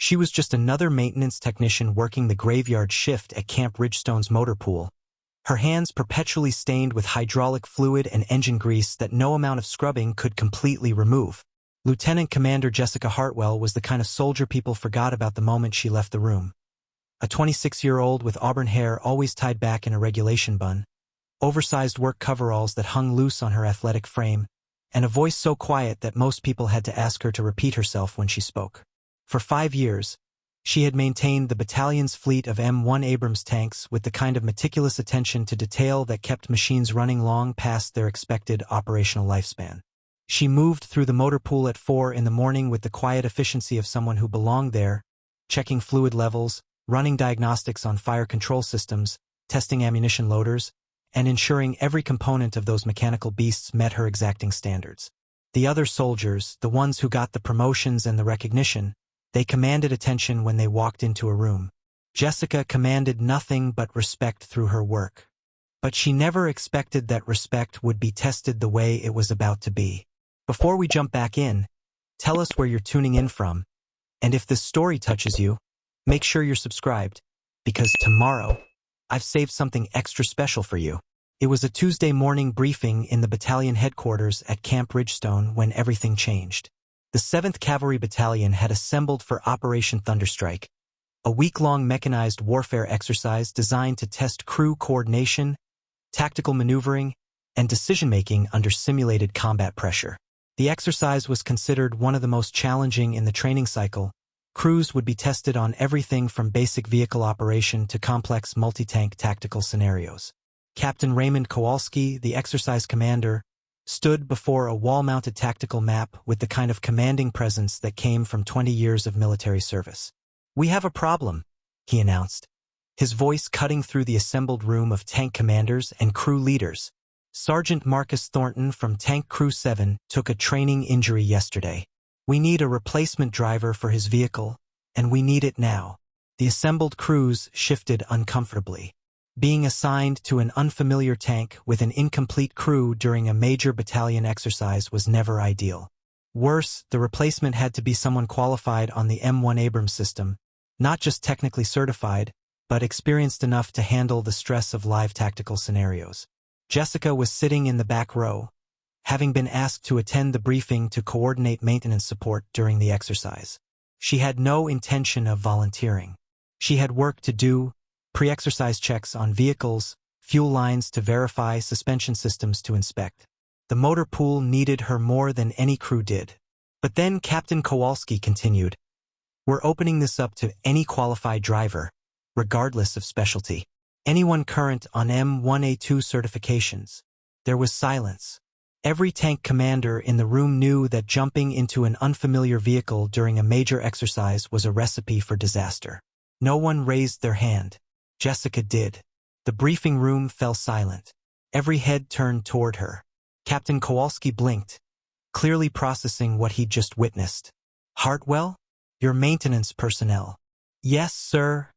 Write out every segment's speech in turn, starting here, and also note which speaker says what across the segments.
Speaker 1: She was just another maintenance technician working the graveyard shift at Camp Ridgestone's motor pool, her hands perpetually stained with hydraulic fluid and engine grease that no amount of scrubbing could completely remove. Lieutenant Commander Jessica Hartwell was the kind of soldier people forgot about the moment she left the room. A 26-year-old with auburn hair always tied back in a regulation bun, oversized work coveralls that hung loose on her athletic frame, and a voice so quiet that most people had to ask her to repeat herself when she spoke. For 5 years, she had maintained the battalion's fleet of M1 Abrams tanks with the kind of meticulous attention to detail that kept machines running long past their expected operational lifespan. She moved through the motor pool at 4 in the morning with the quiet efficiency of someone who belonged there, checking fluid levels, running diagnostics on fire control systems, testing ammunition loaders, and ensuring every component of those mechanical beasts met her exacting standards. The other soldiers, the ones who got the promotions and the recognition, they commanded attention when they walked into a room. Jessica commanded nothing but respect through her work. But she never expected that respect would be tested the way it was about to be. Before we jump back in, tell us where you're tuning in from, and if this story touches you, make sure you're subscribed, because tomorrow, I've saved something extra special for you. It was a Tuesday morning briefing in the battalion headquarters at Camp Ridgestone when everything changed. The 7th Cavalry Battalion had assembled for Operation Thunderstrike, a week-long mechanized warfare exercise designed to test crew coordination, tactical maneuvering, and decision-making under simulated combat pressure. The exercise was considered one of the most challenging in the training cycle. Crews would be tested on everything from basic vehicle operation to complex multi-tank tactical scenarios. Captain Raymond Kowalski, the exercise commander, stood before a wall-mounted tactical map with the kind of commanding presence that came from 20 years of military service. "We have a problem," he announced, his voice cutting through the assembled room of tank commanders and crew leaders. "Sergeant Marcus Thornton from Tank Crew 7 took a training injury yesterday. We need a replacement driver for his vehicle, and we need it now." The assembled crews shifted uncomfortably. Being assigned to an unfamiliar tank with an incomplete crew during a major battalion exercise was never ideal. Worse, the replacement had to be someone qualified on the M1 Abrams system, not just technically certified, but experienced enough to handle the stress of live tactical scenarios. Jessica was sitting in the back row, having been asked to attend the briefing to coordinate maintenance support during the exercise. She had no intention of volunteering. She had work to do, pre-exercise checks on vehicles, fuel lines to verify, suspension systems to inspect. The motor pool needed her more than any crew did. But then Captain Kowalski continued, "We're opening this up to any qualified driver, regardless of specialty. Anyone current on M1A2 certifications." There was silence. Every tank commander in the room knew that jumping into an unfamiliar vehicle during a major exercise was a recipe for disaster. No one raised their hand. Jessica did. The briefing room fell silent. Every head turned toward her. Captain Kowalski blinked, clearly processing what he'd just witnessed. "Hartwell? Your maintenance personnel." "Yes, sir,"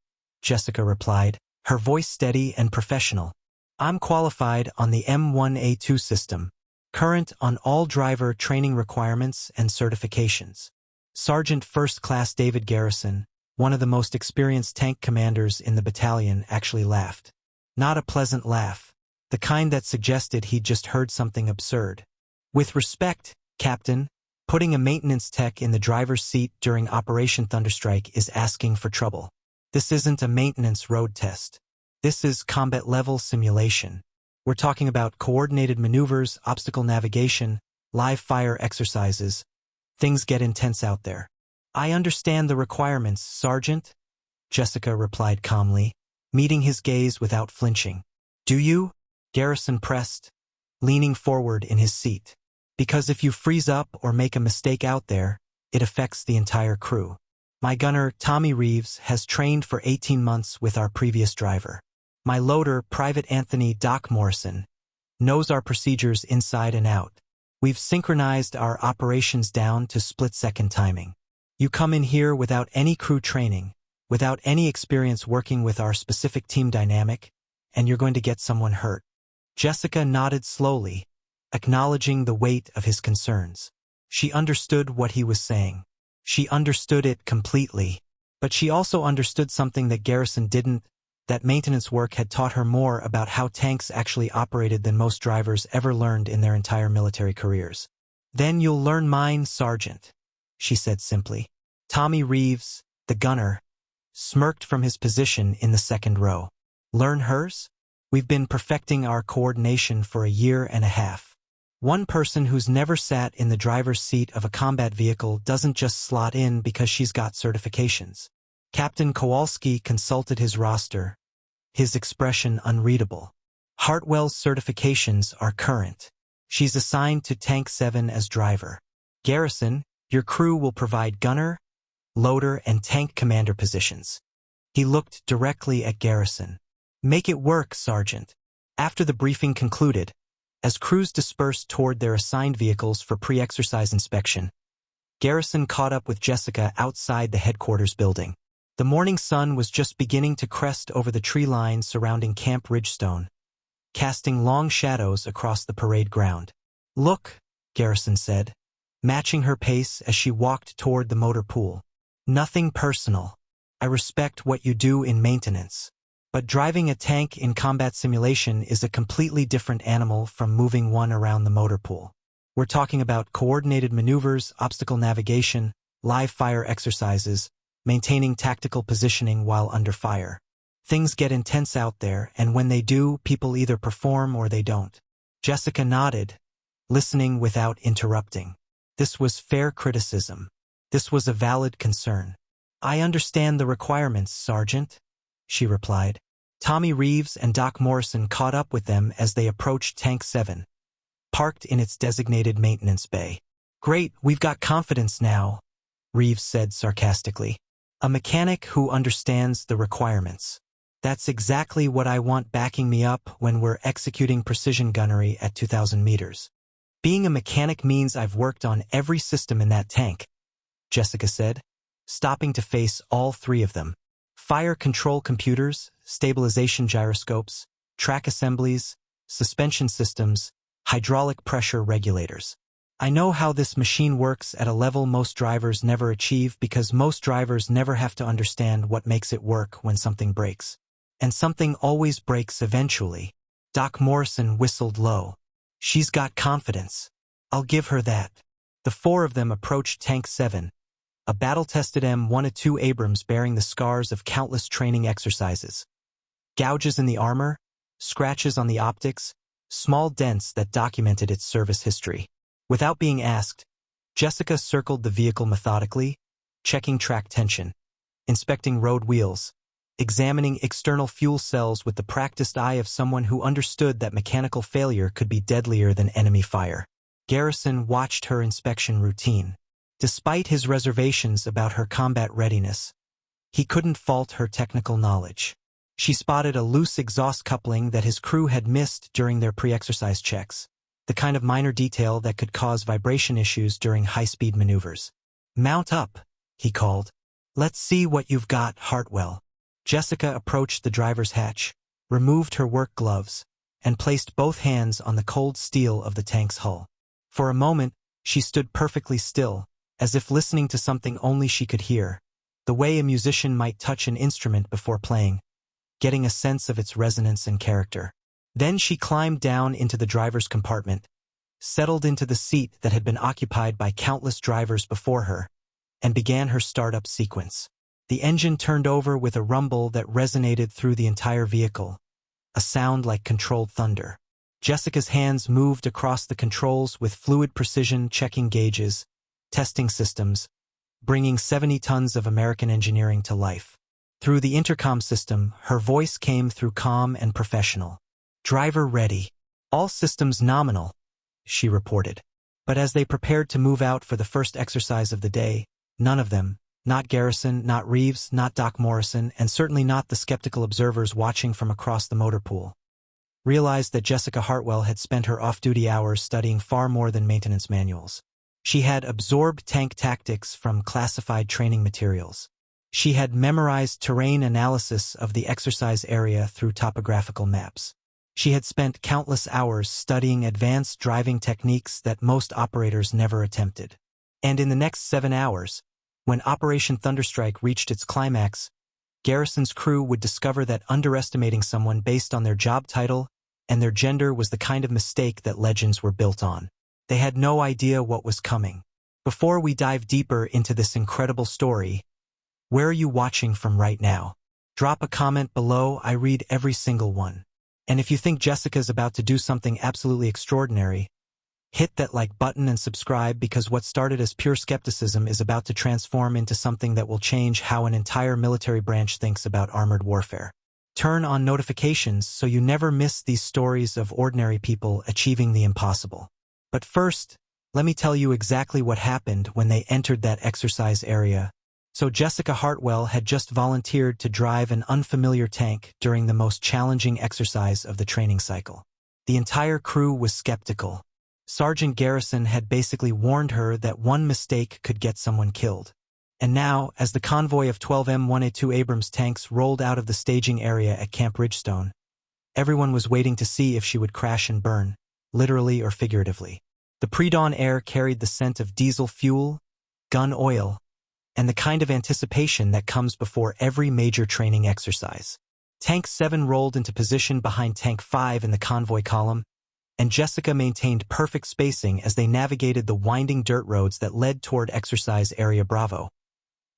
Speaker 1: Jessica replied, her voice steady and professional. "I'm qualified on the M1A2 system, current on all driver training requirements and certifications." Sergeant First Class David Garrison, one of the most experienced tank commanders in the battalion, actually laughed. Not a pleasant laugh, the kind that suggested he'd just heard something absurd. "With respect, Captain, putting a maintenance tech in the driver's seat during Operation Thunderstrike is asking for trouble. This isn't a maintenance road test. This is combat-level simulation. We're talking about coordinated maneuvers, obstacle navigation, live fire exercises. Things get intense out there." "I understand the requirements, Sergeant," Jessica replied calmly, meeting his gaze without flinching. "Do you?" Garrison pressed, leaning forward in his seat. "Because if you freeze up or make a mistake out there, it affects the entire crew. My gunner, Tommy Reeves, has trained for 18 months with our previous driver. My loader, Private Anthony Doc Morrison, knows our procedures inside and out. We've synchronized our operations down to split-second timing. You come in here without any crew training, without any experience working with our specific team dynamic, and you're going to get someone hurt." Jessica nodded slowly, acknowledging the weight of his concerns. She understood what he was saying. She understood it completely. But she also understood something that Garrison didn't, that maintenance work had taught her more about how tanks actually operated than most drivers ever learned in their entire military careers. "Then you'll learn mine, Sergeant," she said simply. Tommy Reeves, the gunner, smirked from his position in the second row. "Learn hers? We've been perfecting our coordination for a year and a half. One person who's never sat in the driver's seat of a combat vehicle doesn't just slot in because she's got certifications." Captain Kowalski consulted his roster, his expression unreadable. "Hartwell's certifications are current. She's assigned to Tank 7 as driver. Garrison, your crew will provide gunner, loader, and tank commander positions." He looked directly at Garrison. "Make it work, Sergeant." After the briefing concluded, as crews dispersed toward their assigned vehicles for pre-exercise inspection, Garrison caught up with Jessica outside the headquarters building. The morning sun was just beginning to crest over the tree line surrounding Camp Ridgestone, casting long shadows across the parade ground. "Look," Garrison said, matching her pace as she walked toward the motor pool. "Nothing personal. I respect what you do in maintenance. But driving a tank in combat simulation is a completely different animal from moving one around the motor pool. We're talking about coordinated maneuvers, obstacle navigation, live fire exercises, maintaining tactical positioning while under fire. Things get intense out there, and when they do, people either perform or they don't." Jessica nodded, listening without interrupting. This was fair criticism. This was a valid concern. "I understand the requirements, Sergeant," she replied. Tommy Reeves and Doc Morrison caught up with them as they approached Tank 7, parked in its designated maintenance bay. "Great, we've got confidence now," Reeves said sarcastically. "A mechanic who understands the requirements. That's exactly what I want backing me up when we're executing precision gunnery at 2,000 meters. Being a mechanic means I've worked on every system in that tank," Jessica said, stopping to face all three of them. "Fire control computers, stabilization gyroscopes, track assemblies, suspension systems, hydraulic pressure regulators. I know how this machine works at a level most drivers never achieve because most drivers never have to understand what makes it work when something breaks. And something always breaks eventually." Doc Morrison whistled low. "She's got confidence. I'll give her that." The four of them approached Tank 7, a battle-tested M1 Abrams bearing the scars of countless training exercises. Gouges in the armor, scratches on the optics, small dents that documented its service history. Without being asked, Jessica circled the vehicle methodically, checking track tension, inspecting road wheels, examining external fuel cells with the practiced eye of someone who understood that mechanical failure could be deadlier than enemy fire. Garrison watched her inspection routine. Despite his reservations about her combat readiness, he couldn't fault her technical knowledge. She spotted a loose exhaust coupling that his crew had missed during their pre-exercise checks, the kind of minor detail that could cause vibration issues during high-speed maneuvers. "Mount up," he called. "Let's see what you've got, Hartwell." Jessica approached the driver's hatch, removed her work gloves, and placed both hands on the cold steel of the tank's hull. For a moment, she stood perfectly still, as if listening to something only she could hear, the way a musician might touch an instrument before playing, getting a sense of its resonance and character. Then she climbed down into the driver's compartment, settled into the seat that had been occupied by countless drivers before her, and began her startup sequence. The engine turned over with a rumble that resonated through the entire vehicle, a sound like controlled thunder. Jessica's hands moved across the controls with fluid precision, checking gauges, testing systems, bringing 70 tons of American engineering to life. Through the intercom system, her voice came through calm and professional. "Driver ready. All systems nominal," she reported. But as they prepared to move out for the first exercise of the day, none of them, not Garrison, not Reeves, not Doc Morrison, and certainly not the skeptical observers watching from across the motor pool, realized that Jessica Hartwell had spent her off-duty hours studying far more than maintenance manuals. She had absorbed tank tactics from classified training materials. She had memorized terrain analysis of the exercise area through topographical maps. She had spent countless hours studying advanced driving techniques that most operators never attempted. And in the next 7 hours, When Operation Thunderstrike reached its climax, Garrison's crew would discover that underestimating someone based on their job title and their gender was the kind of mistake that legends were built on. They had no idea what was coming. Before we dive deeper into this incredible story, where are you watching from right now? Drop a comment below, I read every single one. And if you think Jessica's about to do something absolutely extraordinary, hit that like button and subscribe because what started as pure skepticism is about to transform into something that will change how an entire military branch thinks about armored warfare. Turn on notifications so you never miss these stories of ordinary people achieving the impossible. But first, let me tell you exactly what happened when they entered that exercise area. So Jessica Hartwell had just volunteered to drive an unfamiliar tank during the most challenging exercise of the training cycle. The entire crew was skeptical. Sergeant Garrison had basically warned her that one mistake could get someone killed. And now, as the convoy of 12 M1 Abrams tanks rolled out of the staging area at Camp Ridgestone, everyone was waiting to see if she would crash and burn, literally or figuratively. The pre-dawn air carried the scent of diesel fuel, gun oil, and the kind of anticipation that comes before every major training exercise. Tank 7 rolled into position behind Tank 5 in the convoy column, and Jessica maintained perfect spacing as they navigated the winding dirt roads that led toward Exercise Area Bravo,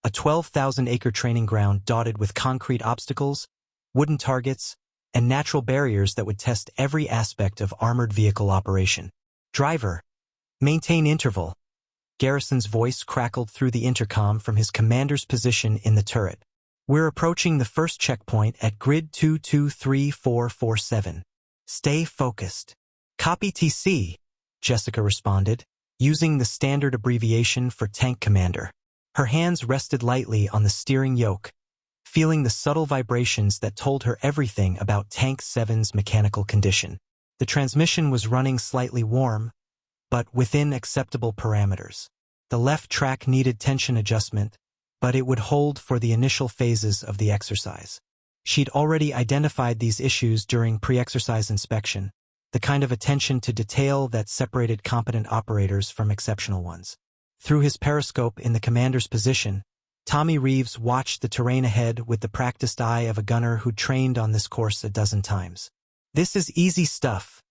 Speaker 1: a 12,000-acre training ground dotted with concrete obstacles, wooden targets, and natural barriers that would test every aspect of armored vehicle operation. Driver, maintain interval. Garrison's voice crackled through the intercom from his commander's position in the turret. We're approaching the first checkpoint at grid 223447. Stay focused. Copy TC, Jessica responded, using the standard abbreviation for tank commander. Her hands rested lightly on the steering yoke, feeling the subtle vibrations that told her everything about Tank 7's mechanical condition. The transmission was running slightly warm, but within acceptable parameters. The left track needed tension adjustment, but it would hold for the initial phases of the exercise. She'd already identified these issues during pre-exercise inspection, the kind of attention to detail that separated competent operators from exceptional ones. Through his periscope in the commander's position, Tommy Reeves watched the terrain ahead with the practiced eye of a gunner who'd trained on this course a dozen times. This is easy stuff,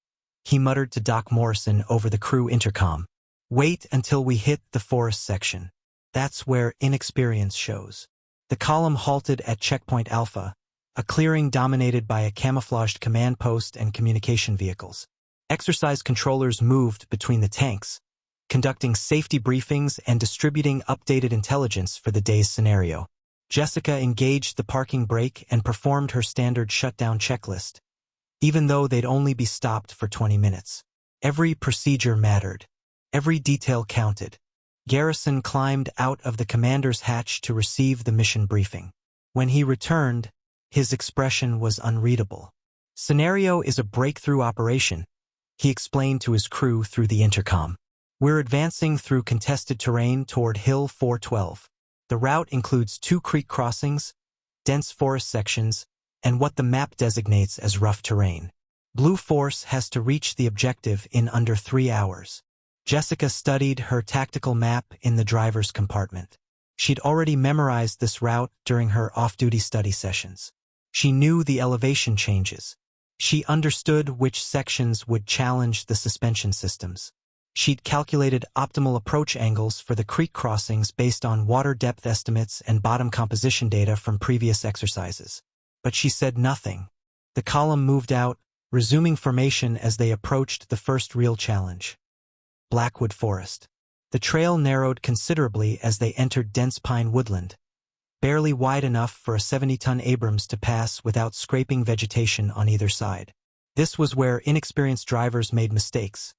Speaker 1: he muttered to Doc Morrison over the crew intercom. Wait until we hit the forest section. That's where inexperience shows. The column halted at Checkpoint Alpha, a clearing dominated by a camouflaged command post and communication vehicles. Exercise controllers moved between the tanks, conducting safety briefings and distributing updated intelligence for the day's scenario. Jessica engaged the parking brake and performed her standard shutdown checklist, even though they'd only be stopped for 20 minutes. Every procedure mattered. Every detail counted. Garrison climbed out of the commander's hatch to receive the mission briefing. When he returned, his expression was unreadable. Scenario is a breakthrough operation, he explained to his crew through the intercom. We're advancing through contested terrain toward Hill 412. The route includes 2 creek crossings, dense forest sections, and what the map designates as rough terrain. Blue Force has to reach the objective in under 3 hours. Jessica studied her tactical map in the driver's compartment. She'd already memorized this route during her off-duty study sessions. She knew the elevation changes. She understood which sections would challenge the suspension systems. She'd calculated optimal approach angles for the creek crossings based on water depth estimates and bottom composition data from previous exercises. But she said nothing. The column moved out, resuming formation as they approached the first real challenge. Blackwood Forest. The trail narrowed considerably as they entered dense pine woodland, barely wide enough for a 70-ton Abrams to pass without scraping vegetation on either side. This was where inexperienced drivers made mistakes,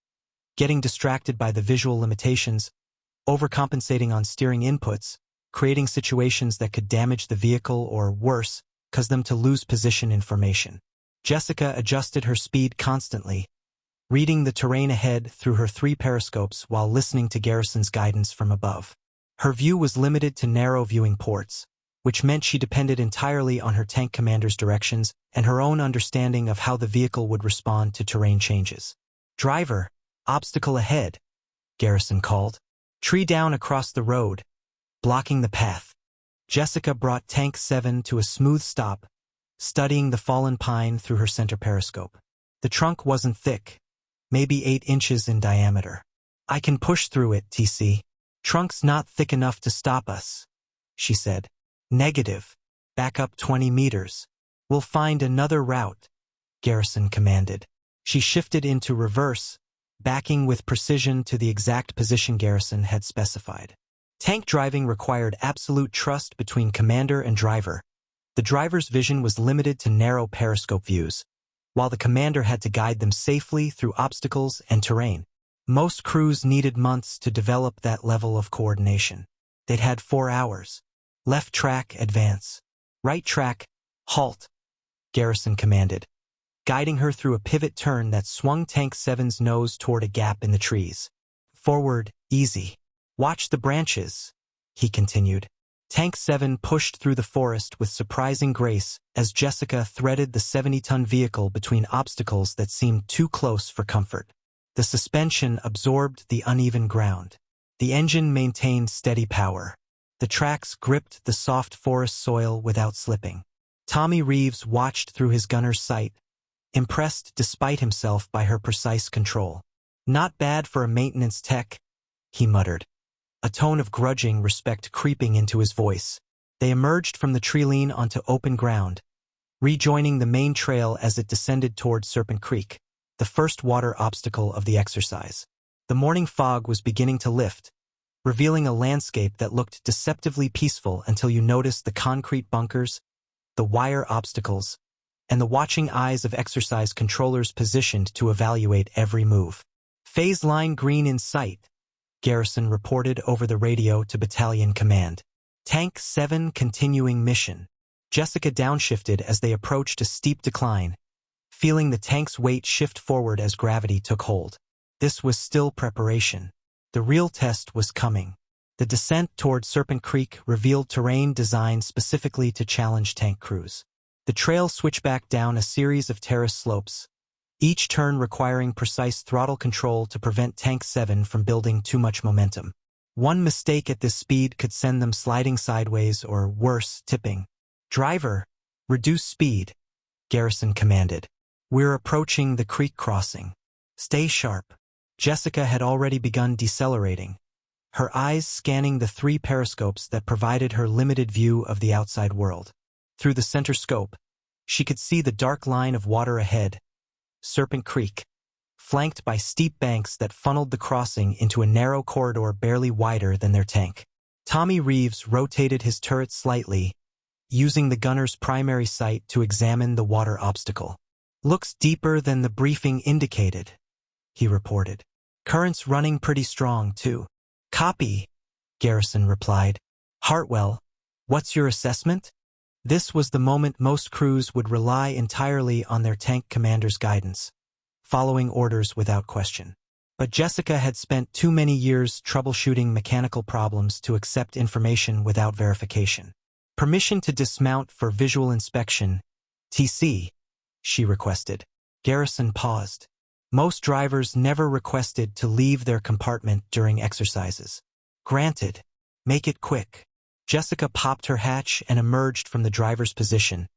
Speaker 1: getting distracted by the visual limitations, overcompensating on steering inputs, creating situations that could damage the vehicle or, worse, cause them to lose position information. Jessica adjusted her speed constantly, reading the terrain ahead through her 3 periscopes while listening to Garrison's guidance from above. Her view was limited to narrow viewing ports, which meant she depended entirely on her tank commander's directions and her own understanding of how the vehicle would respond to terrain changes. Driver, obstacle ahead, Garrison called. Tree down across the road, blocking the path. Jessica brought Tank 7 to a smooth stop, studying the fallen pine through her center periscope. The trunk wasn't thick, maybe 8 inches in diameter. I can push through it, TC. Trunk's not thick enough to stop us, she said. Negative. Back up 20 meters. We'll find another route, Garrison commanded. She shifted into reverse, backing with precision to the exact position Garrison had specified. Tank driving required absolute trust between commander and driver. The driver's vision was limited to narrow periscope views, while the commander had to guide them safely through obstacles and terrain. Most crews needed months to develop that level of coordination. They'd had 4 hours. Left track, advance. Right track, halt, Garrison commanded, guiding her through a pivot turn that swung Tank 7's nose toward a gap in the trees. Forward, easy. Watch the branches, he continued. Tank 7 pushed through the forest with surprising grace as Jessica threaded the 70-ton vehicle between obstacles that seemed too close for comfort. The suspension absorbed the uneven ground. The engine maintained steady power. The tracks gripped the soft forest soil without slipping. Tommy Reeves watched through his gunner's sight, impressed despite himself by her precise control. Not bad for a maintenance tech, he muttered, a tone of grudging respect creeping into his voice. They emerged from the treeline onto open ground, rejoining the main trail as it descended toward Serpent Creek, the first water obstacle of the exercise. The morning fog was beginning to lift, revealing a landscape that looked deceptively peaceful until you noticed the concrete bunkers, the wire obstacles, and the watching eyes of exercise controllers positioned to evaluate every move. Phase line green in sight, Garrison reported over the radio to battalion command. Tank 7 continuing mission. Jessica downshifted as they approached a steep decline, feeling the tank's weight shift forward as gravity took hold. This was still preparation. The real test was coming. The descent toward Serpent Creek revealed terrain designed specifically to challenge tank crews. The trail switched back down a series of terrace slopes, each turn requiring precise throttle control to prevent Tank 7 from building too much momentum. One mistake at this speed could send them sliding sideways or, worse, tipping. Driver, reduce speed, Garrison commanded. We're approaching the creek crossing. Stay sharp. Jessica had already begun decelerating, her eyes scanning the 3 periscopes that provided her limited view of the outside world. Through the center scope, she could see the dark line of water ahead, Serpent Creek, flanked by steep banks that funneled the crossing into a narrow corridor barely wider than their tank. Tommy Reeves rotated his turret slightly, using the gunner's primary sight to examine the water obstacle. Looks deeper than the briefing indicated, he reported. Current's running pretty strong, too. Copy, Garrison replied. Hartwell, what's your assessment? This was the moment most crews would rely entirely on their tank commander's guidance, following orders without question. But Jessica had spent too many years troubleshooting mechanical problems to accept information without verification. Permission to dismount for visual inspection, TC, she requested. Garrison paused. Most drivers never requested to leave their compartment during exercises. Granted. Make it quick. Jessica popped her hatch and emerged from the driver's position,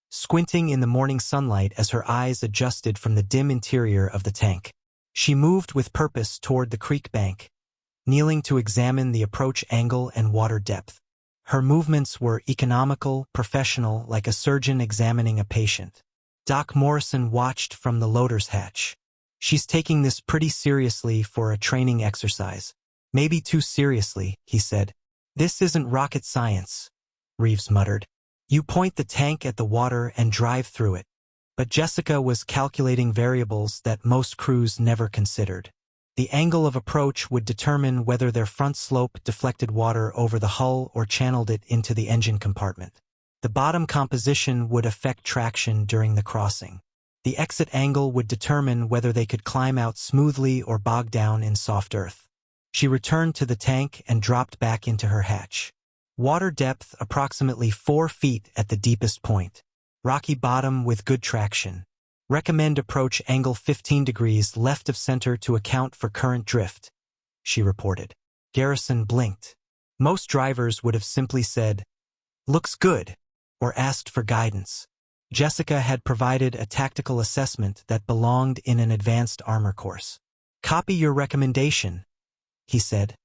Speaker 1: squinting in the morning sunlight as her eyes adjusted from the dim interior of the tank. She moved with purpose toward the creek bank, kneeling to examine the approach angle and water depth. Her movements were economical, professional, like a surgeon examining a patient. Doc Morrison watched from the loader's hatch. She's taking this pretty seriously for a training exercise. Maybe too seriously, he said. This isn't rocket science, Reeves muttered. You point the tank at the water and drive through it. But Jessica was calculating variables that most crews never considered. The angle of approach would determine whether their front slope deflected water over the hull or channeled it into the engine compartment. The bottom composition would affect traction during the crossing. The exit angle would determine whether they could climb out smoothly or bog down in soft earth. She returned to the tank and dropped back into her hatch. Water depth approximately 4 feet at the deepest point. Rocky bottom with good traction. Recommend approach angle 15 degrees left of center to account for current drift, she reported. Garrison blinked. Most drivers would have simply said, "Looks good," or asked for guidance. Jessica had provided a tactical assessment that belonged in an advanced armor course. "Copy your recommendation," he said,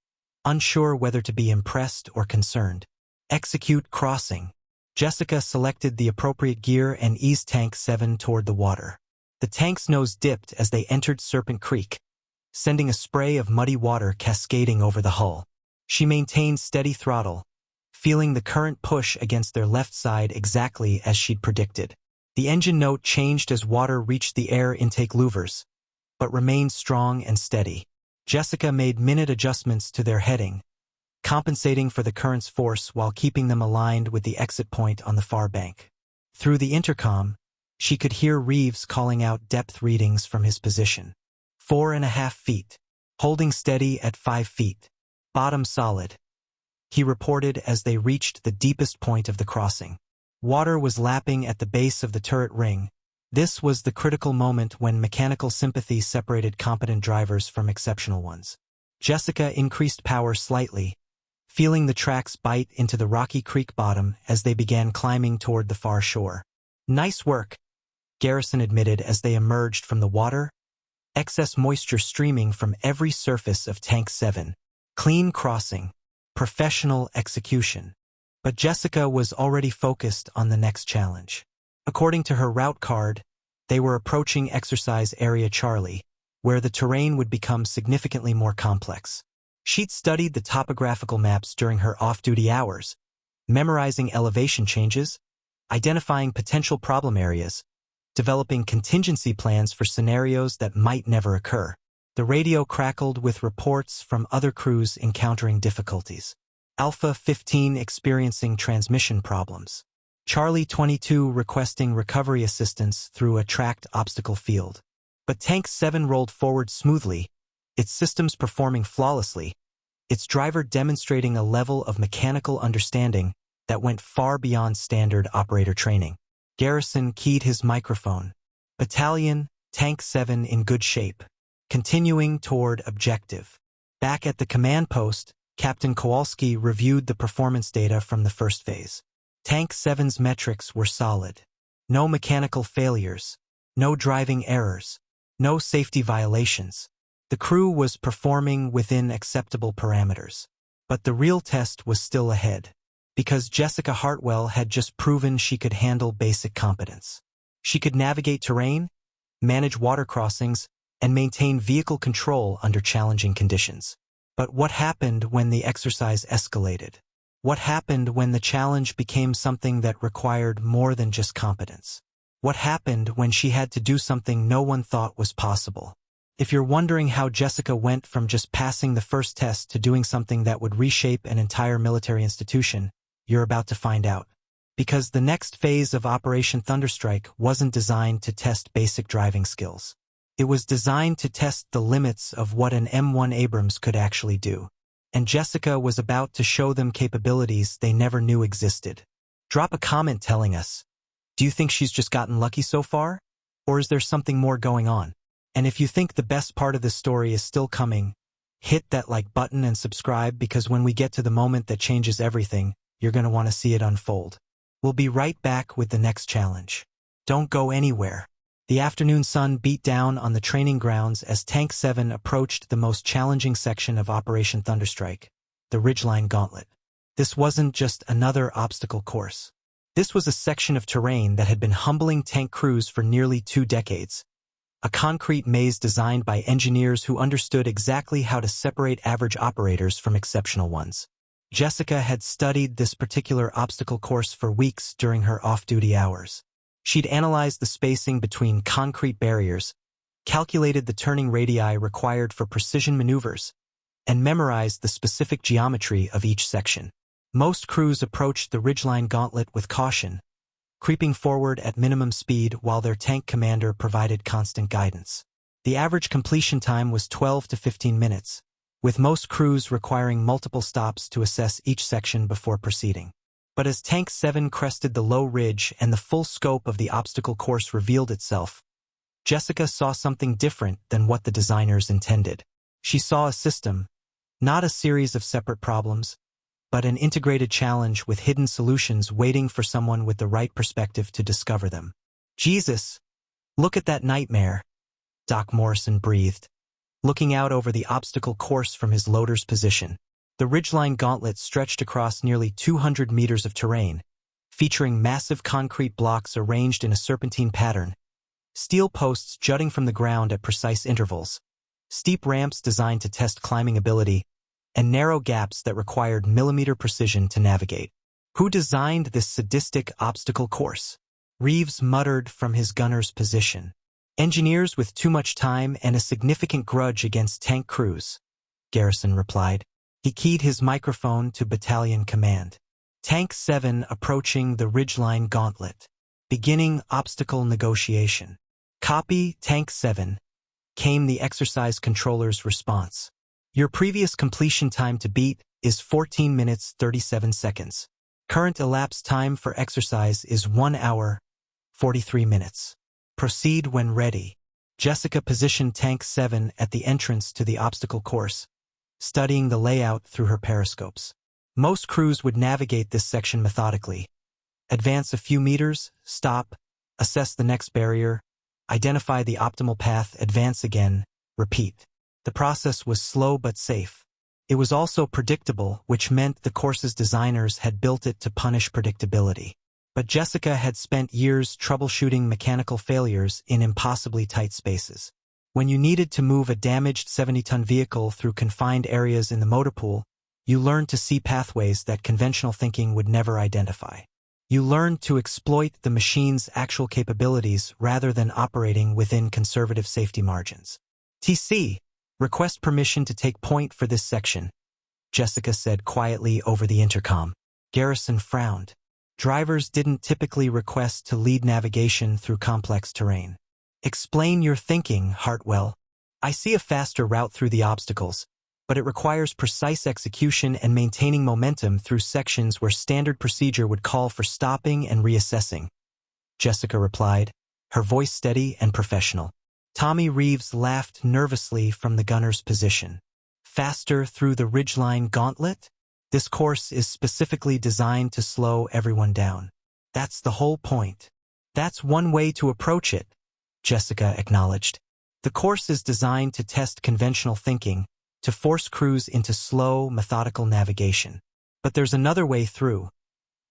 Speaker 1: unsure whether to be impressed or concerned. "Execute crossing." Jessica selected the appropriate gear and eased Tank 7 toward the water. The tank's nose dipped as they entered Serpent Creek, sending a spray of muddy water cascading over the hull. She maintained steady throttle, feeling the current push against their left side exactly as she'd predicted. The engine note changed as water reached the air intake louvers, but remained strong and steady. Jessica made minute adjustments to their heading, compensating for the current's force while keeping them aligned with the exit point on the far bank. Through the intercom, she could hear Reeves calling out depth readings from his position. 4.5 feet. Holding steady at 5 feet. Bottom solid, he reported as they reached the deepest point of the crossing. Water was lapping at the base of the turret ring. This was the critical moment when mechanical sympathy separated competent drivers from exceptional ones. Jessica increased power slightly, feeling the tracks bite into the rocky creek bottom as they began climbing toward the far shore. "Nice work," Garrison admitted as they emerged from the water, excess moisture streaming from every surface of Tank 7. "Clean crossing. Professional execution." But Jessica was already focused on the next challenge. According to her route card, they were approaching Exercise Area Charlie, where the terrain would become significantly more complex. She'd studied the topographical maps during her off-duty hours, memorizing elevation changes, identifying potential problem areas, developing contingency plans for scenarios that might never occur. The radio crackled with reports from other crews encountering difficulties. Alpha 15 experiencing transmission problems. Charlie 22 requesting recovery assistance through a tracked obstacle field. But Tank 7 rolled forward smoothly, its systems performing flawlessly, its driver demonstrating a level of mechanical understanding that went far beyond standard operator training. Garrison keyed his microphone. "Battalion, Tank 7 in good shape. Continuing toward objective." Back at the command post, Captain Kowalski reviewed the performance data from the first phase. Tank 7's metrics were solid. No mechanical failures, no driving errors, no safety violations. The crew was performing within acceptable parameters. But the real test was still ahead, because Jessica Hartwell had just proven she could handle basic competence. She could navigate terrain, manage water crossings, and maintain vehicle control under challenging conditions. But what happened when the exercise escalated? What happened when the challenge became something that required more than just competence? What happened when she had to do something no one thought was possible? If you're wondering how Jessica went from just passing the first test to doing something that would reshape an entire military institution, you're about to find out. Because the next phase of Operation Thunderstrike wasn't designed to test basic driving skills. It was designed to test the limits of what an M1 Abrams could actually do. And Jessica was about to show them capabilities they never knew existed. Drop a comment telling us, do you think she's just gotten lucky so far? Or is there something more going on? And if you think the best part of this story is still coming, hit that like button and subscribe, because when we get to the moment that changes everything, you're going to want to see it unfold. We'll be right back with the next challenge. Don't go anywhere. The afternoon sun beat down on the training grounds as Tank 7 approached the most challenging section of Operation Thunderstrike, the Ridgeline Gauntlet. This wasn't just another obstacle course. This was a section of terrain that had been humbling tank crews for nearly 2 decades. A concrete maze designed by engineers who understood exactly how to separate average operators from exceptional ones. Jessica had studied this particular obstacle course for weeks during her off-duty hours. She'd analyzed the spacing between concrete barriers, calculated the turning radii required for precision maneuvers, and memorized the specific geometry of each section. Most crews approached the Ridgeline Gauntlet with caution, creeping forward at minimum speed while their tank commander provided constant guidance. The average completion time was 12 to 15 minutes, with most crews requiring multiple stops to assess each section before proceeding. But as Tank 7 crested the low ridge and the full scope of the obstacle course revealed itself, Jessica saw something different than what the designers intended. She saw a system, not a series of separate problems, but an integrated challenge with hidden solutions waiting for someone with the right perspective to discover them. Jesus, look at that nightmare, Doc Morrison breathed, looking out over the obstacle course from his loader's position. The ridgeline gauntlet stretched across nearly 200 meters of terrain, featuring massive concrete blocks arranged in a serpentine pattern, steel posts jutting from the ground at precise intervals, steep ramps designed to test climbing ability, and narrow gaps that required millimeter precision to navigate. Who designed this sadistic obstacle course? Reeves muttered from his gunner's position. Engineers with too much time and a significant grudge against tank crews, Garrison replied. He keyed his microphone to battalion command. Tank 7 approaching the ridgeline gauntlet. Beginning obstacle negotiation. Copy, Tank 7, came the exercise controller's response. Your previous completion time to beat is 14 minutes 37 seconds. Current elapsed time for exercise is 1 hour, 43 minutes. Proceed when ready. Jessica positioned Tank 7 at the entrance to the obstacle course, studying the layout through her periscopes. Most crews would navigate this section methodically. Advance a few meters, stop, assess the next barrier, identify the optimal path, advance again, repeat. The process was slow but safe. It was also predictable, which meant the course's designers had built it to punish predictability. But Jessica had spent years troubleshooting mechanical failures in impossibly tight spaces. When you needed to move a damaged 70-ton vehicle through confined areas in the motor pool, you learned to see pathways that conventional thinking would never identify. You learned to exploit the machine's actual capabilities rather than operating within conservative safety margins. TC, request permission to take point for this section, Jessica said quietly over the intercom. Garrison frowned. Drivers didn't typically request to lead navigation through complex terrain. Explain your thinking, Hartwell. I see a faster route through the obstacles, but it requires precise execution and maintaining momentum through sections where standard procedure would call for stopping and reassessing, Jessica replied, her voice steady and professional. Tommy Reeves laughed nervously from the gunner's position. Faster through the ridgeline gauntlet? This course is specifically designed to slow everyone down. That's the whole point. That's one way to approach it, Jessica acknowledged. The course is designed to test conventional thinking, to force crews into slow, methodical navigation. But there's another way through.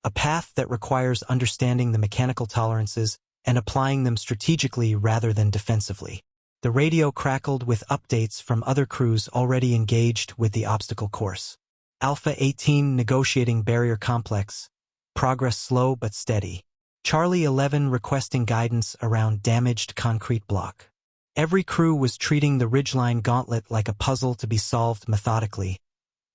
Speaker 1: A path that requires understanding the mechanical tolerances and applying them strategically rather than defensively. The radio crackled with updates from other crews already engaged with the obstacle course. Alpha 18 negotiating barrier complex. Progress slow but steady. Charlie 11 requesting guidance around damaged concrete block. Every crew was treating the ridgeline gauntlet like a puzzle to be solved methodically,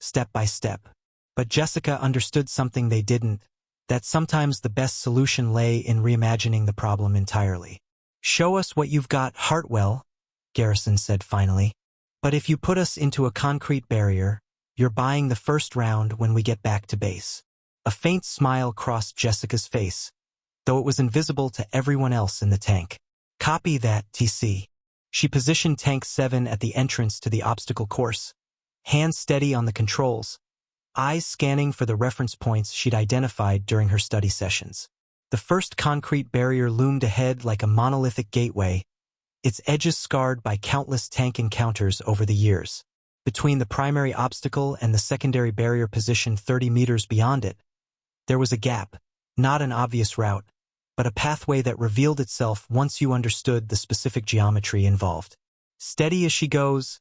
Speaker 1: step by step. But Jessica understood something they didn't, that sometimes the best solution lay in reimagining the problem entirely. Show us what you've got, Hartwell, Garrison said finally. But if you put us into a concrete barrier, you're buying the first round when we get back to base. A faint smile crossed Jessica's face, though it was invisible to everyone else in the tank. Copy that, TC. She positioned Tank 7 at the entrance to the obstacle course, hands steady on the controls, eyes scanning for the reference points she'd identified during her study sessions. The first concrete barrier loomed ahead like a monolithic gateway, its edges scarred by countless tank encounters over the years. Between the primary obstacle and the secondary barrier positioned 30 meters beyond it, there was a gap, not an obvious route, but a pathway that revealed itself once you understood the specific geometry involved. Steady as she goes,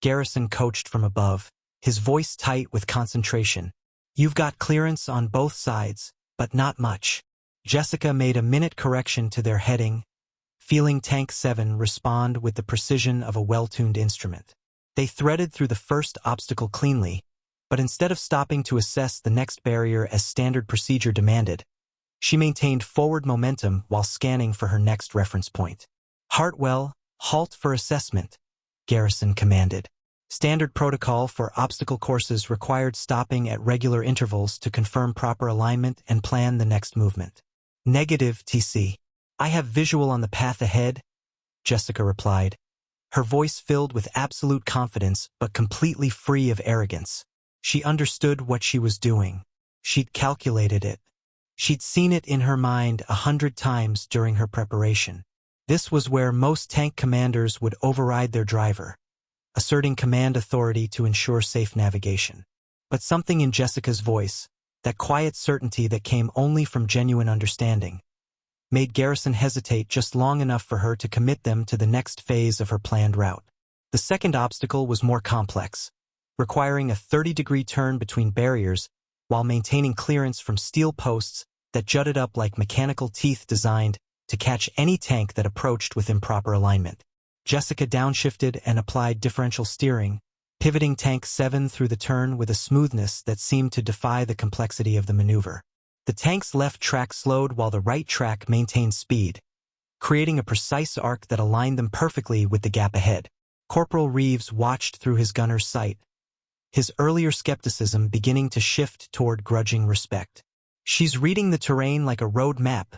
Speaker 1: Garrison coached from above, his voice tight with concentration. You've got clearance on both sides, but not much. Jessica made a minute correction to their heading, feeling Tank 7 respond with the precision of a well-tuned instrument. They threaded through the first obstacle cleanly, but instead of stopping to assess the next barrier as standard procedure demanded, she maintained forward momentum while scanning for her next reference point. Hartwell, halt for assessment, Garrison commanded. Standard protocol for obstacle courses required stopping at regular intervals to confirm proper alignment and plan the next movement. Negative, TC. I have visual on the path ahead, Jessica replied, her voice filled with absolute confidence but completely free of arrogance. She understood what she was doing. She'd calculated it. She'd seen it in her mind 100 times during her preparation. This was where most tank commanders would override their driver, asserting command authority to ensure safe navigation. But something in Jessica's voice, that quiet certainty that came only from genuine understanding, made Garrison hesitate just long enough for her to commit them to the next phase of her planned route. The second obstacle was more complex, requiring a 30-degree turn between barriers while maintaining clearance from steel posts that jutted up like mechanical teeth designed to catch any tank that approached with improper alignment. Jessica downshifted and applied differential steering, pivoting Tank 7 through the turn with a smoothness that seemed to defy the complexity of the maneuver. The tank's left track slowed while the right track maintained speed, creating a precise arc that aligned them perfectly with the gap ahead. Corporal Reeves watched through his gunner's sight, his earlier skepticism beginning to shift toward grudging respect. "She's reading the terrain like a road map,"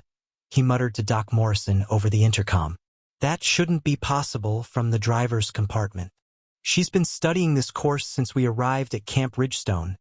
Speaker 1: he muttered to Doc Morrison over the intercom. "That shouldn't be possible from the driver's compartment." "She's been studying this course since we arrived at Camp Ridgestone,"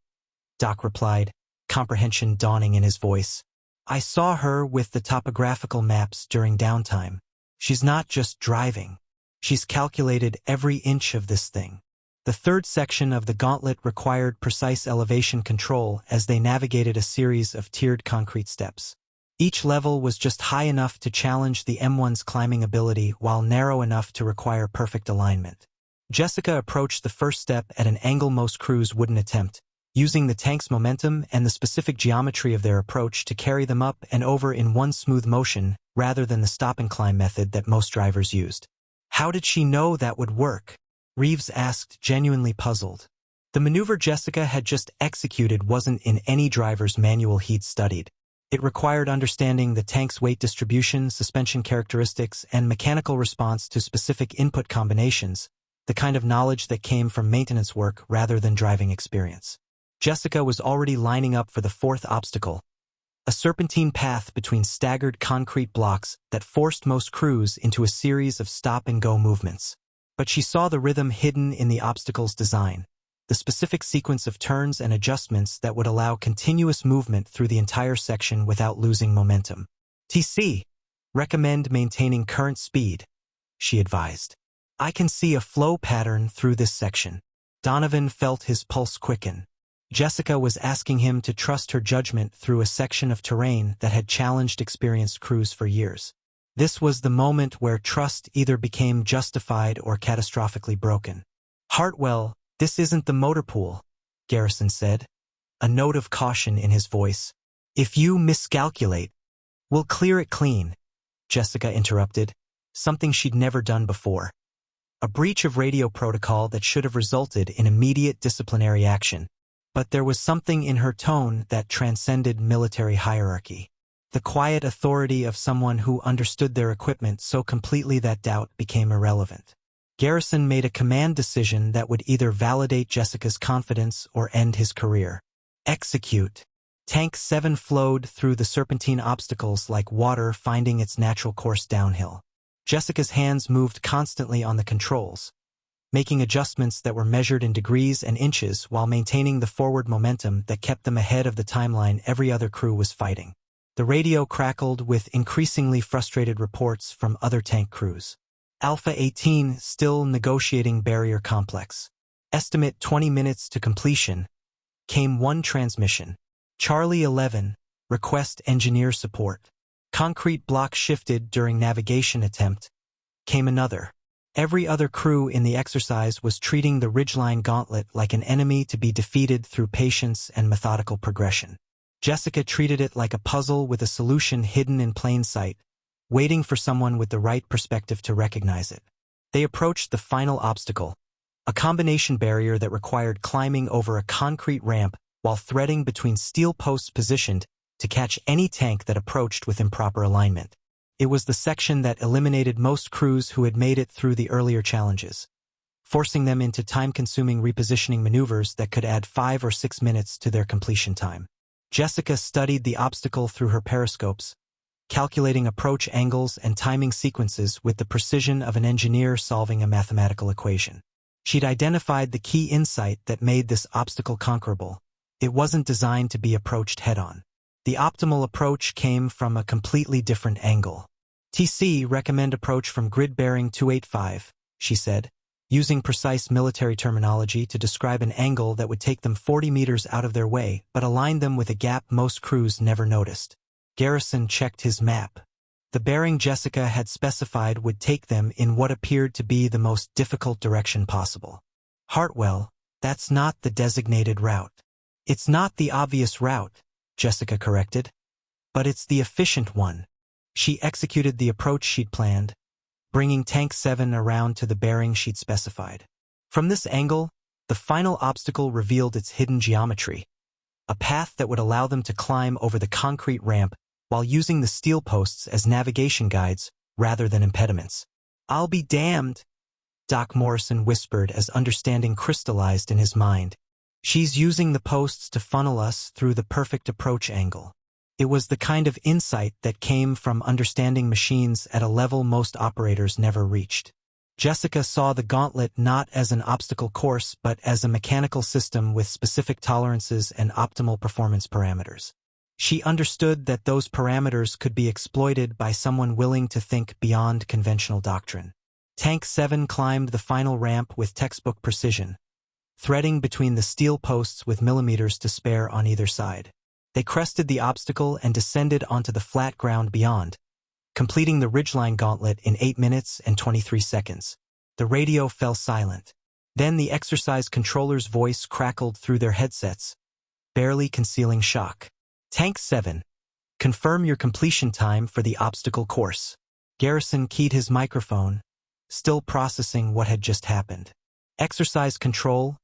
Speaker 1: Doc replied, comprehension dawning in his voice. "I saw her with the topographical maps during downtime. She's not just driving. She's calculated every inch of this thing." The third section of the gauntlet required precise elevation control as they navigated a series of tiered concrete steps. Each level was just high enough to challenge the M1's climbing ability while narrow enough to require perfect alignment. Jessica approached the first step at an angle most crews wouldn't attempt, using the tank's momentum and the specific geometry of their approach to carry them up and over in one smooth motion rather than the stop-and-climb method that most drivers used. "How did she know that would work?" Reeves asked, genuinely puzzled. The maneuver Jessica had just executed wasn't in any driver's manual he'd studied. It required understanding the tank's weight distribution, suspension characteristics, and mechanical response to specific input combinations, the kind of knowledge that came from maintenance work rather than driving experience. Jessica was already lining up for the fourth obstacle, a serpentine path between staggered concrete blocks that forced most crews into a series of stop-and-go movements. But she saw the rhythm hidden in the obstacle's design, the specific sequence of turns and adjustments that would allow continuous movement through the entire section without losing momentum. "TC, recommend maintaining current speed," she advised. "I can see a flow pattern through this section." Donovan felt his pulse quicken. Jessica was asking him to trust her judgment through a section of terrain that had challenged experienced crews for years. This was the moment where trust either became justified or catastrophically broken. "Hartwell, this isn't the motor pool," Garrison said, a note of caution in his voice. "If you miscalculate, we'll clear it clean," Jessica interrupted, something she'd never done before. A breach of radio protocol that should have resulted in immediate disciplinary action. But there was something in her tone that transcended military hierarchy. The quiet authority of someone who understood their equipment so completely that doubt became irrelevant. Garrison made a command decision that would either validate Jessica's confidence or end his career. "Execute." Tank 7 flowed through the serpentine obstacles like water finding its natural course downhill. Jessica's hands moved constantly on the controls, making adjustments that were measured in degrees and inches while maintaining the forward momentum that kept them ahead of the timeline every other crew was fighting. The radio crackled with increasingly frustrated reports from other tank crews. Alpha 18 still negotiating barrier complex. Estimate 20 minutes to completion. Came one transmission. Charlie 11, request engineer support. Concrete block shifted during navigation attempt. Came another. Every other crew in the exercise was treating the Ridgeline Gauntlet like an enemy to be defeated through patience and methodical progression. Jessica treated it like a puzzle with a solution hidden in plain sight, waiting for someone with the right perspective to recognize it. They approached the final obstacle, a combination barrier that required climbing over a concrete ramp while threading between steel posts positioned to catch any tank that approached with improper alignment. It was the section that eliminated most crews who had made it through the earlier challenges, forcing them into time-consuming repositioning maneuvers that could add 5 or 6 minutes to their completion time. Jessica studied the obstacle through her periscopes, calculating approach angles and timing sequences with the precision of an engineer solving a mathematical equation. She'd identified the key insight that made this obstacle conquerable. It wasn't designed to be approached head-on. The optimal approach came from a completely different angle. TC recommend approach from grid bearing 285, she said, using precise military terminology to describe an angle that would take them 40 meters out of their way but align them with a gap most crews never noticed. Garrison checked his map. The bearing Jessica had specified would take them in what appeared to be the most difficult direction possible. Hartwell, that's not the designated route. It's not the obvious route, Jessica corrected. But it's the efficient one. She executed the approach she'd planned, bringing Tank 7 around to the bearing she'd specified. From this angle, the final obstacle revealed its hidden geometry, a path that would allow them to climb over the concrete ramp while using the steel posts as navigation guides rather than impediments. "I'll be damned," Doc Morrison whispered as understanding crystallized in his mind. "She's using the posts to funnel us through the perfect approach angle." It was the kind of insight that came from understanding machines at a level most operators never reached. Jessica saw the gauntlet not as an obstacle course but as a mechanical system with specific tolerances and optimal performance parameters. She understood that those parameters could be exploited by someone willing to think beyond conventional doctrine. Tank 7 climbed the final ramp with textbook precision, threading between the steel posts with millimeters to spare on either side. They crested the obstacle and descended onto the flat ground beyond, completing the ridgeline gauntlet in 8 minutes and 23 seconds. The radio fell silent. Then the exercise controller's voice crackled through their headsets, barely concealing shock. "Tank 7, confirm your completion time for the obstacle course." Garrison keyed his microphone, still processing what had just happened. "Exercise control,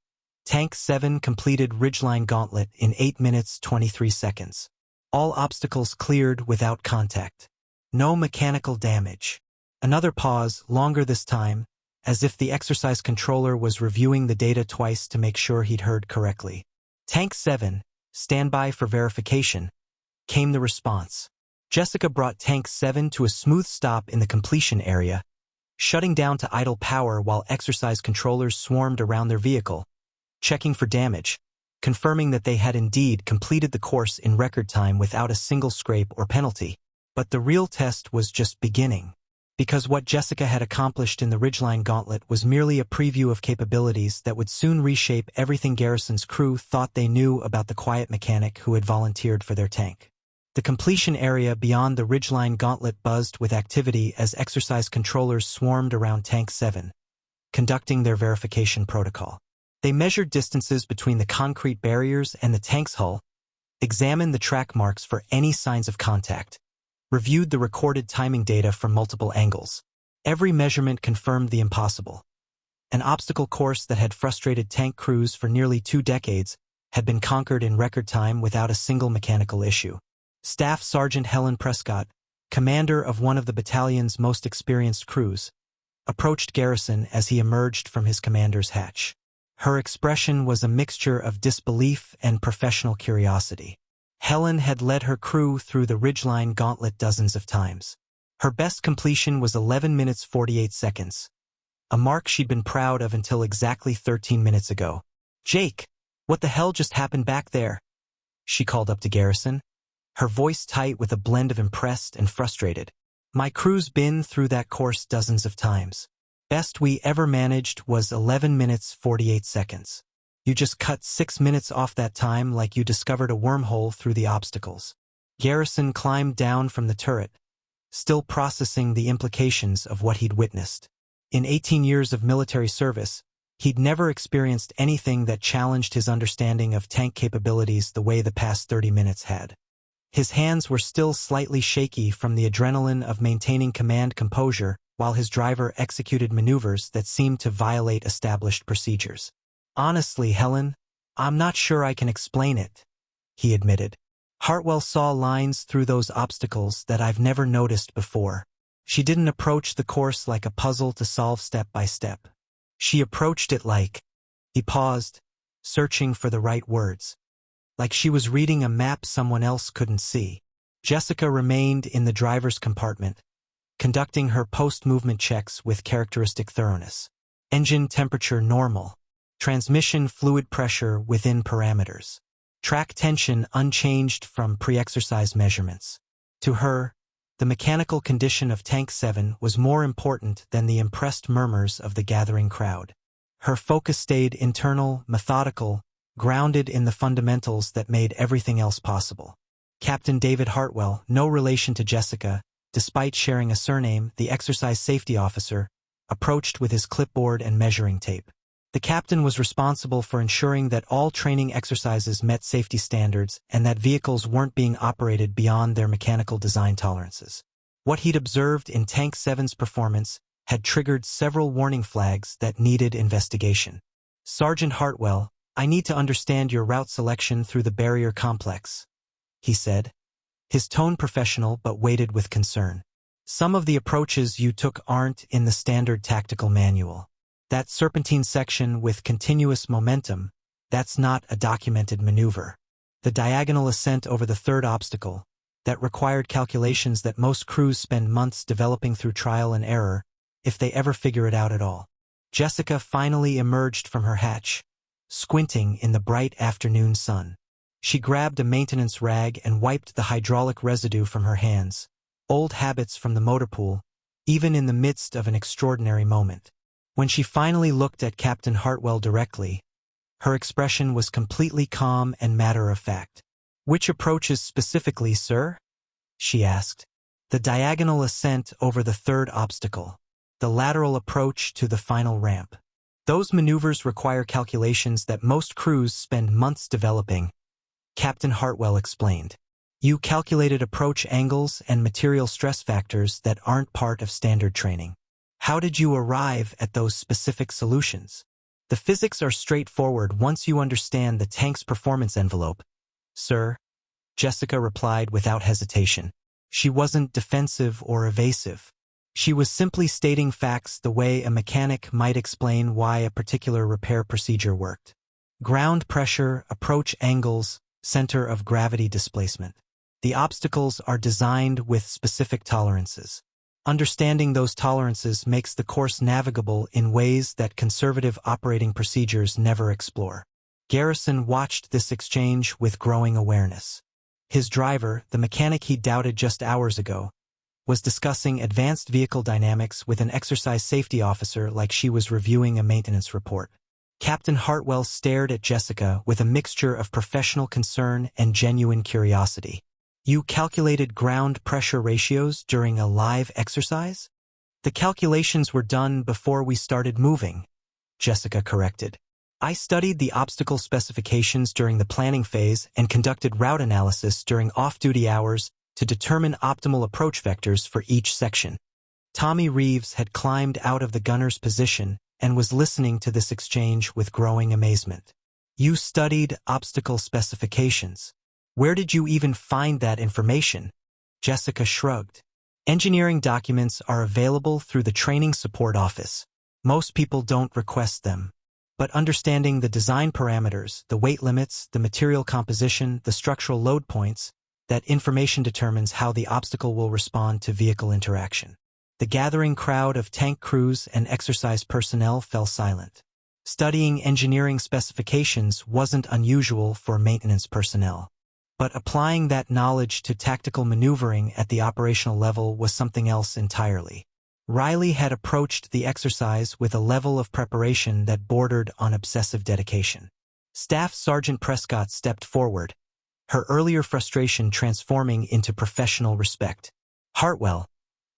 Speaker 1: Tank 7 completed ridgeline gauntlet in 8 minutes 23 seconds. All obstacles cleared without contact. No mechanical damage." Another pause, longer this time, as if the exercise controller was reviewing the data twice to make sure he'd heard correctly. "Tank 7, stand by for verification," came the response. Jessica brought Tank 7 to a smooth stop in the completion area, shutting down to idle power while exercise controllers swarmed around their vehicle, checking for damage, confirming that they had indeed completed the course in record time without a single scrape or penalty. But the real test was just beginning, because what Jessica had accomplished in the Ridgeline Gauntlet was merely a preview of capabilities that would soon reshape everything Garrison's crew thought they knew about the quiet mechanic who had volunteered for their tank. The completion area beyond the Ridgeline Gauntlet buzzed with activity as exercise controllers swarmed around Tank 7, conducting their verification protocol. They measured distances between the concrete barriers and the tank's hull, examined the track marks for any signs of contact, reviewed the recorded timing data from multiple angles. Every measurement confirmed the impossible. An obstacle course that had frustrated tank crews for nearly 2 decades had been conquered in record time without a single mechanical issue. Staff Sergeant Helen Prescott, commander of one of the battalion's most experienced crews, approached Garrison as he emerged from his commander's hatch. Her expression was a mixture of disbelief and professional curiosity. Helen had led her crew through the Ridgeline Gauntlet dozens of times. Her best completion was 11 minutes 48 seconds, a mark she'd been proud of until exactly 13 minutes ago. "Jake, what the hell just happened back there?" she called up to Garrison, her voice tight with a blend of impressed and frustrated. "My crew's been through that course dozens of times. Best we ever managed was 11 minutes 48 seconds. You just cut 6 minutes off that time like you discovered a wormhole through the obstacles." Garrison climbed down from the turret, still processing the implications of what he'd witnessed. In 18 years of military service, he'd never experienced anything that challenged his understanding of tank capabilities the way the past 30 minutes had. His hands were still slightly shaky from the adrenaline of maintaining command composure while his driver executed maneuvers that seemed to violate established procedures. "Honestly, Helen, I'm not sure I can explain it," he admitted. "Hartwell saw lines through those obstacles that I've never noticed before. She didn't approach the course like a puzzle to solve step by step. She approached it like—" He paused, searching for the right words. "Like she was reading a map someone else couldn't see." Jessica remained in the driver's compartment, conducting her post-movement checks with characteristic thoroughness. Engine temperature normal. Transmission fluid pressure within parameters. Track tension unchanged from pre-exercise measurements. To her, the mechanical condition of Tank 7 was more important than the impressed murmurs of the gathering crowd. Her focus stayed internal, methodical, grounded in the fundamentals that made everything else possible. Captain David Hartwell, no relation to Jessica, despite sharing a surname, the exercise safety officer, approached with his clipboard and measuring tape. The captain was responsible for ensuring that all training exercises met safety standards and that vehicles weren't being operated beyond their mechanical design tolerances. What he'd observed in Tank 7's performance had triggered several warning flags that needed investigation. Sergeant Hartwell, I need to understand your route selection through the barrier complex, he said. His tone professional but weighted with concern. Some of the approaches you took aren't in the standard tactical manual. That serpentine section with continuous momentum, that's not a documented maneuver. The diagonal ascent over the third obstacle, that required calculations that most crews spend months developing through trial and error, if they ever figure it out at all. Jessica finally emerged from her hatch, squinting in the bright afternoon sun. She grabbed a maintenance rag and wiped the hydraulic residue from her hands, old habits from the motor pool, even in the midst of an extraordinary moment. When she finally looked at Captain Hartwell directly, her expression was completely calm and matter-of-fact. Which approaches specifically, sir? She asked. The diagonal ascent over the third obstacle, the lateral approach to the final ramp. Those maneuvers require calculations that most crews spend months developing, Captain Hartwell explained. You calculated approach angles and material stress factors that aren't part of standard training. How did you arrive at those specific solutions? The physics are straightforward once you understand the tank's performance envelope, sir, Jessica replied without hesitation. She wasn't defensive or evasive. She was simply stating facts the way a mechanic might explain why a particular repair procedure worked. Ground pressure, approach angles, center of gravity displacement. The obstacles are designed with specific tolerances. Understanding those tolerances makes the course navigable in ways that conservative operating procedures never explore. Garrison watched this exchange with growing awareness. His driver, the mechanic he doubted just hours ago, was discussing advanced vehicle dynamics with an exercise safety officer like she was reviewing a maintenance report. Captain Hartwell stared at Jessica with a mixture of professional concern and genuine curiosity. You calculated ground pressure ratios during a live exercise? The calculations were done before we started moving, Jessica corrected. I studied the obstacle specifications during the planning phase and conducted route analysis during off-duty hours to determine optimal approach vectors for each section. Tommy Reeves had climbed out of the gunner's position and was listening to this exchange with growing amazement. You studied obstacle specifications. Where did you even find that information? Jessica shrugged. Engineering documents are available through the Training Support Office. Most people don't request them. But understanding the design parameters, the weight limits, the material composition, the structural load points, that information determines how the obstacle will respond to vehicle interaction. The gathering crowd of tank crews and exercise personnel fell silent. Studying engineering specifications wasn't unusual for maintenance personnel. But applying that knowledge to tactical maneuvering at the operational level was something else entirely. Riley had approached the exercise with a level of preparation that bordered on obsessive dedication. Staff Sergeant Prescott stepped forward, her earlier frustration transforming into professional respect. Hartwell,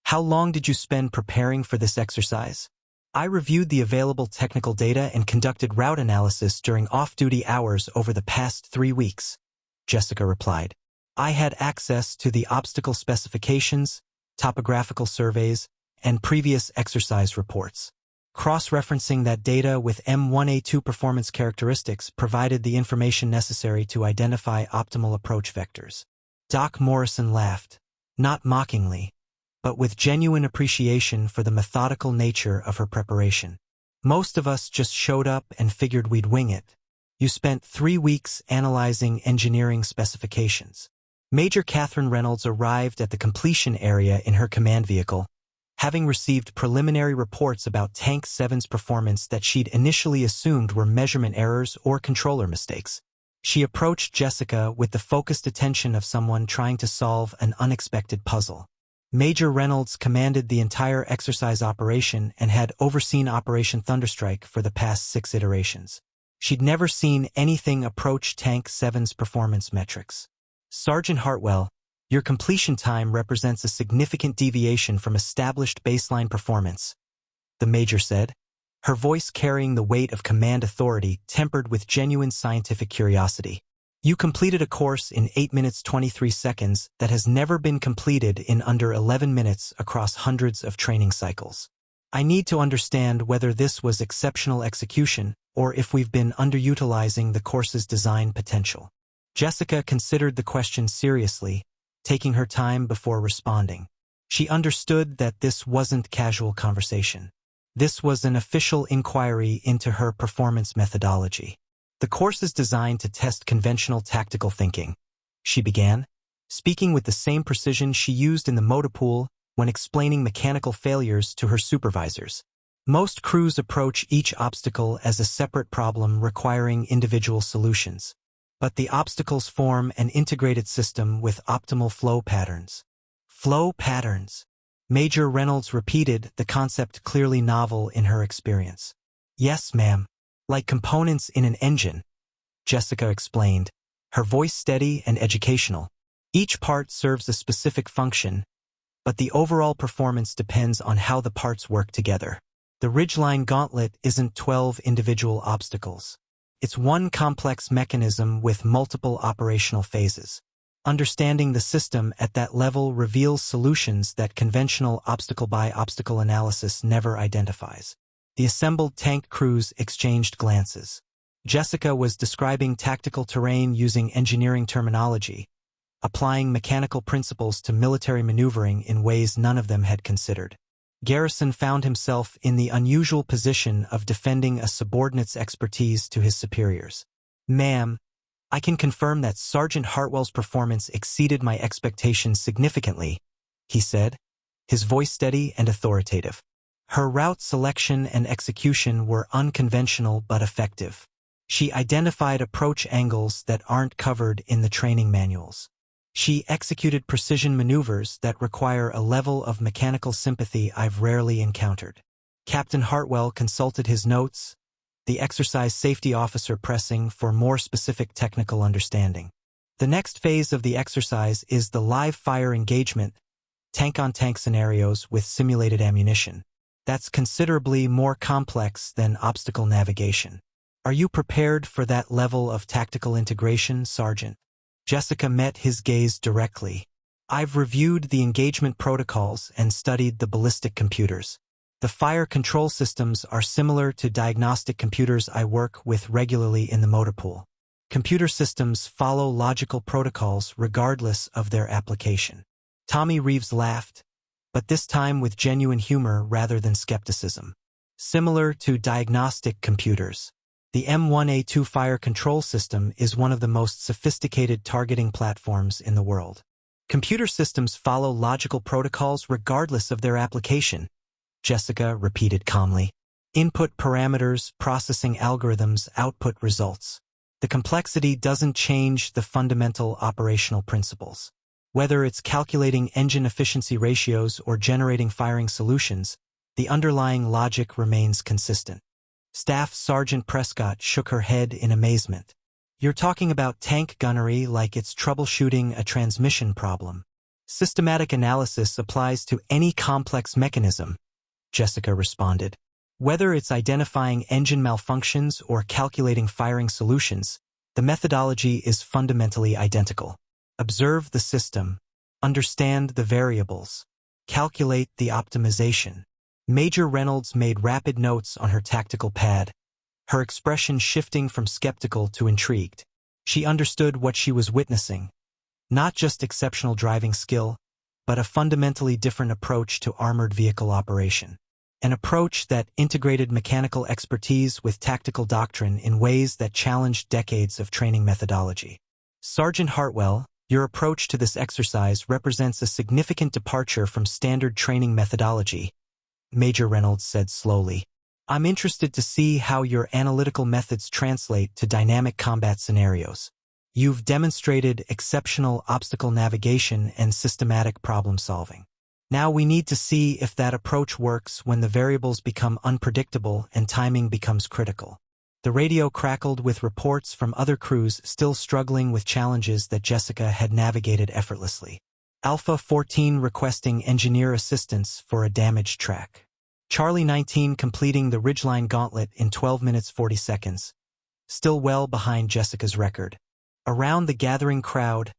Speaker 1: how long did you spend preparing for this exercise? I reviewed the available technical data and conducted route analysis during off-duty hours over the past 3 weeks, Jessica replied. I had access to the obstacle specifications, topographical surveys, and previous exercise reports. Cross-referencing that data with M1A2 performance characteristics provided the information necessary to identify optimal approach vectors. Doc Morrison laughed, not mockingly, but with genuine appreciation for the methodical nature of her preparation. Most of us just showed up and figured we'd wing it. You spent 3 weeks analyzing engineering specifications. Major Catherine Reynolds arrived at the completion area in her command vehicle, having received preliminary reports about Tank 7's performance that she'd initially assumed were measurement errors or controller mistakes. She approached Jessica with the focused attention of someone trying to solve an unexpected puzzle. Major Reynolds commanded the entire exercise operation and had overseen Operation Thunderstrike for the past 6 iterations. She'd never seen anything approach Tank 7's performance metrics. Sergeant Hartwell, your completion time represents a significant deviation from established baseline performance, the Major said, her voice carrying the weight of command authority tempered with genuine scientific curiosity. You completed a course in 8 minutes 23 seconds that has never been completed in under 11 minutes across hundreds of training cycles. I need to understand whether this was exceptional execution or if we've been underutilizing the course's design potential. Jessica considered the question seriously, taking her time before responding. She understood that this wasn't casual conversation. This was an official inquiry into her performance methodology. The course is designed to test conventional tactical thinking, she began, speaking with the same precision she used in the motor pool when explaining mechanical failures to her supervisors. Most crews approach each obstacle as a separate problem requiring individual solutions, but the obstacles form an integrated system with optimal flow patterns. Flow patterns. Major Reynolds repeated, the concept clearly novel in her experience. Yes, ma'am. Like components in an engine, Jessica explained, her voice steady and educational. Each part serves a specific function, but the overall performance depends on how the parts work together. The Ridgeline Gauntlet isn't 12 individual obstacles. It's one complex mechanism with multiple operational phases. Understanding the system at that level reveals solutions that conventional obstacle-by-obstacle analysis never identifies. The assembled tank crews exchanged glances. Jessica was describing tactical terrain using engineering terminology, applying mechanical principles to military maneuvering in ways none of them had considered. Garrison found himself in the unusual position of defending a subordinate's expertise to his superiors. Ma'am, I can confirm that Sergeant Hartwell's performance exceeded my expectations significantly, he said, his voice steady and authoritative. Her route selection and execution were unconventional but effective. She identified approach angles that aren't covered in the training manuals. She executed precision maneuvers that require a level of mechanical sympathy I've rarely encountered. Captain Hartwell consulted his notes, the exercise safety officer pressing for more specific technical understanding. The next phase of the exercise is the live fire engagement, tank-on-tank scenarios with simulated ammunition. That's considerably more complex than obstacle navigation. Are you prepared for that level of tactical integration, Sergeant? Jessica met his gaze directly. I've reviewed the engagement protocols and studied the ballistic computers. The fire control systems are similar to diagnostic computers I work with regularly in the motor pool. Computer systems follow logical protocols regardless of their application. Tommy Reeves laughed, but this time with genuine humor rather than skepticism. Similar to diagnostic computers, the M1A2 fire control system is one of the most sophisticated targeting platforms in the world. Computer systems follow logical protocols regardless of their application, Jessica repeated calmly. Input parameters, processing algorithms, output results. The complexity doesn't change the fundamental operational principles. Whether it's calculating engine efficiency ratios or generating firing solutions, the underlying logic remains consistent. Staff Sergeant Prescott shook her head in amazement. You're talking about tank gunnery like it's troubleshooting a transmission problem. Systematic analysis applies to any complex mechanism, Jessica responded. Whether it's identifying engine malfunctions or calculating firing solutions, the methodology is fundamentally identical. Observe the system, understand the variables, calculate the optimization. Major Reynolds made rapid notes on her tactical pad, her expression shifting from skeptical to intrigued. She understood what she was witnessing, not just exceptional driving skill, but a fundamentally different approach to armored vehicle operation. An approach that integrated mechanical expertise with tactical doctrine in ways that challenged decades of training methodology. Sergeant Hartwell, Your approach to this exercise represents a significant departure from standard training methodology, Major Reynolds said slowly. I'm interested to see how your analytical methods translate to dynamic combat scenarios. You've demonstrated exceptional obstacle navigation and systematic problem solving. Now we need to see if that approach works when the variables become unpredictable and timing becomes critical. The radio crackled with reports from other crews still struggling with challenges that Jessica had navigated effortlessly. Alpha 14 requesting engineer assistance for a damaged track. Charlie 19 completing the Ridgeline Gauntlet in 12 minutes 40 seconds, still well behind Jessica's record. Around the gathering crowd,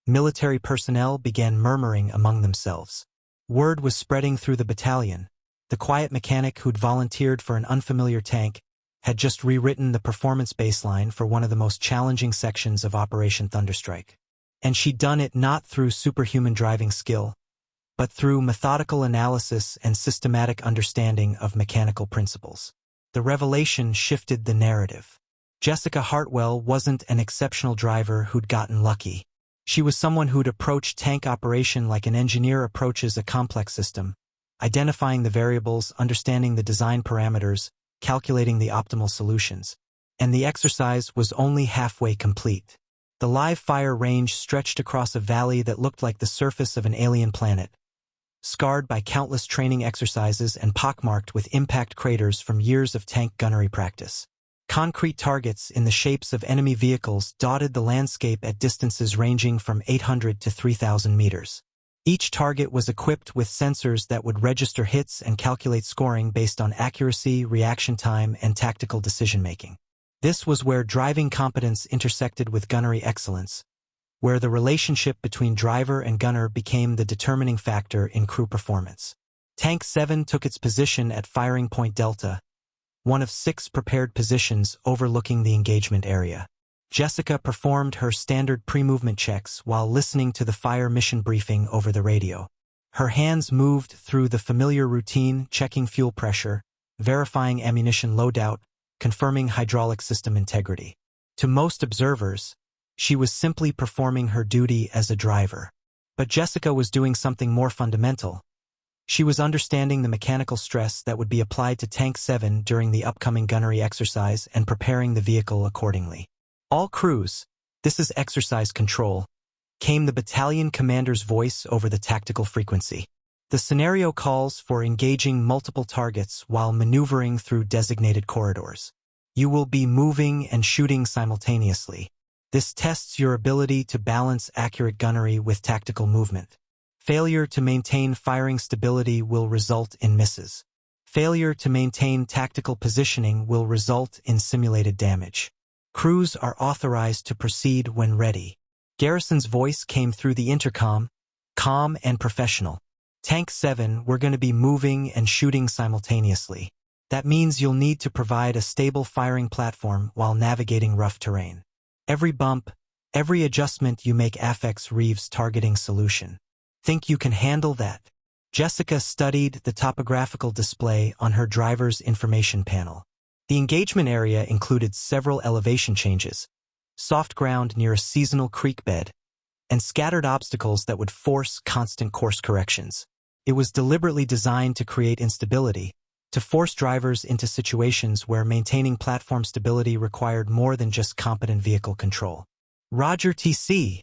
Speaker 1: military personnel began murmuring among themselves. Word was spreading through the battalion. The quiet mechanic who'd volunteered for an unfamiliar tank had just rewritten the performance baseline for one of the most challenging sections of Operation Thunderstrike. And she'd done it not through superhuman driving skill, but through methodical analysis and systematic understanding of mechanical principles. The revelation shifted the narrative. Jessica Hartwell wasn't an exceptional driver who'd gotten lucky. She was someone who'd approached tank operation like an engineer approaches a complex system, identifying the variables, understanding the design parameters, calculating the optimal solutions. And the exercise was only halfway complete. The live fire range stretched across a valley that looked like the surface of an alien planet, scarred by countless training exercises and pockmarked with impact craters from years of tank gunnery practice. Concrete targets in the shapes of enemy vehicles dotted the landscape at distances ranging from 800 to 3,000 meters. Each target was equipped with sensors that would register hits and calculate scoring based on accuracy, reaction time, and tactical decision-making. This was where driving competence intersected with gunnery excellence, where the relationship between driver and gunner became the determining factor in crew performance. Tank 7 took its position at firing point Delta, one of 6 prepared positions overlooking the engagement area. Jessica performed her standard pre-movement checks while listening to the fire mission briefing over the radio. Her hands moved through the familiar routine, checking fuel pressure, verifying ammunition loadout, confirming hydraulic system integrity. To most observers, she was simply performing her duty as a driver. But Jessica was doing something more fundamental. She was understanding the mechanical stress that would be applied to Tank 7 during the upcoming gunnery exercise and preparing the vehicle accordingly. All crews, this is exercise control, came the battalion commander's voice over the tactical frequency. The scenario calls for engaging multiple targets while maneuvering through designated corridors. You will be moving and shooting simultaneously. This tests your ability to balance accurate gunnery with tactical movement. Failure to maintain firing stability will result in misses. Failure to maintain tactical positioning will result in simulated damage. Crews are authorized to proceed when ready. Garrison's voice came through the intercom, calm and professional. Tank 7, we're going to be moving and shooting simultaneously. That means you'll need to provide a stable firing platform while navigating rough terrain. Every bump, every adjustment you make affects Reeves' targeting solution. Think you can handle that? Jessica studied the topographical display on her driver's information panel. The engagement area included several elevation changes, soft ground near a seasonal creek bed, and scattered obstacles that would force constant course corrections. It was deliberately designed to create instability, to force drivers into situations where maintaining platform stability required more than just competent vehicle control. Roger TC,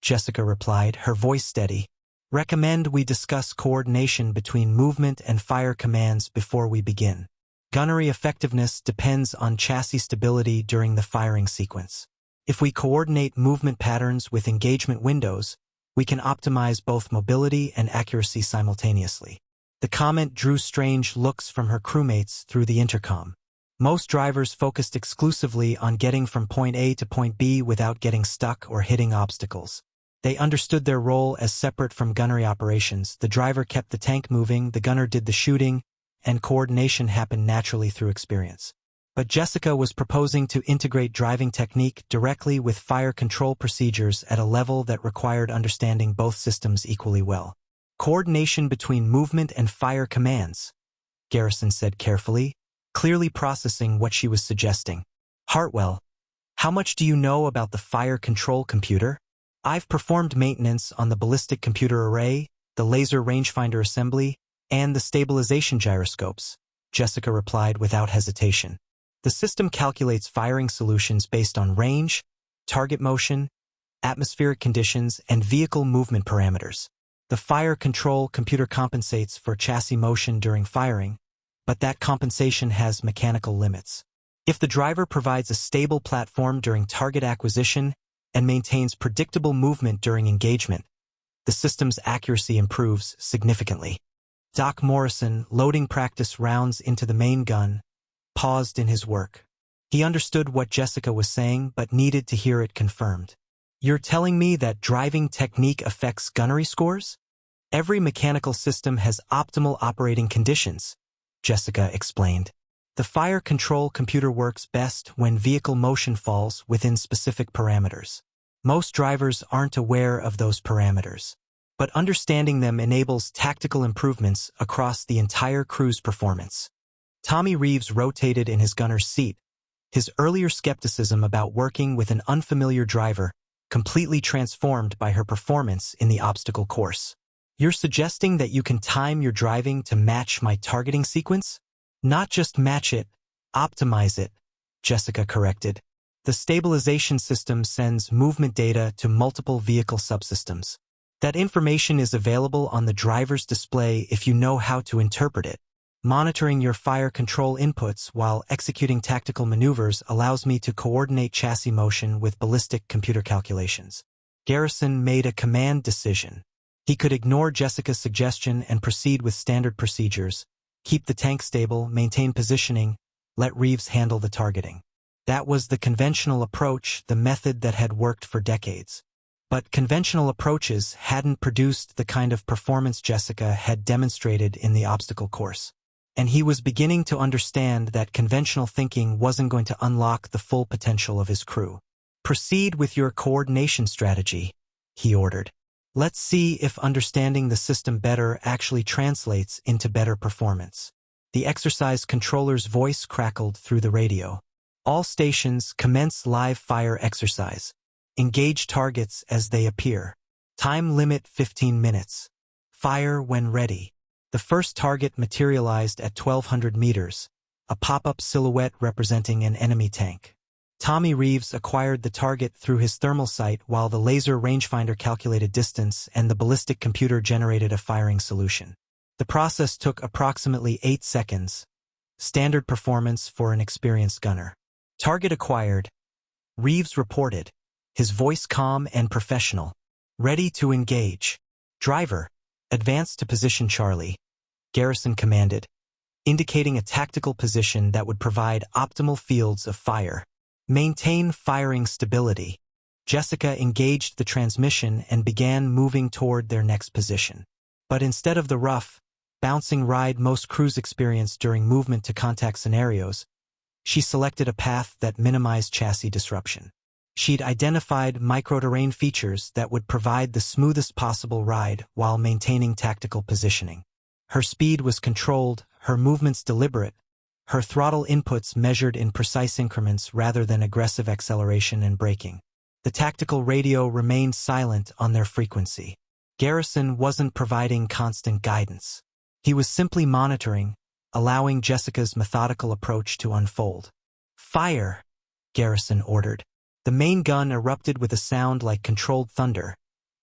Speaker 1: Jessica replied, her voice steady. Recommend we discuss coordination between movement and fire commands before we begin. Gunnery effectiveness depends on chassis stability during the firing sequence. If we coordinate movement patterns with engagement windows, we can optimize both mobility and accuracy simultaneously. The comment drew strange looks from her crewmates through the intercom. Most drivers focused exclusively on getting from point A to point B without getting stuck or hitting obstacles. They understood their role as separate from gunnery operations. The driver kept the tank moving, the gunner did the shooting, and coordination happened naturally through experience. But Jessica was proposing to integrate driving technique directly with fire control procedures at a level that required understanding both systems equally well. Coordination between movement and fire commands, Garrison said carefully, clearly processing what she was suggesting. Hartwell, how much do you know about the fire control computer? I've performed maintenance on the ballistic computer array, the laser rangefinder assembly, and the stabilization gyroscopes, Jessica replied without hesitation. The system calculates firing solutions based on range, target motion, atmospheric conditions, and vehicle movement parameters. The fire control computer compensates for chassis motion during firing, but that compensation has mechanical limits. If the driver provides a stable platform during target acquisition and maintains predictable movement during engagement, the system's accuracy improves significantly. Doc Morrison, loading practice rounds into the main gun, paused in his work. He understood what Jessica was saying but needed to hear it confirmed. You're telling me that driving technique affects gunnery scores? Every mechanical system has optimal operating conditions, Jessica explained. The fire control computer works best when vehicle motion falls within specific parameters. Most drivers aren't aware of those parameters, but understanding them enables tactical improvements across the entire crew's performance. Tommy Reeves rotated in his gunner's seat, his earlier skepticism about working with an unfamiliar driver completely transformed by her performance in the obstacle course. You're suggesting that you can time your driving to match my targeting sequence? Not just match it, optimize it, Jessica corrected. The stabilization system sends movement data to multiple vehicle subsystems. That information is available on the driver's display if you know how to interpret it. Monitoring your fire control inputs while executing tactical maneuvers allows me to coordinate chassis motion with ballistic computer calculations. Garrison made a command decision. He could ignore Jessica's suggestion and proceed with standard procedures, keep the tank stable, maintain positioning, let Reeves handle the targeting. That was the conventional approach, the method that had worked for decades. But conventional approaches hadn't produced the kind of performance Jessica had demonstrated in the obstacle course. And he was beginning to understand that conventional thinking wasn't going to unlock the full potential of his crew. Proceed with your coordination strategy, he ordered. Let's see if understanding the system better actually translates into better performance. The exercise controller's voice crackled through the radio. All stations commence live fire exercise. Engage targets as they appear. Time limit 15 minutes. Fire when ready. The first target materialized at 1,200 meters, a pop-up silhouette representing an enemy tank. Tommy Reeves acquired the target through his thermal sight while the laser rangefinder calculated distance and the ballistic computer generated a firing solution. The process took approximately 8 seconds, standard performance for an experienced gunner. Target acquired, Reeves reported, his voice calm and professional. Ready to engage. Driver, advance to position Charlie, Garrison commanded, indicating a tactical position that would provide optimal fields of fire. Maintain firing stability. Jessica engaged the transmission and began moving toward their next position. But instead of the rough, bouncing ride most crews experience during movement to contact scenarios, she selected a path that minimized chassis disruption. She'd identified microterrain features that would provide the smoothest possible ride while maintaining tactical positioning. Her speed was controlled, her movements deliberate, her throttle inputs measured in precise increments rather than aggressive acceleration and braking. The tactical radio remained silent on their frequency. Garrison wasn't providing constant guidance. He was simply monitoring, allowing Jessica's methodical approach to unfold. Fire, Garrison ordered. The main gun erupted with a sound like controlled thunder,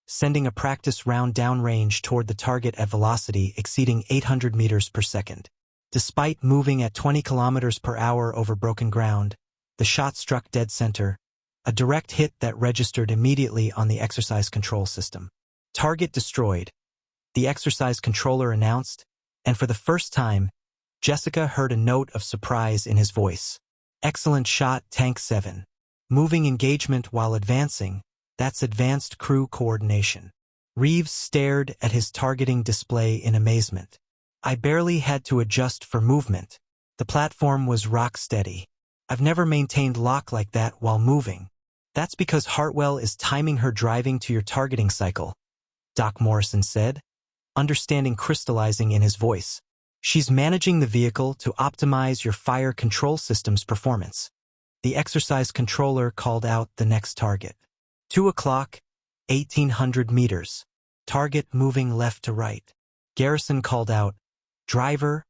Speaker 1: sending a practice round downrange toward the target at velocity exceeding 800 meters per second. Despite moving at 20 kilometers per hour over broken ground, the shot struck dead center, a direct hit that registered immediately on the exercise control system. Target destroyed, the exercise controller announced, and for the first time, Jessica heard a note of surprise in his voice. Excellent shot, Tank 7. Moving engagement while advancing, that's advanced crew coordination. Reeves stared at his targeting display in amazement. I barely had to adjust for movement. The platform was rock steady. I've never maintained lock like that while moving. That's because Hartwell is timing her driving to your targeting cycle, Doc Morrison said, understanding crystallizing in his voice. She's managing the vehicle to optimize your fire control system's performance. The exercise controller called out the next target. 2 o'clock, 1,800 meters. Target moving left to right. Garrison called out, "Driver,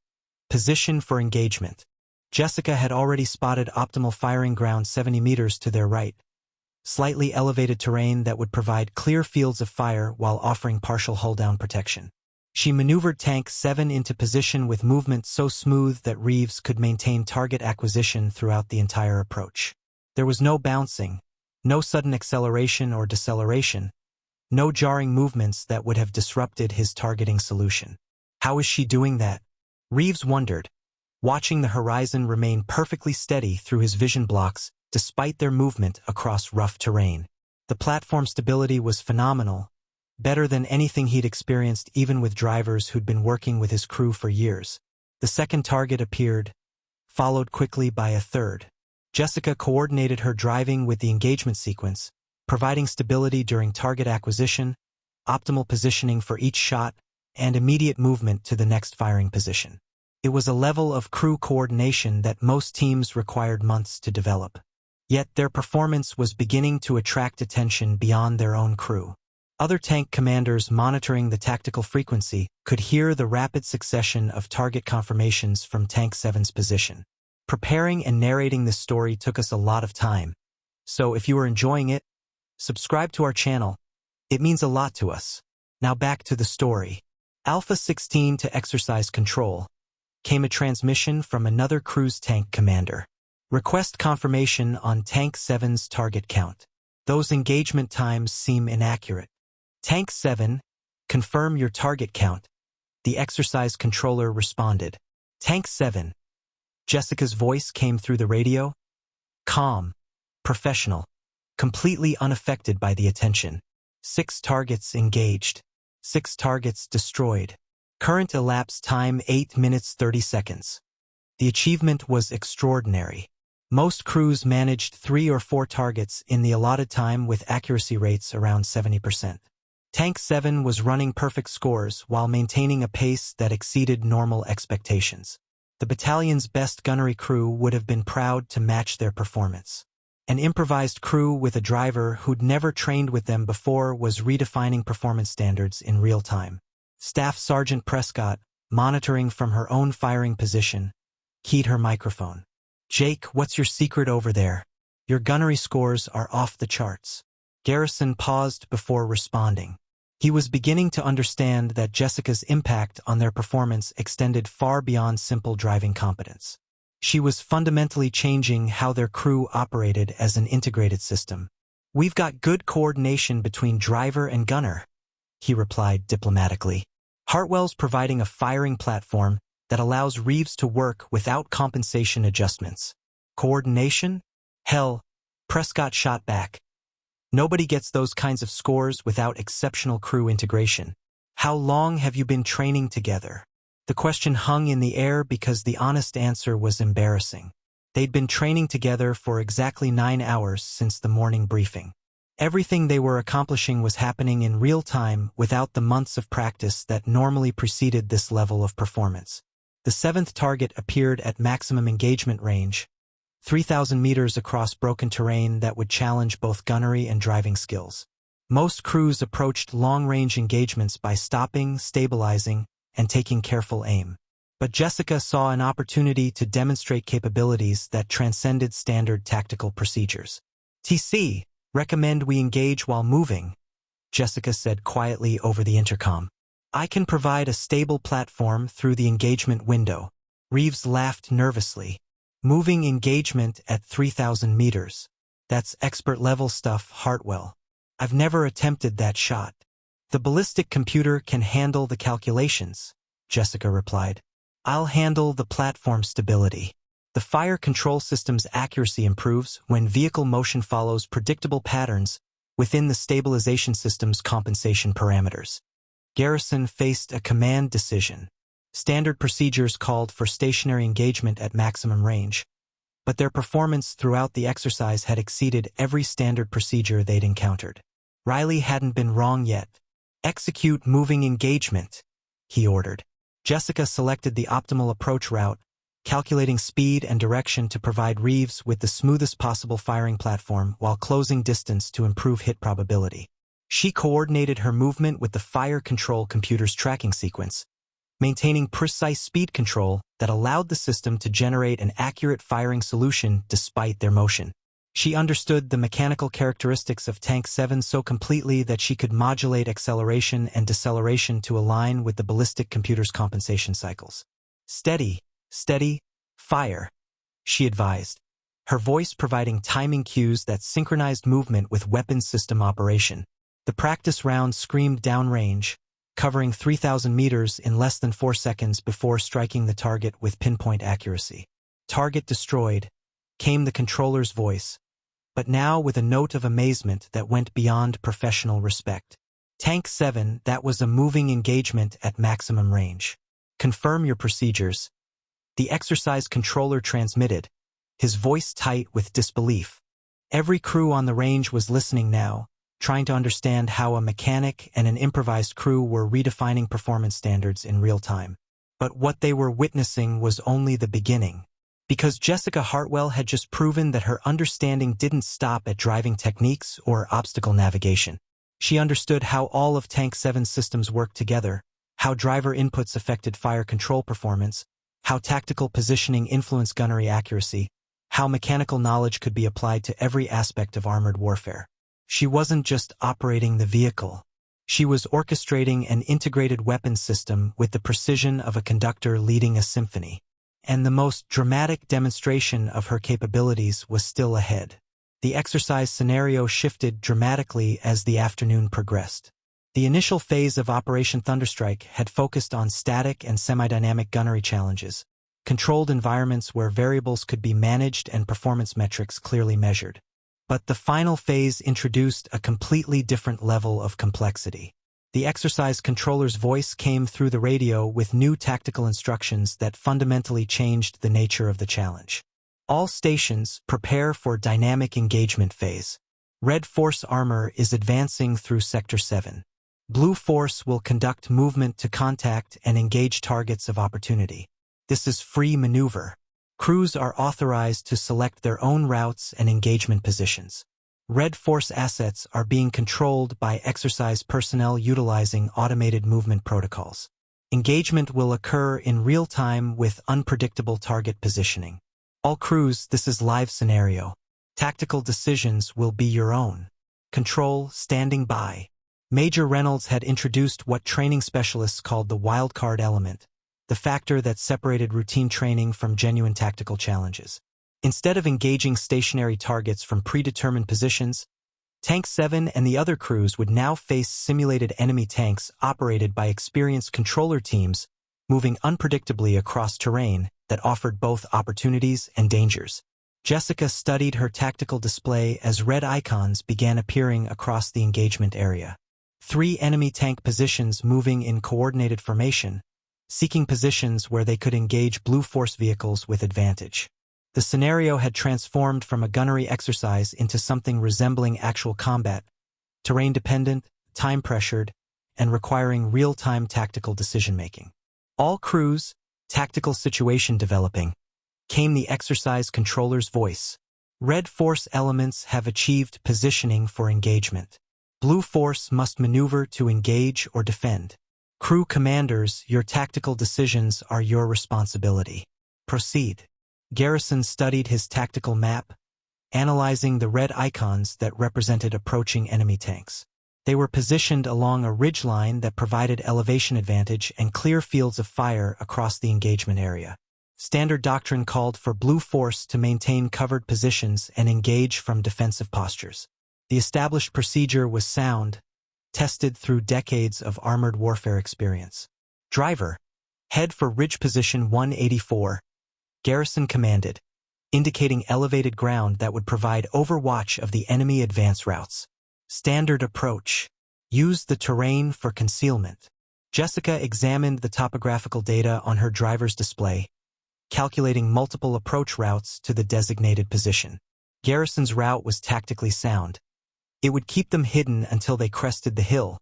Speaker 1: position for engagement." Jessica had already spotted optimal firing ground 70 meters to their right. Slightly elevated terrain that would provide clear fields of fire while offering partial hull-down protection. She maneuvered Tank 7 into position with movement so smooth that Reeves could maintain target acquisition throughout the entire approach. There was no bouncing, no sudden acceleration or deceleration, no jarring movements that would have disrupted his targeting solution. How is she doing that? Reeves wondered, watching the horizon remain perfectly steady through his vision blocks despite their movement across rough terrain. The platform stability was phenomenal, better than anything he'd experienced even with drivers who'd been working with his crew for years. The second target appeared, followed quickly by a third. Jessica coordinated her driving with the engagement sequence, providing stability during target acquisition, optimal positioning for each shot, and immediate movement to the next firing position. It was a level of crew coordination that most teams required months to develop. Yet their performance was beginning to attract attention beyond their own crew. Other tank commanders monitoring the tactical frequency could hear the rapid succession of target confirmations from Tank 7's position. Preparing and narrating this story took us a lot of time, so if you are enjoying it, subscribe to our channel. It means a lot to us. Now back to the story. Alpha 16 to exercise control. Came a transmission from another crew's tank commander. Request confirmation on Tank 7's target count. Those engagement times seem inaccurate. Tank 7, confirm your target count. The exercise controller responded. Tank 7. Jessica's voice came through the radio. Calm, professional, completely unaffected by the attention. 6 targets engaged. 6 targets destroyed. Current elapsed time 8 minutes 30 seconds. The achievement was extraordinary. Most crews managed 3 or 4 targets in the allotted time with accuracy rates around 70%. Tank 7 was running perfect scores while maintaining a pace that exceeded normal expectations. The battalion's best gunnery crew would have been proud to match their performance. An improvised crew with a driver who'd never trained with them before was redefining performance standards in real time. Staff Sergeant Prescott, monitoring from her own firing position, keyed her microphone. Jake, what's your secret over there? Your gunnery scores are off the charts. Garrison paused before responding. He was beginning to understand that Jessica's impact on their performance extended far beyond simple driving competence. She was fundamentally changing how their crew operated as an integrated system. We've got good coordination between driver and gunner, he replied diplomatically. Hartwell's providing a firing platform that allows Reeves to work without compensation adjustments. Coordination? Hell, Prescott shot back. Nobody gets those kinds of scores without exceptional crew integration. How long have you been training together? The question hung in the air because the honest answer was embarrassing. They'd been training together for exactly 9 hours since the morning briefing. Everything they were accomplishing was happening in real time without the months of practice that normally preceded this level of performance. The 7th target appeared at maximum engagement range, 3,000 meters across broken terrain that would challenge both gunnery and driving skills. Most crews approached long-range engagements by stopping, stabilizing, and taking careful aim. But Jessica saw an opportunity to demonstrate capabilities that transcended standard tactical procedures. TC, recommend we engage while moving, Jessica said quietly over the intercom. I can provide a stable platform through the engagement window. Reeves laughed nervously. Moving engagement at 3,000 meters. That's expert-level stuff, Hartwell. I've never attempted that shot. The ballistic computer can handle the calculations, Jessica replied. I'll handle the platform stability. The fire control system's accuracy improves when vehicle motion follows predictable patterns within the stabilization system's compensation parameters. Garrison faced a command decision. Standard procedures called for stationary engagement at maximum range, but their performance throughout the exercise had exceeded every standard procedure they'd encountered. Riley hadn't been wrong yet. Execute moving engagement, he ordered. Jessica selected the optimal approach route, calculating speed and direction to provide Reeves with the smoothest possible firing platform while closing distance to improve hit probability. She coordinated her movement with the fire control computer's tracking sequence, maintaining precise speed control that allowed the system to generate an accurate firing solution despite their motion. She understood the mechanical characteristics of Tank 7 so completely that she could modulate acceleration and deceleration to align with the ballistic computer's compensation cycles. Steady, steady, fire, she advised, her voice providing timing cues that synchronized movement with weapons system operation. The practice round screamed downrange, covering 3,000 meters in less than 4 seconds before striking the target with pinpoint accuracy. Target destroyed, came the controller's voice, but now with a note of amazement that went beyond professional respect. Tank 7, that was a moving engagement at maximum range. Confirm your procedures. The exercise controller transmitted, his voice tight with disbelief. Every crew on the range was listening now, trying to understand how a mechanic and an improvised crew were redefining performance standards in real time. But what they were witnessing was only the beginning. Because Jessica Hartwell had just proven that her understanding didn't stop at driving techniques or obstacle navigation. She understood how all of Tank 7's systems worked together, how driver inputs affected fire control performance, how tactical positioning influenced gunnery accuracy, how mechanical knowledge could be applied to every aspect of armored warfare. She wasn't just operating the vehicle. She was orchestrating an integrated weapons system with the precision of a conductor leading a symphony. And the most dramatic demonstration of her capabilities was still ahead. The exercise scenario shifted dramatically as the afternoon progressed. The initial phase of Operation Thunderstrike had focused on static and semi-dynamic gunnery challenges, controlled environments where variables could be managed and performance metrics clearly measured. But the final phase introduced a completely different level of complexity. The exercise controller's voice came through the radio with new tactical instructions that fundamentally changed the nature of the challenge. All stations, prepare for dynamic engagement phase. Red Force armor is advancing through Sector 7. Blue Force will conduct movement to contact and engage targets of opportunity. This is free maneuver. Crews are authorized to select their own routes and engagement positions. Red Force assets are being controlled by exercise personnel utilizing automated movement protocols. Engagement will occur in real time with unpredictable target positioning. All crews, this is live scenario. Tactical decisions will be your own. Control standing by. Major Reynolds had introduced what training specialists called the wildcard element, the factor that separated routine training from genuine tactical challenges. Instead of engaging stationary targets from predetermined positions, Tank 7 and the other crews would now face simulated enemy tanks operated by experienced controller teams moving unpredictably across terrain that offered both opportunities and dangers. Jessica studied her tactical display as red icons began appearing across the engagement area. 3 enemy tank positions moving in coordinated formation, seeking positions where they could engage Blue Force vehicles with advantage. The scenario had transformed from a gunnery exercise into something resembling actual combat, terrain-dependent, time-pressured, and requiring real-time tactical decision-making. All crews, tactical situation developing, came the exercise controller's voice. Red Force elements have achieved positioning for engagement. Blue Force must maneuver to engage or defend. Crew commanders, your tactical decisions are your responsibility. Proceed. Garrison studied his tactical map, analyzing the red icons that represented approaching enemy tanks. They were positioned along a ridgeline that provided elevation advantage and clear fields of fire across the engagement area. Standard doctrine called for Blue Force to maintain covered positions and engage from defensive postures. The established procedure was sound, tested through decades of armored warfare experience. Driver, head for ridge position 184. Garrison commanded, indicating elevated ground that would provide overwatch of the enemy advance routes. Standard approach. Use the terrain for concealment. Jessica examined the topographical data on her driver's display, calculating multiple approach routes to the designated position. Garrison's route was tactically sound. It would keep them hidden until they crested the hill,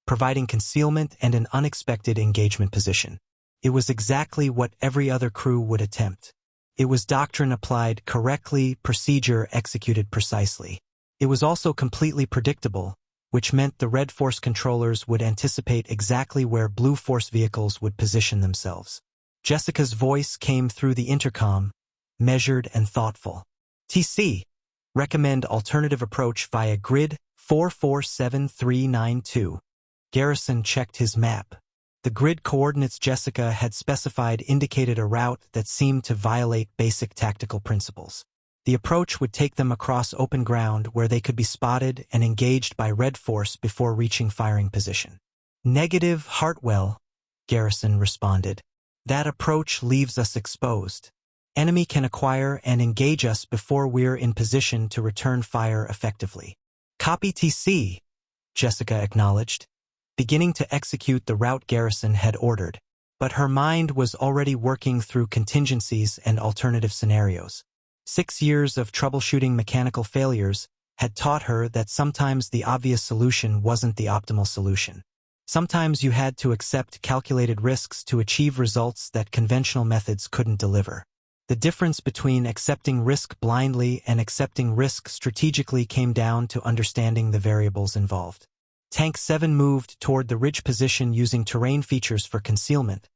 Speaker 1: providing concealment and an unexpected engagement position. It was exactly what every other crew would attempt. It was doctrine applied correctly, procedure executed precisely. It was also completely predictable, which meant the Red Force controllers would anticipate exactly where Blue Force vehicles would position themselves. Jessica's voice came through the intercom, measured and thoughtful. TC, recommend alternative approach via grid 447392. Garrison checked his map. The grid coordinates Jessica had specified indicated a route that seemed to violate basic tactical principles. The approach would take them across open ground where they could be spotted and engaged by Red Force before reaching firing position. Negative, Hartwell, Garrison responded. That approach leaves us exposed. Enemy can acquire and engage us before we're in position to return fire effectively. Copy TC, Jessica acknowledged, beginning to execute the route Garrison had ordered. But her mind was already working through contingencies and alternative scenarios. 6 years of troubleshooting mechanical failures had taught her that sometimes the obvious solution wasn't the optimal solution. Sometimes you had to accept calculated risks to achieve results that conventional methods couldn't deliver. The difference between accepting risk blindly and accepting risk strategically came down to understanding the variables involved. Tank 7 moved toward the ridge position using terrain features for concealment,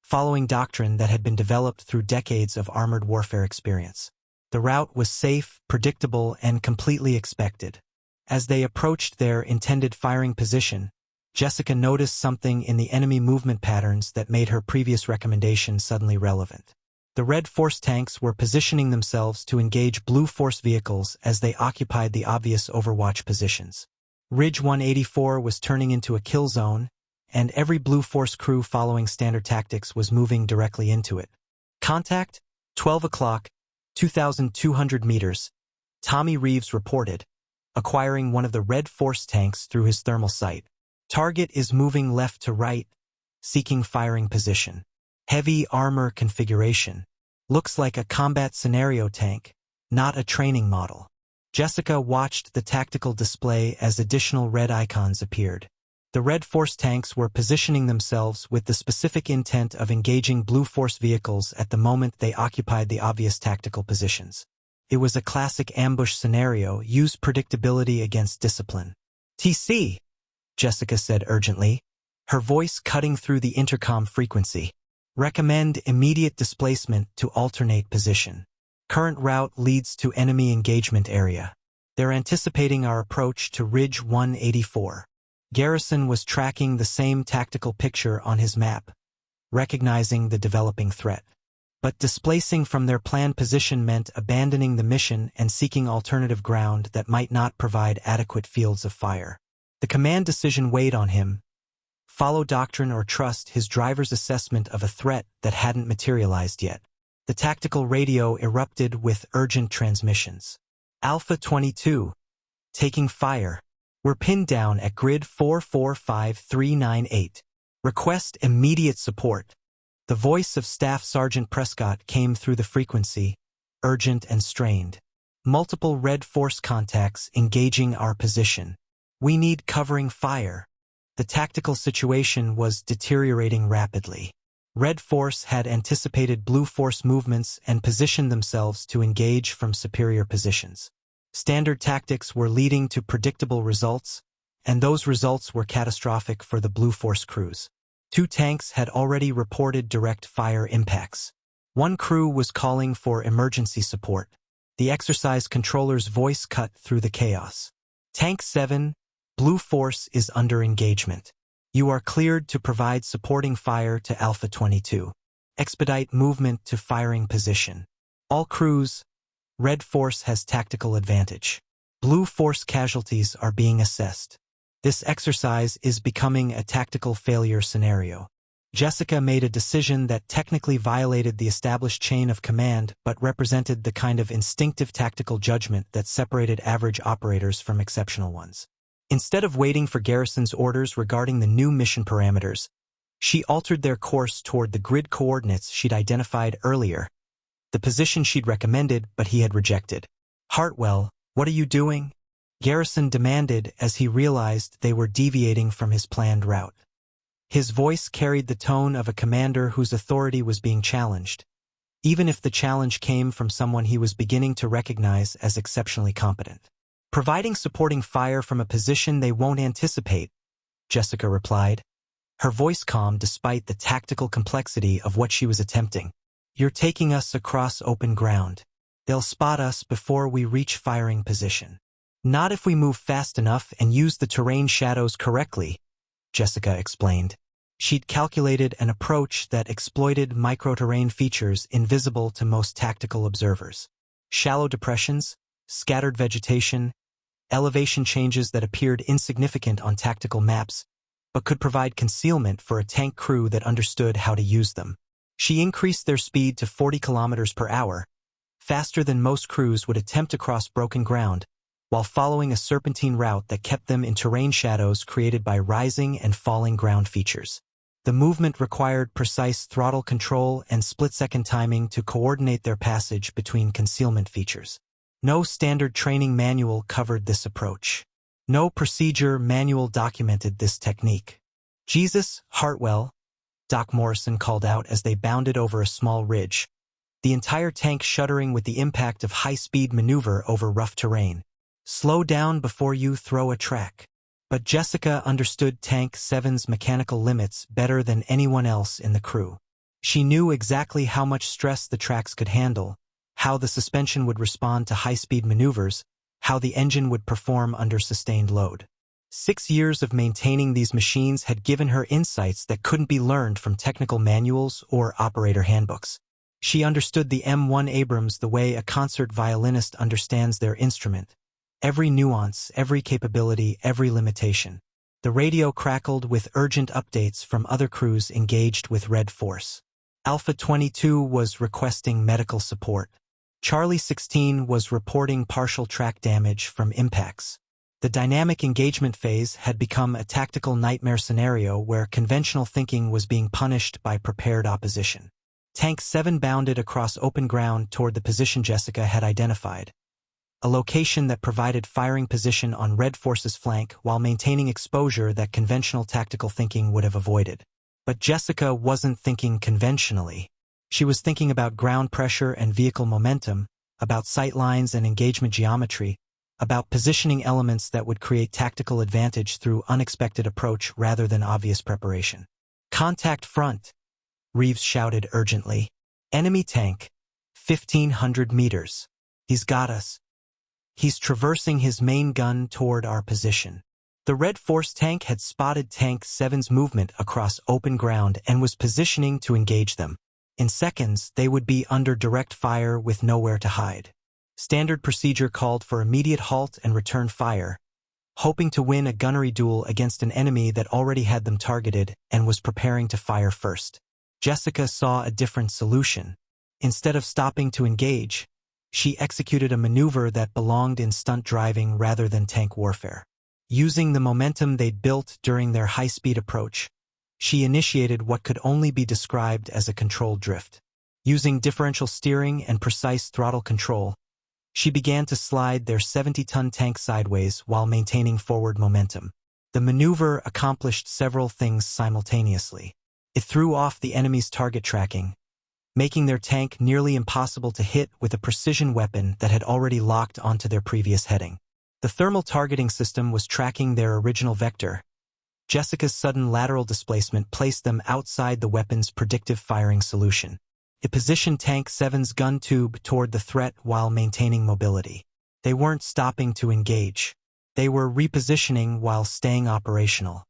Speaker 1: following doctrine that had been developed through decades of armored warfare experience. The route was safe, predictable, and completely expected. As they approached their intended firing position, Jessica noticed something in the enemy movement patterns that made her previous recommendation suddenly relevant. The Red Force tanks were positioning themselves to engage Blue Force vehicles as they occupied the obvious overwatch positions. Ridge 184 was turning into a kill zone, and every Blue Force crew following standard tactics was moving directly into it. Contact, 12 o'clock, 2,200 meters, Tommy Reeves reported, acquiring one of the Red Force tanks through his thermal sight. Target is moving left to right, seeking firing position. Heavy armor configuration. Looks like a combat scenario tank, not a training model. Jessica watched the tactical display as additional red icons appeared. The Red Force tanks were positioning themselves with the specific intent of engaging Blue Force vehicles at the moment they occupied the obvious tactical positions. It was a classic ambush scenario, use predictability against discipline. TC, Jessica said urgently, her voice cutting through the intercom frequency. Recommend immediate displacement to alternate position. Current route leads to enemy engagement area. They're anticipating our approach to Ridge 184. Garrison was tracking the same tactical picture on his map, recognizing the developing threat. But displacing from their planned position meant abandoning the mission and seeking alternative ground that might not provide adequate fields of fire. The command decision weighed on him. Follow doctrine or trust his driver's assessment of a threat that hadn't materialized yet. The tactical radio erupted with urgent transmissions. Alpha 22. Taking fire. We're pinned down at grid 445398. Request immediate support. The voice of Staff Sergeant Prescott came through the frequency, urgent and strained. Multiple Red Force contacts engaging our position. We need covering fire. The tactical situation was deteriorating rapidly. Red Force had anticipated Blue Force movements and positioned themselves to engage from superior positions. Standard tactics were leading to predictable results, and those results were catastrophic for the Blue Force crews. 2 tanks had already reported direct fire impacts. 1 crew was calling for emergency support. The exercise controller's voice cut through the chaos. Tank 7, Blue Force is under engagement. You are cleared to provide supporting fire to Alpha 22. Expedite movement to firing position. All crews, Red Force has tactical advantage. Blue Force casualties are being assessed. This exercise is becoming a tactical failure scenario. Jessica made a decision that technically violated the established chain of command but represented the kind of instinctive tactical judgment that separated average operators from exceptional ones. Instead of waiting for Garrison's orders regarding the new mission parameters, she altered their course toward the grid coordinates she'd identified earlier, the position she'd recommended but he had rejected. Hartwell, what are you doing? Garrison demanded as he realized they were deviating from his planned route. His voice carried the tone of a commander whose authority was being challenged, even if the challenge came from someone he was beginning to recognize as exceptionally competent. Providing supporting fire from a position they won't anticipate, Jessica replied, her voice calm despite the tactical complexity of what she was attempting. You're taking us across open ground. They'll spot us before we reach firing position. Not if we move fast enough and use the terrain shadows correctly, Jessica explained. She'd calculated an approach that exploited micro-terrain features invisible to most tactical observers. Shallow depressions, scattered vegetation, elevation changes that appeared insignificant on tactical maps, but could provide concealment for a tank crew that understood how to use them. She increased their speed to 40 kilometers per hour, faster than most crews would attempt to cross broken ground, while following a serpentine route that kept them in terrain shadows created by rising and falling ground features. The movement required precise throttle control and split-second timing to coordinate their passage between concealment features. No standard training manual covered this approach. No procedure manual documented this technique. Jesus, Hartwell, Doc Morrison called out as they bounded over a small ridge, the entire tank shuddering with the impact of high-speed maneuver over rough terrain. Slow down before you throw a track. But Jessica understood Tank 7's mechanical limits better than anyone else in the crew. She knew exactly how much stress the tracks could handle, how the suspension would respond to high-speed maneuvers, how the engine would perform under sustained load. 6 years of maintaining these machines had given her insights that couldn't be learned from technical manuals or operator handbooks. She understood the M1 Abrams the way a concert violinist understands their instrument. Every nuance, every capability, every limitation. The radio crackled with urgent updates from other crews engaged with Red Force. Alpha 22 was requesting medical support. Charlie 16 was reporting partial track damage from impacts. The dynamic engagement phase had become a tactical nightmare scenario where conventional thinking was being punished by prepared opposition. Tank 7 bounded across open ground toward the position Jessica had identified, a location that provided firing position on Red Force's flank while maintaining exposure that conventional tactical thinking would have avoided. But Jessica wasn't thinking conventionally. She was thinking about ground pressure and vehicle momentum, about sight lines and engagement geometry, about positioning elements that would create tactical advantage through unexpected approach rather than obvious preparation. Contact front, Reeves shouted urgently. Enemy tank, 1,500 meters. He's got us. He's traversing his main gun toward our position. The Red Force tank had spotted Tank 7's movement across open ground and was positioning to engage them. In seconds, they would be under direct fire with nowhere to hide. Standard procedure called for immediate halt and return fire, hoping to win a gunnery duel against an enemy that already had them targeted and was preparing to fire first. Jessica saw a different solution. Instead of stopping to engage, she executed a maneuver that belonged in stunt driving rather than tank warfare. Using the momentum they'd built during their high-speed approach, she initiated what could only be described as a controlled drift. Using differential steering and precise throttle control, she began to slide their 70-ton tank sideways while maintaining forward momentum. The maneuver accomplished several things simultaneously. It threw off the enemy's target tracking, making their tank nearly impossible to hit with a precision weapon that had already locked onto their previous heading. The thermal targeting system was tracking their original vector. Jessica's sudden lateral displacement placed them outside the weapon's predictive firing solution. It positioned Tank 7's gun tube toward the threat while maintaining mobility. They weren't stopping to engage. They were repositioning while staying operational.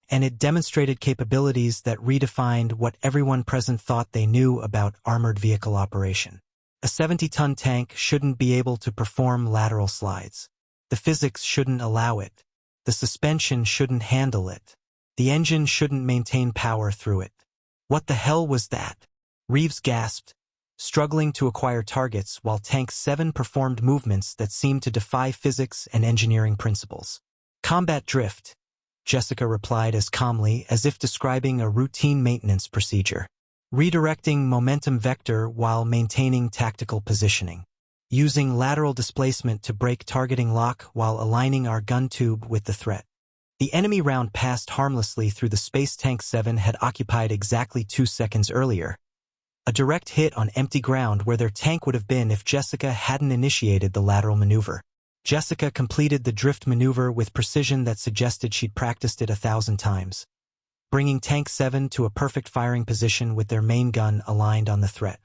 Speaker 1: And it demonstrated capabilities that redefined what everyone present thought they knew about armored vehicle operation. A 70-ton tank shouldn't be able to perform lateral slides. The physics shouldn't allow it. The suspension shouldn't handle it. The engine shouldn't maintain power through it. What the hell was that? Reeves gasped, struggling to acquire targets while Tank 7 performed movements that seemed to defy physics and engineering principles. Combat drift, Jessica replied as calmly as if describing a routine maintenance procedure. Redirecting momentum vector while maintaining tactical positioning. Using lateral displacement to break targeting lock while aligning our gun tube with the threat. The enemy round passed harmlessly through the space Tank 7 had occupied exactly 2 seconds earlier. A direct hit on empty ground where their tank would have been if Jessica hadn't initiated the lateral maneuver. Jessica completed the drift maneuver with precision that suggested she'd practiced it 1,000 times, bringing Tank 7 to a perfect firing position with their main gun aligned on the threat.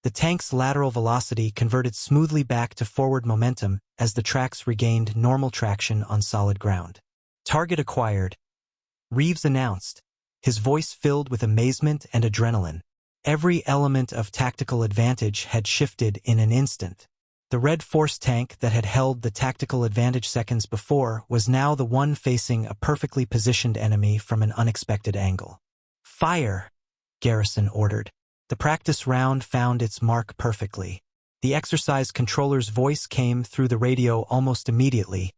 Speaker 1: The tank's lateral velocity converted smoothly back to forward momentum as the tracks regained normal traction on solid ground. Target acquired, Reeves announced, his voice filled with amazement and adrenaline. Every element of tactical advantage had shifted in an instant. The Red Force tank that had held the tactical advantage seconds before was now the one facing a perfectly positioned enemy from an unexpected angle. "Fire!" Garrison ordered. The practice round found its mark perfectly. The exercise controller's voice came through the radio almost immediately,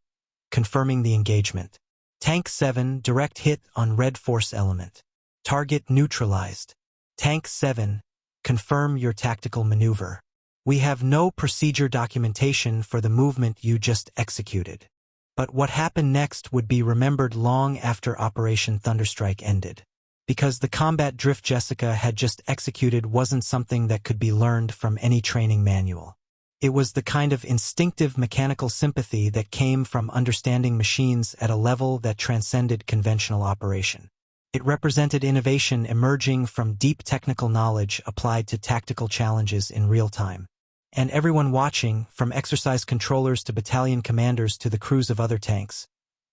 Speaker 1: confirming the engagement. Tank 7, direct hit on Red Force element. Target neutralized. Tank 7, confirm your tactical maneuver. We have no procedure documentation for the movement you just executed. But what happened next would be remembered long after Operation Thunderstrike ended. Because the combat drift Jessica had just executed wasn't something that could be learned from any training manual. It was the kind of instinctive mechanical sympathy that came from understanding machines at a level that transcended conventional operation. It represented innovation emerging from deep technical knowledge applied to tactical challenges in real time. And everyone watching, from exercise controllers to battalion commanders to the crews of other tanks,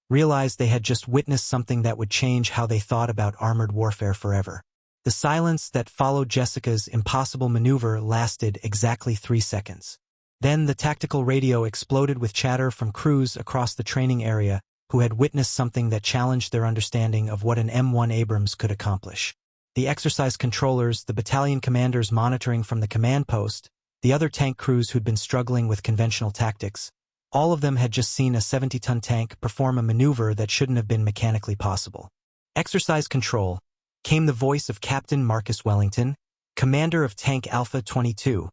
Speaker 1: realized they had just witnessed something that would change how they thought about armored warfare forever. The silence that followed Jessica's impossible maneuver lasted exactly 3 seconds. Then the tactical radio exploded with chatter from crews across the training area who had witnessed something that challenged their understanding of what an M1 Abrams could accomplish. The exercise controllers, the battalion commanders monitoring from the command post, the other tank crews who'd been struggling with conventional tactics, all of them had just seen a 70-ton tank perform a maneuver that shouldn't have been mechanically possible. Exercise control, came the voice of Captain Marcus Wellington, commander of Tank Alpha 22,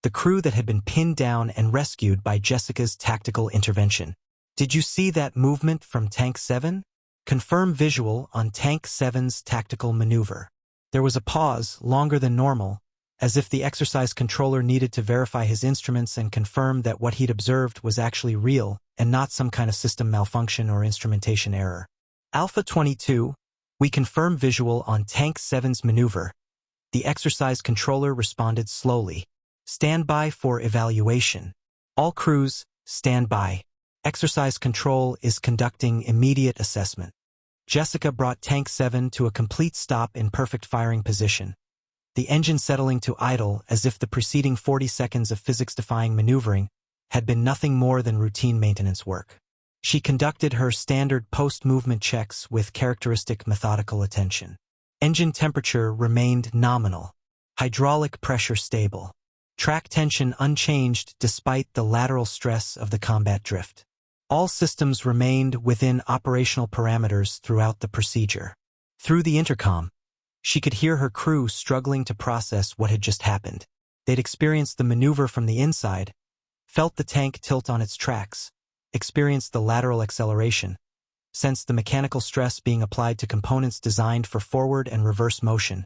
Speaker 1: the crew that had been pinned down and rescued by Jessica's tactical intervention. Did you see that movement from Tank 7? Confirm visual on Tank 7's tactical maneuver. There was a pause, longer than normal, as if the exercise controller needed to verify his instruments and confirm that what he'd observed was actually real and not some kind of system malfunction or instrumentation error. Alpha 22, we confirm visual on Tank 7's maneuver. The exercise controller responded slowly. Stand by for evaluation. All crews, stand by. Exercise control is conducting immediate assessment. Jessica brought Tank 7 to a complete stop in perfect firing position, the engine settling to idle as if the preceding 40 seconds of physics-defying maneuvering had been nothing more than routine maintenance work. She conducted her standard post-movement checks with characteristic methodical attention. Engine temperature remained nominal, hydraulic pressure stable, track tension unchanged despite the lateral stress of the combat drift. All systems remained within operational parameters throughout the procedure. Through the intercom, she could hear her crew struggling to process what had just happened. They'd experienced the maneuver from the inside, felt the tank tilt on its tracks, experienced the lateral acceleration, sensed the mechanical stress being applied to components designed for forward and reverse motion,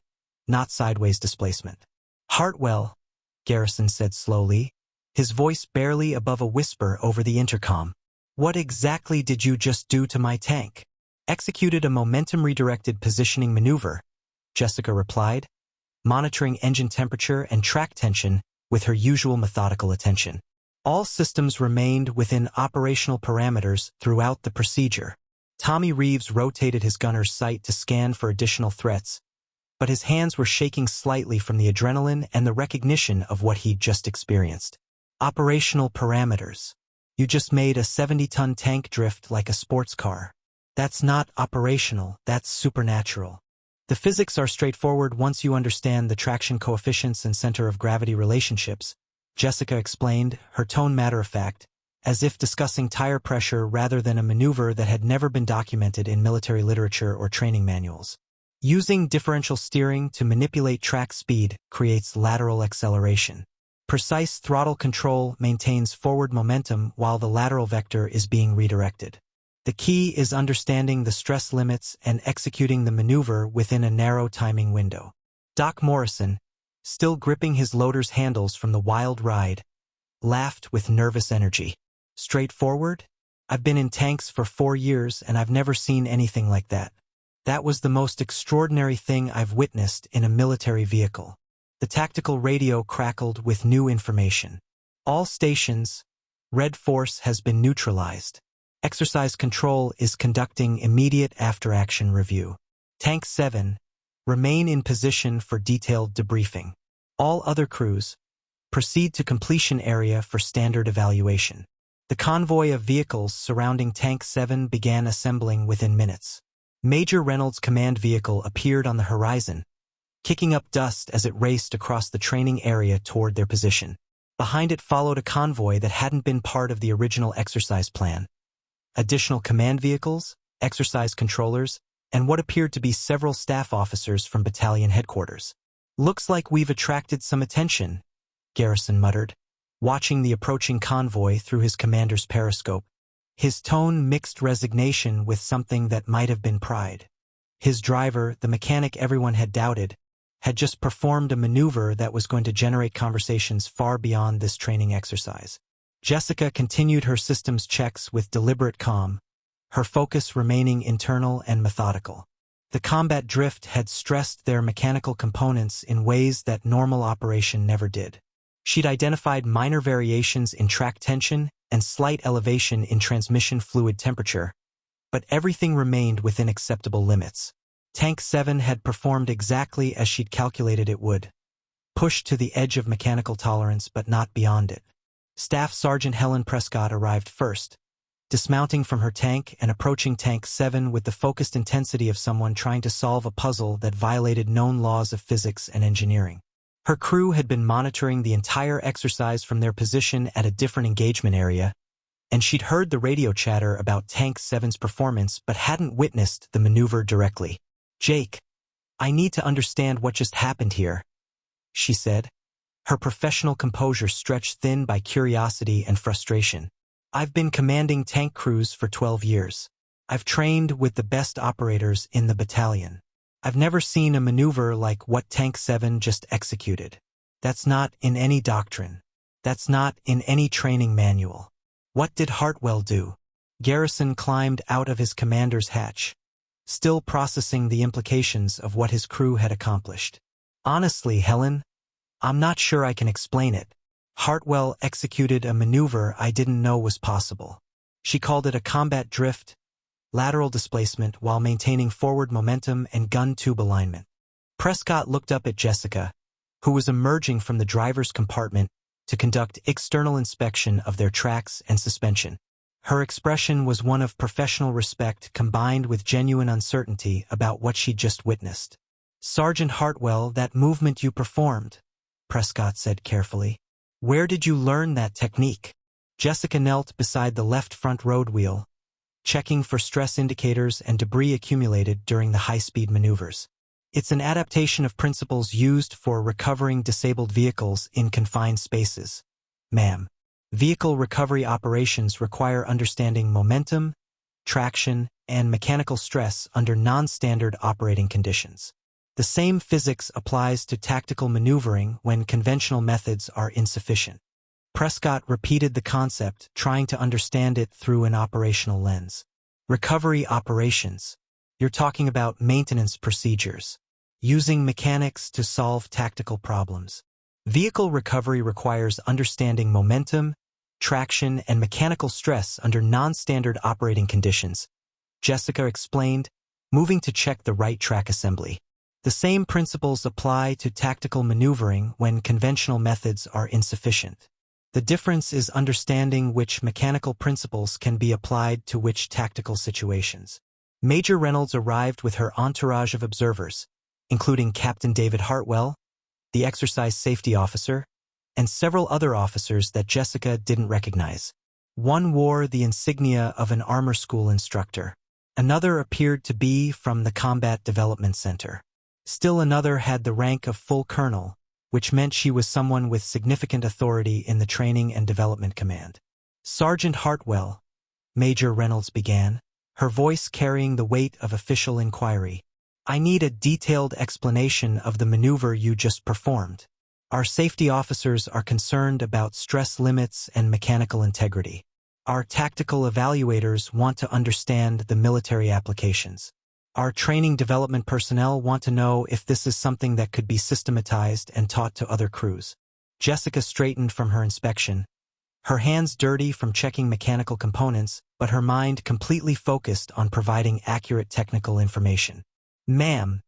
Speaker 1: not sideways displacement. "Hartwell," Garrison said slowly, his voice barely above a whisper over the intercom. "What exactly did you just do to my tank?" "Executed a momentum-redirected positioning maneuver," Jessica replied, monitoring engine temperature and track tension with her usual methodical attention. All systems remained within operational parameters throughout the procedure. Tommy Reeves rotated his gunner's sight to scan for additional threats, but his hands were shaking slightly from the adrenaline and the recognition of what he'd just experienced. Operational parameters. You just made a 70-ton tank drift like a sports car. That's not operational, that's supernatural. The physics are straightforward once you understand the traction coefficients and center of gravity relationships, Jessica explained, her tone matter-of-fact, as if discussing tire pressure rather than a maneuver that had never been documented in military literature or training manuals. Using differential steering to manipulate track speed creates lateral acceleration. Precise throttle control maintains forward momentum while the lateral vector is being redirected. The key is understanding the stress limits and executing the maneuver within a narrow timing window. Doc Morrison, still gripping his loader's handles from the wild ride, laughed with nervous energy. Straightforward? I've been in tanks for 4 years and I've never seen anything like that. That was the most extraordinary thing I've witnessed in a military vehicle. The tactical radio crackled with new information. All stations, Red Force has been neutralized. Exercise Control is conducting immediate after-action review. Tank 7, remain in position for detailed debriefing. All other crews, proceed to completion area for standard evaluation. The convoy of vehicles surrounding Tank 7 began assembling within minutes. Major Reynolds' command vehicle appeared on the horizon, kicking up dust as it raced across the training area toward their position. Behind it followed a convoy that hadn't been part of the original exercise plan. Additional command vehicles, exercise controllers, and what appeared to be several staff officers from battalion headquarters. "Looks like we've attracted some attention," Garrison muttered, watching the approaching convoy through his commander's periscope. His tone mixed resignation with something that might have been pride. His driver, the mechanic everyone had doubted, had just performed a maneuver that was going to generate conversations far beyond this training exercise. Jessica continued her systems checks with deliberate calm, her focus remaining internal and methodical. The combat drift had stressed their mechanical components in ways that normal operation never did. She'd identified minor variations in track tension and slight elevation in transmission fluid temperature, but everything remained within acceptable limits. Tank 7 had performed exactly as she'd calculated it would, pushed to the edge of mechanical tolerance but not beyond it. Staff Sergeant Helen Prescott arrived first, dismounting from her tank and approaching Tank 7 with the focused intensity of someone trying to solve a puzzle that violated known laws of physics and engineering. Her crew had been monitoring the entire exercise from their position at a different engagement area, and she'd heard the radio chatter about Tank 7's performance but hadn't witnessed the maneuver directly. "Jake, I need to understand what just happened here," she said, her professional composure stretched thin by curiosity and frustration. "I've been commanding tank crews for 12 years. I've trained with the best operators in the battalion. I've never seen a maneuver like what Tank 7 just executed. That's not in any doctrine. That's not in any training manual. What did Hartwell do?" Garrison climbed out of his commander's hatch, still processing the implications of what his crew had accomplished. "Honestly, Helen, I'm not sure I can explain it. Hartwell executed a maneuver I didn't know was possible. She called it a combat drift, lateral displacement while maintaining forward momentum and gun tube alignment." Prescott looked up at Jessica, who was emerging from the driver's compartment to conduct external inspection of their tracks and suspension. Her expression was one of professional respect combined with genuine uncertainty about what she'd just witnessed. "Sergeant Hartwell, that movement you performed," Prescott said carefully. "Where did you learn that technique?" Jessica knelt beside the left front road wheel, checking for stress indicators and debris accumulated during the high-speed maneuvers. "It's an adaptation of principles used for recovering disabled vehicles in confined spaces, ma'am. Vehicle recovery operations require understanding momentum, traction, and mechanical stress under non-standard operating conditions. The same physics applies to tactical maneuvering when conventional methods are insufficient." Prescott repeated the concept, trying to understand it through an operational lens. "Recovery operations. You're talking about maintenance procedures, using mechanics to solve tactical problems. Vehicle recovery requires understanding momentum, traction, and mechanical stress under non-standard operating conditions," Jessica explained, moving to check the right track assembly. "The same principles apply to tactical maneuvering when conventional methods are insufficient. The difference is understanding which mechanical principles can be applied to which tactical situations." Major Reynolds arrived with her entourage of observers, including Captain David Hartwell, the exercise safety officer, and several other officers that Jessica didn't recognize. One wore the insignia of an armor school instructor. Another appeared to be from the Combat Development Center. Still another had the rank of full colonel, which meant she was someone with significant authority in the Training and Development Command. "Sergeant Hartwell," Major Reynolds began, her voice carrying the weight of official inquiry, "I need a detailed explanation of the maneuver you just performed. Our safety officers are concerned about stress limits and mechanical integrity." Our tactical evaluators want to understand the military applications. Our training development personnel want to know if this is something that could be systematized and taught to other crews. Jessica straightened from her inspection, her hands dirty from checking mechanical components, but her mind completely focused on providing accurate technical information. Ma'am,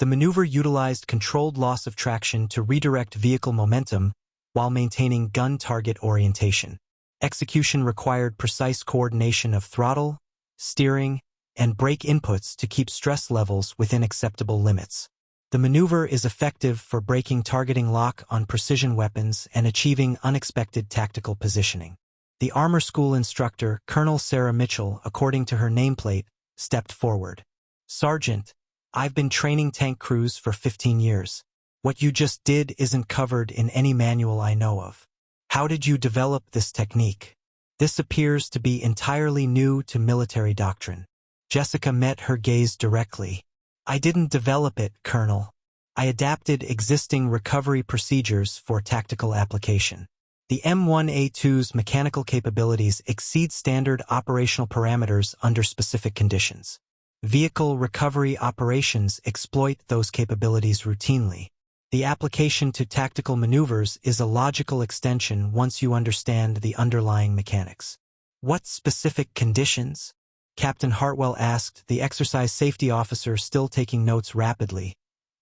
Speaker 1: the maneuver utilized controlled loss of traction to redirect vehicle momentum while maintaining gun target orientation. Execution required precise coordination of throttle, steering, and brake inputs to keep stress levels within acceptable limits. The maneuver is effective for breaking targeting lock on precision weapons and achieving unexpected tactical positioning. The armor school instructor, Colonel Sarah Mitchell, according to her nameplate, stepped forward. Sergeant, I've been training tank crews for 15 years. What you just did isn't covered in any manual I know of. How did you develop this technique? This appears to be entirely new to military doctrine. Jessica met her gaze directly. I didn't develop it, Colonel. I adapted existing recovery procedures for tactical application. The M1A2's mechanical capabilities exceed standard operational parameters under specific conditions. Vehicle recovery operations exploit those capabilities routinely. The application to tactical maneuvers is a logical extension once you understand the underlying mechanics. What specific conditions? Captain Hartwell asked, the exercise safety officer still taking notes rapidly,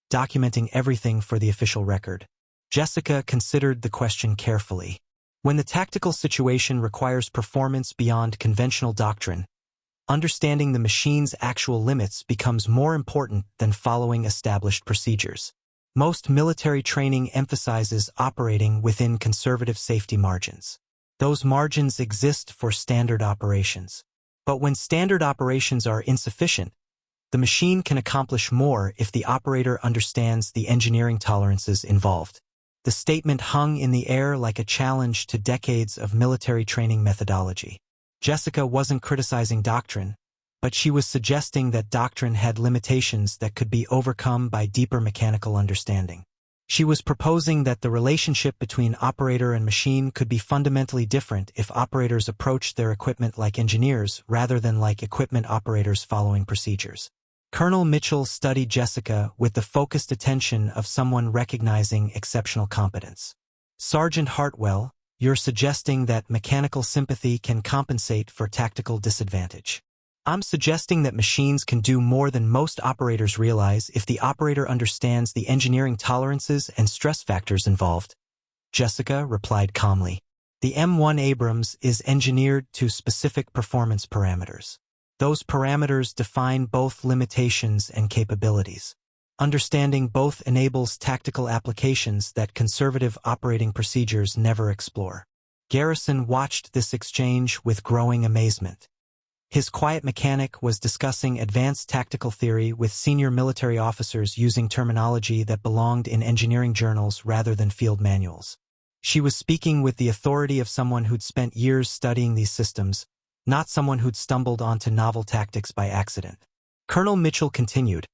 Speaker 1: documenting everything for the official record. Jessica considered the question carefully. When the tactical situation requires performance beyond conventional doctrine, understanding the machine's actual limits becomes more important than following established procedures. Most military training emphasizes operating within conservative safety margins. Those margins exist for standard operations. But when standard operations are insufficient, the machine can accomplish more if the operator understands the engineering tolerances involved. The statement hung in the air like a challenge to decades of military training methodology. Jessica wasn't criticizing doctrine, but she was suggesting that doctrine had limitations that could be overcome by deeper mechanical understanding. She was proposing that the relationship between operator and machine could be fundamentally different if operators approached their equipment like engineers rather than like equipment operators following procedures. Colonel Mitchell studied Jessica with the focused attention of someone recognizing exceptional competence. Sergeant Hartwell, you're suggesting that mechanical sympathy can compensate for tactical disadvantage. I'm suggesting that machines can do more than most operators realize if the operator understands the engineering tolerances and stress factors involved. Jessica replied calmly. The M1 Abrams is engineered to specific performance parameters. Those parameters define both limitations and capabilities. Understanding both enables tactical applications that conservative operating procedures never explore. Garrison watched this exchange with growing amazement. His quiet mechanic was discussing advanced tactical theory with senior military officers using terminology that belonged in engineering journals rather than field manuals. She was speaking with the authority of someone who'd spent years studying these systems, not someone who'd stumbled onto novel tactics by accident. Colonel Mitchell continued,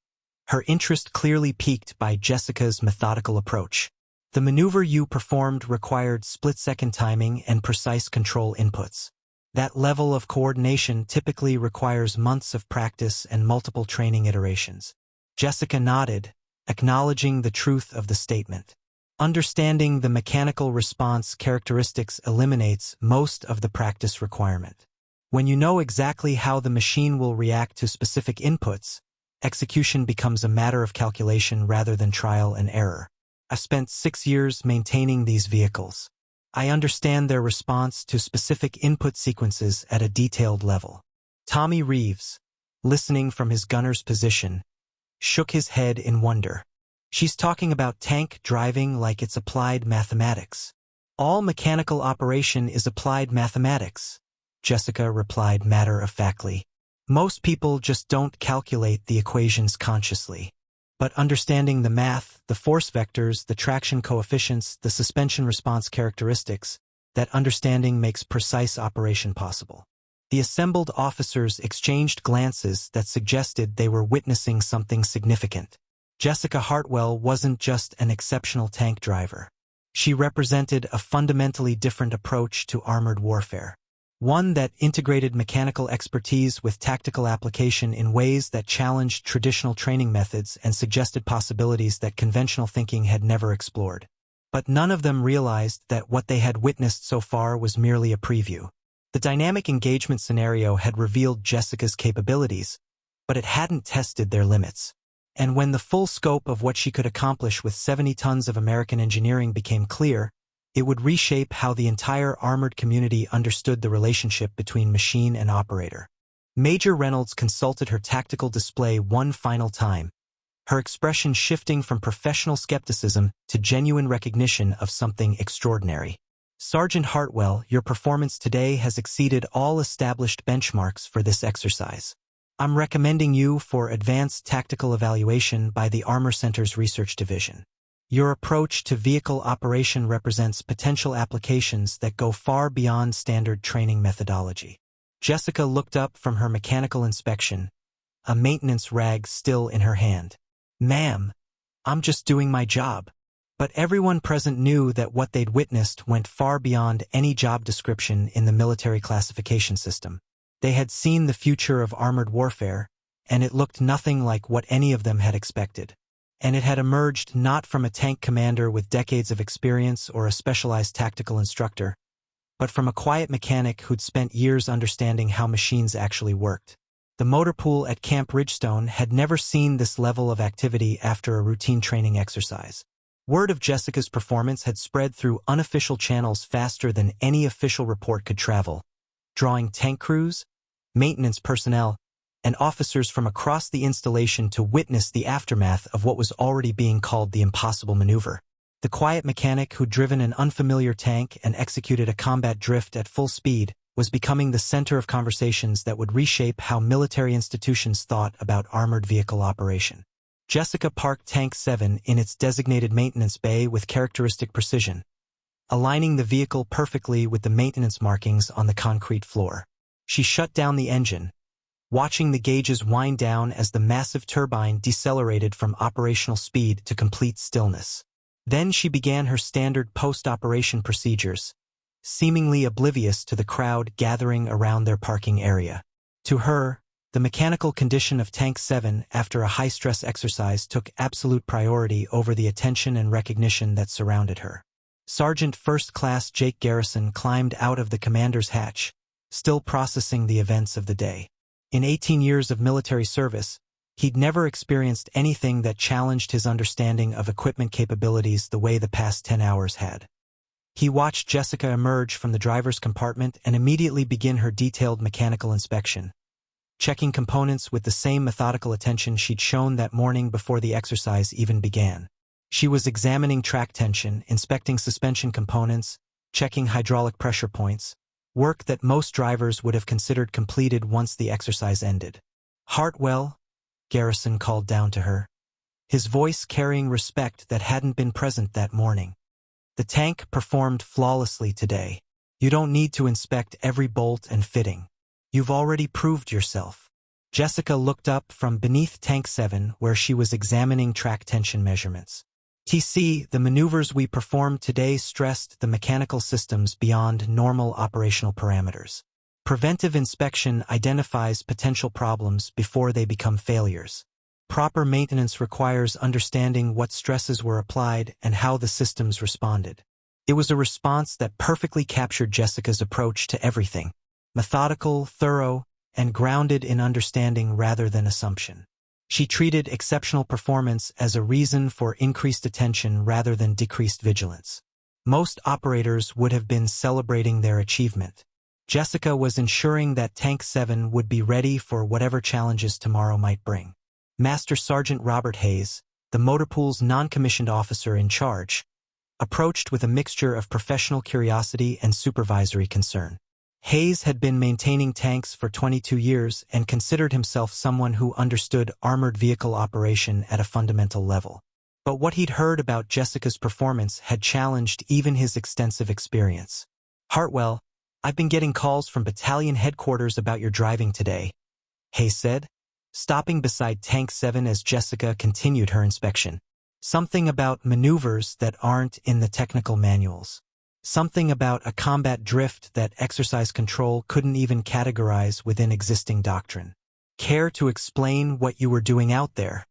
Speaker 1: her interest clearly piqued by Jessica's methodical approach. The maneuver you performed required split-second timing and precise control inputs. That level of coordination typically requires months of practice and multiple training iterations. Jessica nodded, acknowledging the truth of the statement. Understanding the mechanical response characteristics eliminates most of the practice requirement. When you know exactly how the machine will react to specific inputs, execution becomes a matter of calculation rather than trial and error. I spent 6 years maintaining these vehicles. I understand their response to specific input sequences at a detailed level. Tommy Reeves, listening from his gunner's position, shook his head in wonder. She's talking about tank driving like it's applied mathematics. All mechanical operation is applied mathematics, Jessica replied matter-of-factly. Most people just don't calculate the equations consciously. But understanding the math, the force vectors, the traction coefficients, the suspension response characteristics, that understanding makes precise operation possible. The assembled officers exchanged glances that suggested they were witnessing something significant. Jessica Hartwell wasn't just an exceptional tank driver. She represented a fundamentally different approach to armored warfare. one that integrated mechanical expertise with tactical application in ways that challenged traditional training methods and suggested possibilities that conventional thinking had never explored. But none of them realized that what they had witnessed so far was merely a preview. The dynamic engagement scenario had revealed Jessica's capabilities, but it hadn't tested their limits. And when the full scope of what she could accomplish with 70 tons of American engineering became clear, it would reshape how the entire armored community understood the relationship between machine and operator. Major Reynolds consulted her tactical display one final time, her expression shifting from professional skepticism to genuine recognition of something extraordinary. Sergeant Hartwell, your performance today has exceeded all established benchmarks for this exercise. I'm recommending you for advanced tactical evaluation by the Armor Center's Research Division. Your approach to vehicle operation represents potential applications that go far beyond standard training methodology. Jessica looked up from her mechanical inspection, a maintenance rag still in her hand. Ma'am, I'm just doing my job. But everyone present knew that what they'd witnessed went far beyond any job description in the military classification system. They had seen the future of armored warfare, and it looked nothing like what any of them had expected. And it had emerged not from a tank commander with decades of experience or a specialized tactical instructor, but from a quiet mechanic who'd spent years understanding how machines actually worked. The motor pool at Camp Ridgestone had never seen this level of activity after a routine training exercise. Word of Jessica's performance had spread through unofficial channels faster than any official report could travel, drawing tank crews, maintenance personnel, and officers from across the installation to witness the aftermath of what was already being called the impossible maneuver. The quiet mechanic who'd driven an unfamiliar tank and executed a combat drift at full speed was becoming the center of conversations that would reshape how military institutions thought about armored vehicle operation. Jessica parked Tank 7 in its designated maintenance bay with characteristic precision, aligning the vehicle perfectly with the maintenance markings on the concrete floor. She shut down the engine, watching the gauges wind down as the massive turbine decelerated from operational speed to complete stillness. Then she began her standard post-operation procedures, seemingly oblivious to the crowd gathering around their parking area. To her, the mechanical condition of Tank 7 after a high-stress exercise took absolute priority over the attention and recognition that surrounded her. Sergeant First Class Jake Garrison climbed out of the commander's hatch, still processing the events of the day. In 18 years of military service, he'd never experienced anything that challenged his understanding of equipment capabilities the way the past 10 hours had. He watched Jessica emerge from the driver's compartment and immediately begin her detailed mechanical inspection, checking components with the same methodical attention she'd shown that morning before the exercise even began. She was examining track tension, inspecting suspension components, checking hydraulic pressure points, work that most drivers would have considered completed once the exercise ended. "Hartwell," Garrison called down to her, his voice carrying respect that hadn't been present that morning. "The tank performed flawlessly today. You don't need to inspect every bolt and fitting. You've already proved yourself." Jessica looked up from beneath Tank 7 where she was examining track tension measurements. "TC, the maneuvers we performed today stressed the mechanical systems beyond normal operational parameters. Preventive inspection identifies potential problems before they become failures. Proper maintenance requires understanding what stresses were applied and how the systems responded." It was a response that perfectly captured Jessica's approach to everything: methodical, thorough, and grounded in understanding rather than assumption. She treated exceptional performance as a reason for increased attention rather than decreased vigilance. Most operators would have been celebrating their achievement. Jessica was ensuring that Tank 7 would be ready for whatever challenges tomorrow might bring. Master Sergeant Robert Hayes, the motor pool's non-commissioned officer in charge, approached with a mixture of professional curiosity and supervisory concern. Hayes had been maintaining tanks for 22 years and considered himself someone who understood armored vehicle operation at a fundamental level. But what he'd heard about Jessica's performance had challenged even his extensive experience. "Hartwell, I've been getting calls from battalion headquarters about your driving today," Hayes said, stopping beside Tank 7 as Jessica continued her inspection. "Something about maneuvers that aren't in the technical manuals." Something about a combat drift that exercise control couldn't even categorize within existing doctrine. Care to explain what you were doing out there?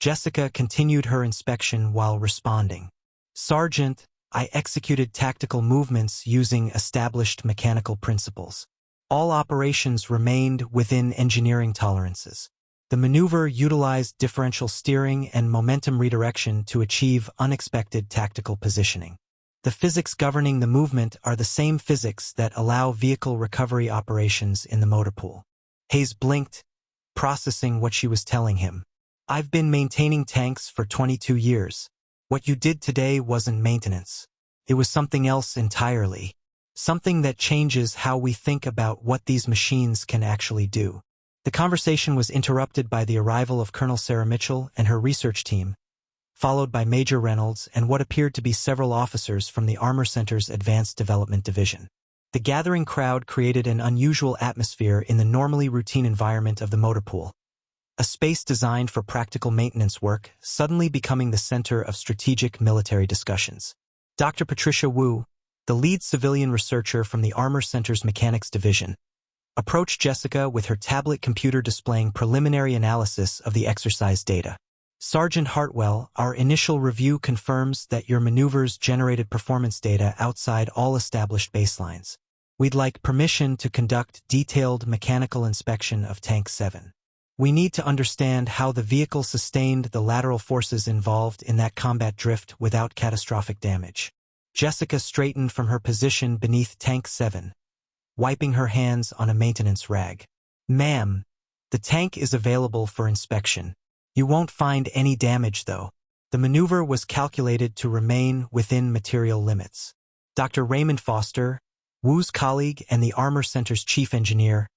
Speaker 1: Jessica continued her inspection while responding. Sergeant, I executed tactical movements using established mechanical principles. All operations remained within engineering tolerances. The maneuver utilized differential steering and momentum redirection to achieve unexpected tactical positioning. The physics governing the movement are the same physics that allow vehicle recovery operations in the motor pool. Hayes blinked, processing what she was telling him. I've been maintaining tanks for 22 years. What you did today wasn't maintenance. It was something else entirely. Something that changes how we think about what these machines can actually do. The conversation was interrupted by the arrival of Colonel Sarah Mitchell and her research team, followed by Major Reynolds and what appeared to be several officers from the Armor Center's Advanced Development Division. The gathering crowd created an unusual atmosphere in the normally routine environment of the motor pool. A space designed for practical maintenance work, suddenly becoming the center of strategic military discussions. Dr. Patricia Wu, the lead civilian researcher from the Armor Center's Mechanics Division, approached Jessica with her tablet computer displaying preliminary analysis of the exercise data. Sergeant Hartwell, our initial review confirms that your maneuvers generated performance data outside all established baselines. We'd like permission to conduct detailed mechanical inspection of Tank 7. We need to understand how the vehicle sustained the lateral forces involved in that combat drift without catastrophic damage. Jessica straightened from her position beneath Tank 7, wiping her hands on a maintenance rag. Ma'am, the tank is available for inspection. You won't find any damage, though. The maneuver was calculated to remain within material limits. Dr. Raymond Foster, Wu's colleague and the Armor Center's chief engineer,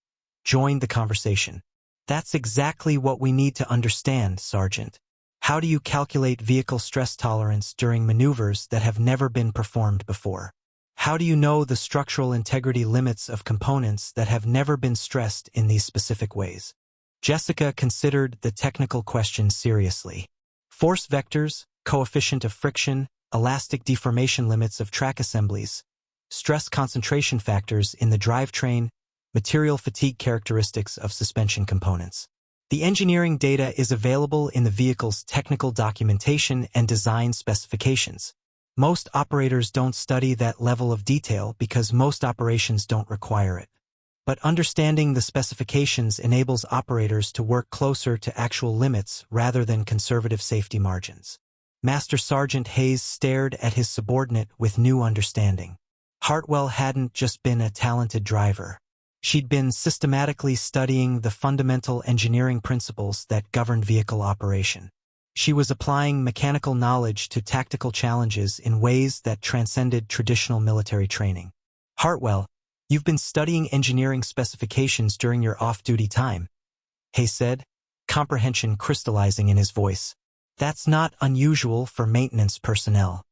Speaker 1: joined the conversation. That's exactly what we need to understand, Sergeant. How do you calculate vehicle stress tolerance during maneuvers that have never been performed before? How do you know the structural integrity limits of components that have never been stressed in these specific ways? Jessica considered the technical question seriously. Force vectors, coefficient of friction, elastic deformation limits of track assemblies, stress concentration factors in the drivetrain, material fatigue characteristics of suspension components. The engineering data is available in the vehicle's technical documentation and design specifications. Most operators don't study that level of detail because most operations don't require it. But understanding the specifications enables operators to work closer to actual limits rather than conservative safety margins. Master Sergeant Hayes stared at his subordinate with new understanding. Hartwell hadn't just been a talented driver. She'd been systematically studying the fundamental engineering principles that governed vehicle operation. She was applying mechanical knowledge to tactical challenges in ways that transcended traditional military training. Hartwell, you've been studying engineering specifications during your off-duty time, Hayes said, comprehension crystallizing in his voice. That's not unusual for maintenance personnel.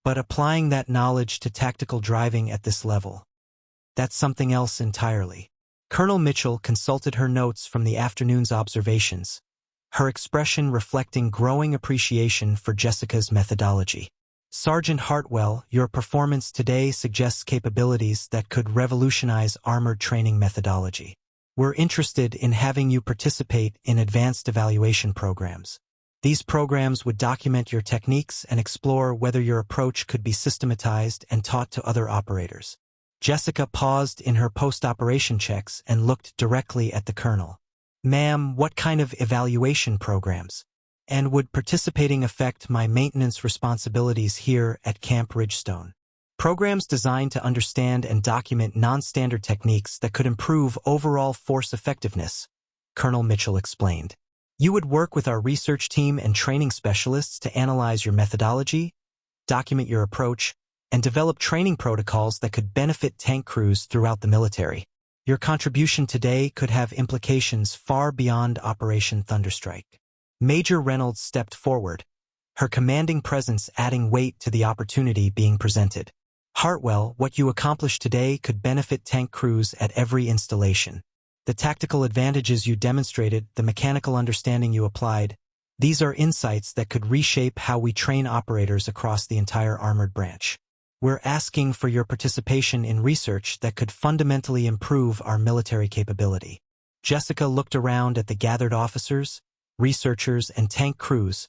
Speaker 1: But applying that knowledge to tactical driving at this level, that's something else entirely. Colonel Mitchell consulted her notes from the afternoon's observations, her expression reflecting growing appreciation for Jessica's methodology. Sergeant Hartwell, your performance today suggests capabilities that could revolutionize armored training methodology. We're interested in having you participate in advanced evaluation programs. These programs would document your techniques and explore whether your approach could be systematized and taught to other operators. Jessica paused in her post-operation checks and looked directly at the colonel. Ma'am, what kind of evaluation programs? And would participating affect my maintenance responsibilities here at Camp Ridgestone? Programs designed to understand and document non-standard techniques that could improve overall force effectiveness, Colonel Mitchell explained. You would work with our research team and training specialists to analyze your methodology, document your approach, and develop training protocols that could benefit tank crews throughout the military. Your contribution today could have implications far beyond Operation Thunderstrike. Major Reynolds stepped forward, her commanding presence adding weight to the opportunity being presented. Hartwell, what you accomplished today could benefit tank crews at every installation. The tactical advantages you demonstrated, the mechanical understanding you applied, these are insights that could reshape how we train operators across the entire armored branch. We're asking for your participation in research that could fundamentally improve our military capability." Jessica looked around at the gathered officers, researchers, and tank crews,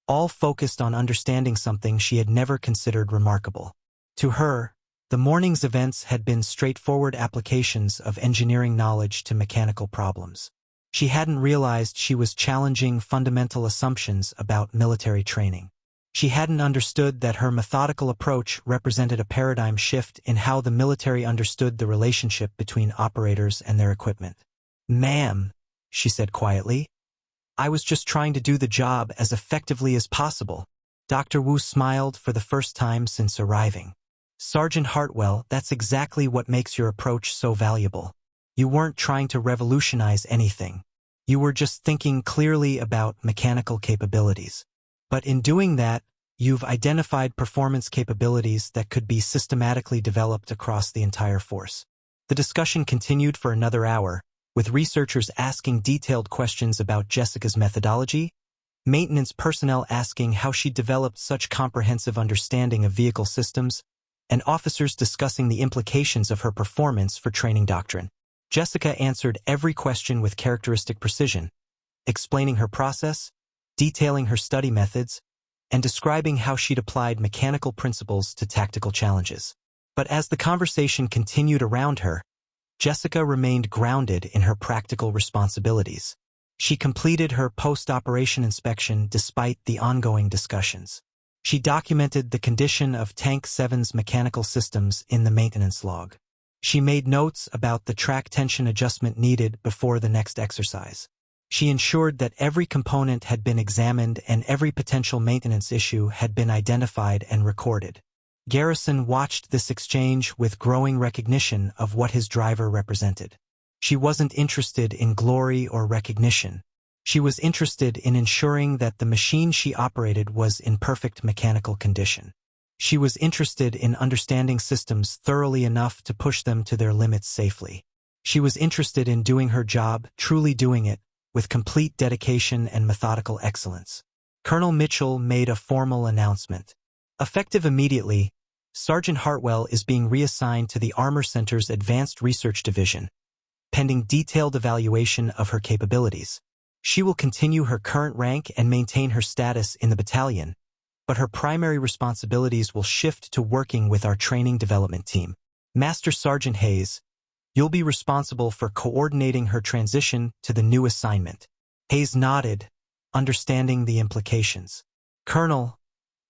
Speaker 1: all focused on understanding something she had never considered remarkable. To her, the morning's events had been straightforward applications of engineering knowledge to mechanical problems. She hadn't realized she was challenging fundamental assumptions about military training. She hadn't understood that her methodical approach represented a paradigm shift in how the military understood the relationship between operators and their equipment. "Ma'am," she said quietly, "I was just trying to do the job as effectively as possible." Dr. Wu smiled for the first time since arriving. "Sergeant Hartwell, that's exactly what makes your approach so valuable. You weren't trying to revolutionize anything. You were just thinking clearly about mechanical capabilities. But in doing that, you've identified performance capabilities that could be systematically developed across the entire force." The discussion continued for another hour, with researchers asking detailed questions about Jessica's methodology, maintenance personnel asking how she developed such comprehensive understanding of vehicle systems, and officers discussing the implications of her performance for training doctrine. Jessica answered every question with characteristic precision, explaining her process, detailing her study methods, and describing how she'd applied mechanical principles to tactical challenges. But as the conversation continued around her, Jessica remained grounded in her practical responsibilities. She completed her post-operation inspection despite the ongoing discussions. She documented the condition of Tank 7's mechanical systems in the maintenance log. She made notes about the track tension adjustment needed before the next exercise. She ensured that every component had been examined and every potential maintenance issue had been identified and recorded. Garrison watched this exchange with growing recognition of what his driver represented. She wasn't interested in glory or recognition. She was interested in ensuring that the machine she operated was in perfect mechanical condition. She was interested in understanding systems thoroughly enough to push them to their limits safely. She was interested in doing her job, truly doing it, with complete dedication and methodical excellence. Colonel Mitchell made a formal announcement. Effective immediately, Sergeant Hartwell is being reassigned to the Armor Center's Advanced Research Division, pending detailed evaluation of her capabilities. She will continue her current rank and maintain her status in the battalion, but her primary responsibilities will shift to working with our training development team. Master Sergeant Hayes, you'll be responsible for coordinating her transition to the new assignment. Hayes nodded, understanding the implications. "Colonel,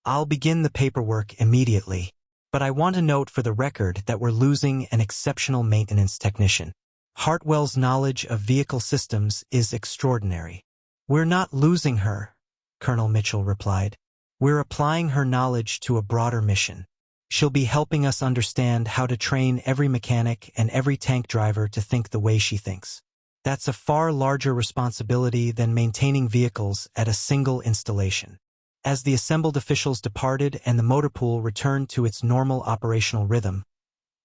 Speaker 1: I'll begin the paperwork immediately. But I want to note for the record that we're losing an exceptional maintenance technician. Hartwell's knowledge of vehicle systems is extraordinary." "We're not losing her," Colonel Mitchell replied. "We're applying her knowledge to a broader mission. She'll be helping us understand how to train every mechanic and every tank driver to think the way she thinks. That's a far larger responsibility than maintaining vehicles at a single installation." As the assembled officials departed and the motor pool returned to its normal operational rhythm,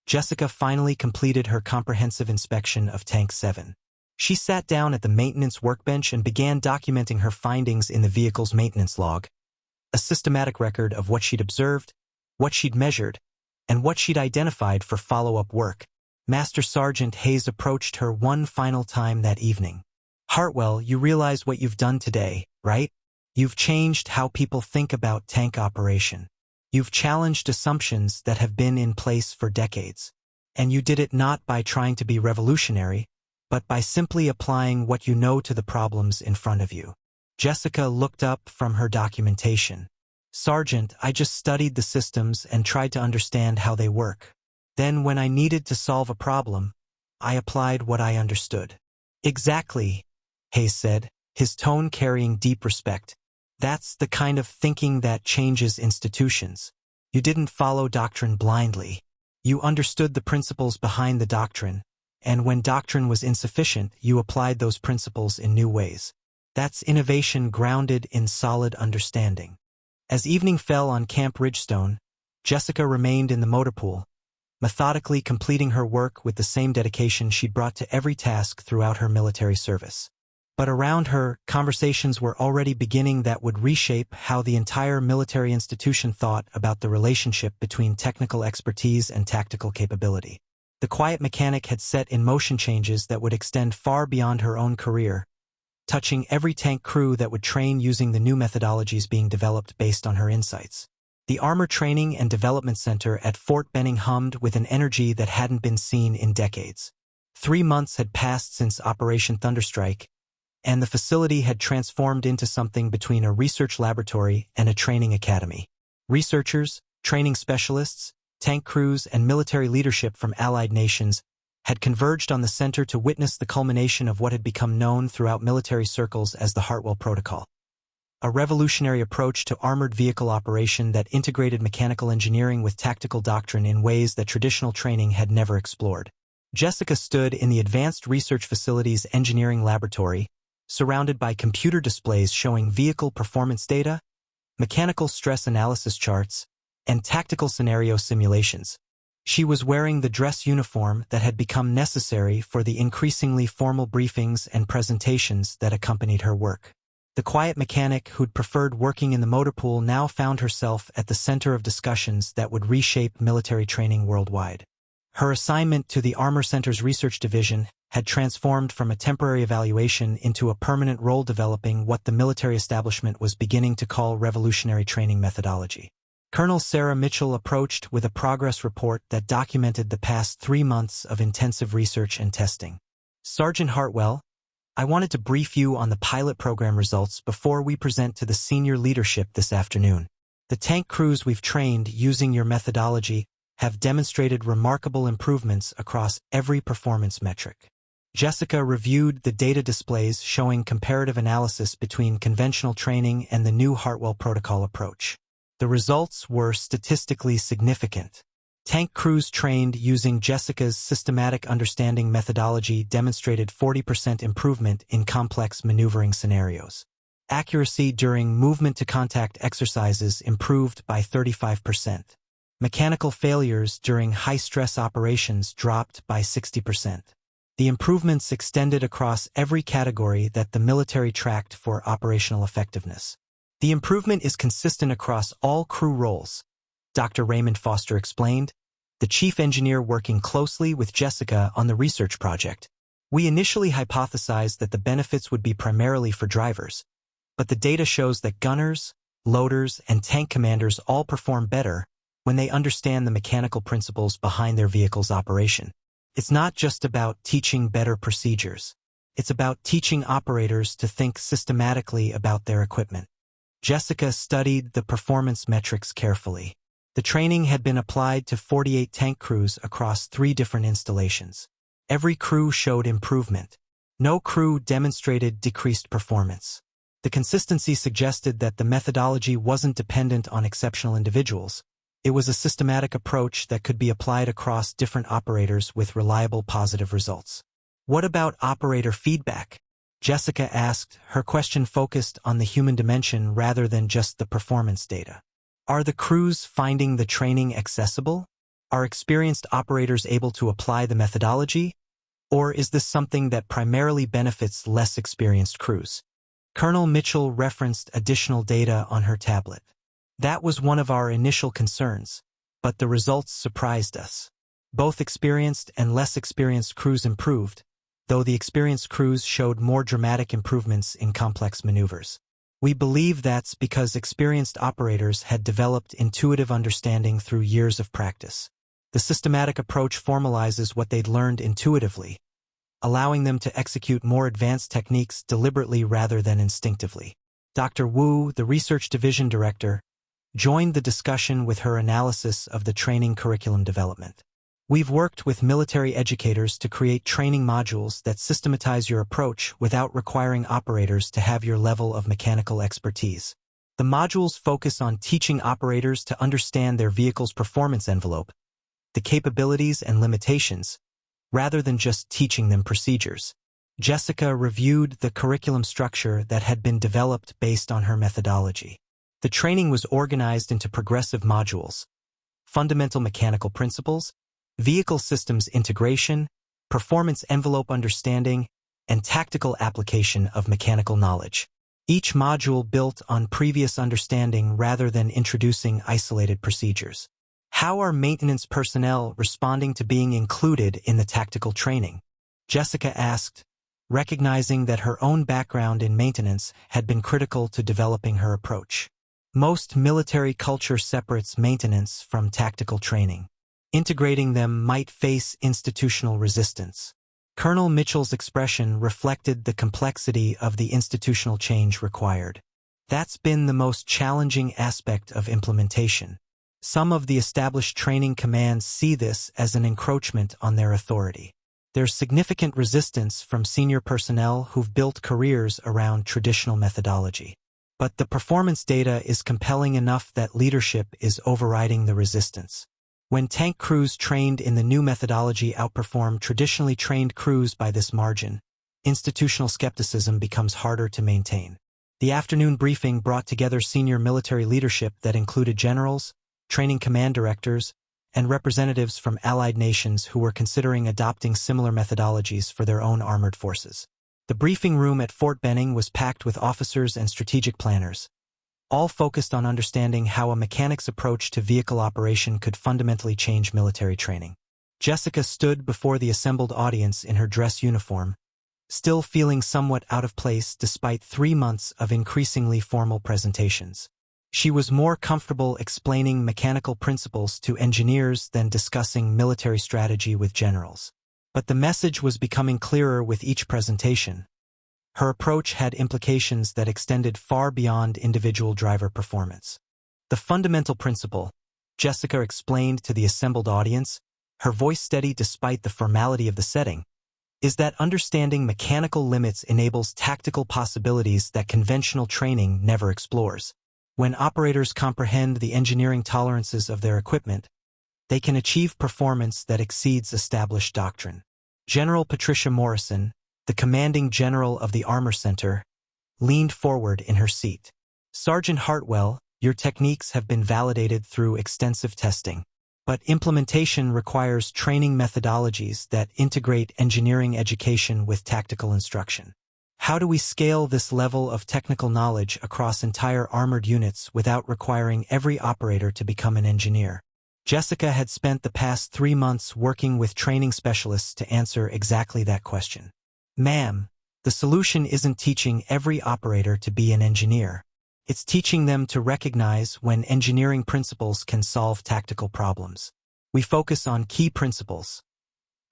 Speaker 1: Jessica finally completed her comprehensive inspection of Tank 7. She sat down at the maintenance workbench and began documenting her findings in the vehicle's maintenance log, a systematic record of what she'd observed, what she'd measured, and what she'd identified for follow-up work. Master Sergeant Hayes approached her one final time that evening. "Hartwell, you realize what you've done today, right? You've changed how people think about tank operation. You've challenged assumptions that have been in place for decades. And you did it not by trying to be revolutionary, but by simply applying what you know to the problems in front of you." Jessica looked up from her documentation. "Sergeant, I just studied the systems and tried to understand how they work. Then when I needed to solve a problem, I applied what I understood." "Exactly," Hayes said, his tone carrying deep respect. "That's the kind of thinking that changes institutions. You didn't follow doctrine blindly. You understood the principles behind the doctrine, and when doctrine was insufficient, you applied those principles in new ways. That's innovation grounded in solid understanding." As evening fell on Camp Ridgestone, Jessica remained in the motor pool, methodically completing her work with the same dedication she'd brought to every task throughout her military service. But around her, conversations were already beginning that would reshape how the entire military institution thought about the relationship between technical expertise and tactical capability. The quiet mechanic had set in motion changes that would extend far beyond her own career, touching every tank crew that would train using the new methodologies being developed based on her insights. The Armor Training and Development Center at Fort Benning hummed with an energy that hadn't been seen in decades. 3 months had passed since Operation Thunderstrike, and the facility had transformed into something between a research laboratory and a training academy. Researchers, training specialists, tank crews, and military leadership from allied nations had converged on the center to witness the culmination of what had become known throughout military circles as the Hartwell Protocol, a revolutionary approach to armored vehicle operation that integrated mechanical engineering with tactical doctrine in ways that traditional training had never explored. Jessica stood in the Advanced Research Facility's engineering laboratory, surrounded by computer displays showing vehicle performance data, mechanical stress analysis charts, and tactical scenario simulations. She was wearing the dress uniform that had become necessary for the increasingly formal briefings and presentations that accompanied her work. The quiet mechanic who'd preferred working in the motor pool now found herself at the center of discussions that would reshape military training worldwide. Her assignment to the Armor Center's Research Division had transformed from a temporary evaluation into a permanent role developing what the military establishment was beginning to call revolutionary training methodology. Colonel Sarah Mitchell approached with a progress report that documented the past 3 months of intensive research and testing. Sergeant Hartwell, I wanted to brief you on the pilot program results before we present to the senior leadership this afternoon. The tank crews we've trained using your methodology have demonstrated remarkable improvements across every performance metric. Jessica reviewed the data displays showing comparative analysis between conventional training and the new Hartwell Protocol approach. The results were statistically significant. Tank crews trained using Jessica's systematic understanding methodology demonstrated 40% improvement in complex maneuvering scenarios. Accuracy during movement-to-contact exercises improved by 35%. Mechanical failures during high-stress operations dropped by 60%. The improvements extended across every category that the military tracked for operational effectiveness. The improvement is consistent across all crew roles, Dr. Raymond Foster explained, the chief engineer working closely with Jessica on the research project. We initially hypothesized that the benefits would be primarily for drivers, but the data shows that gunners, loaders, and tank commanders all perform better when they understand the mechanical principles behind their vehicle's operation. It's not just about teaching better procedures. It's about teaching operators to think systematically about their equipment. Jessica studied the performance metrics carefully. The training had been applied to 48 tank crews across 3 different installations. Every crew showed improvement. No crew demonstrated decreased performance. The consistency suggested that the methodology wasn't dependent on exceptional individuals. It was a systematic approach that could be applied across different operators with reliable positive results. What about operator feedback? Jessica asked, her question focused on the human dimension rather than just the performance data. Are the crews finding the training accessible? Are experienced operators able to apply the methodology? Or is this something that primarily benefits less experienced crews? Colonel Mitchell referenced additional data on her tablet. That was one of our initial concerns, but the results surprised us. Both experienced and less experienced crews improved, though the experienced crews showed more dramatic improvements in complex maneuvers. We believe that's because experienced operators had developed intuitive understanding through years of practice. The systematic approach formalizes what they'd learned intuitively, allowing them to execute more advanced techniques deliberately rather than instinctively. Dr. Wu, the research division director, joined the discussion with her analysis of the training curriculum development. We've worked with military educators to create training modules that systematize your approach without requiring operators to have your level of mechanical expertise. The modules focus on teaching operators to understand their vehicle's performance envelope, the capabilities and limitations, rather than just teaching them procedures. Jessica reviewed the curriculum structure that had been developed based on her methodology. The training was organized into progressive modules: fundamental mechanical principles, vehicle systems integration, performance envelope understanding, and tactical application of mechanical knowledge. Each module built on previous understanding rather than introducing isolated procedures. How are maintenance personnel responding to being included in the tactical training? Jessica asked, recognizing that her own background in maintenance had been critical to developing her approach. Most military culture separates maintenance from tactical training. Integrating them might face institutional resistance. Colonel Mitchell's expression reflected the complexity of the institutional change required. That's been the most challenging aspect of implementation. Some of the established training commands see this as an encroachment on their authority. There's significant resistance from senior personnel who've built careers around traditional methodology. But the performance data is compelling enough that leadership is overriding the resistance. When tank crews trained in the new methodology outperform traditionally trained crews by this margin, institutional skepticism becomes harder to maintain. The afternoon briefing brought together senior military leadership that included generals, training command directors, and representatives from allied nations who were considering adopting similar methodologies for their own armored forces. The briefing room at Fort Benning was packed with officers and strategic planners, all focused on understanding how a mechanic's approach to vehicle operation could fundamentally change military training. Jessica stood before the assembled audience in her dress uniform, still feeling somewhat out of place despite 3 months of increasingly formal presentations. She was more comfortable explaining mechanical principles to engineers than discussing military strategy with generals. But the message was becoming clearer with each presentation. Her approach had implications that extended far beyond individual driver performance. The fundamental principle, Jessica explained to the assembled audience, her voice steady despite the formality of the setting, is that understanding mechanical limits enables tactical possibilities that conventional training never explores. When operators comprehend the engineering tolerances of their equipment, they can achieve performance that exceeds established doctrine. General Patricia Morrison, the commanding general of the Armor Center, leaned forward in her seat. Sergeant Hartwell, your techniques have been validated through extensive testing, but implementation requires training methodologies that integrate engineering education with tactical instruction. How do we scale this level of technical knowledge across entire armored units without requiring every operator to become an engineer? Jessica had spent the past 3 months working with training specialists to answer exactly that question. Ma'am, the solution isn't teaching every operator to be an engineer. It's teaching them to recognize when engineering principles can solve tactical problems. We focus on key principles: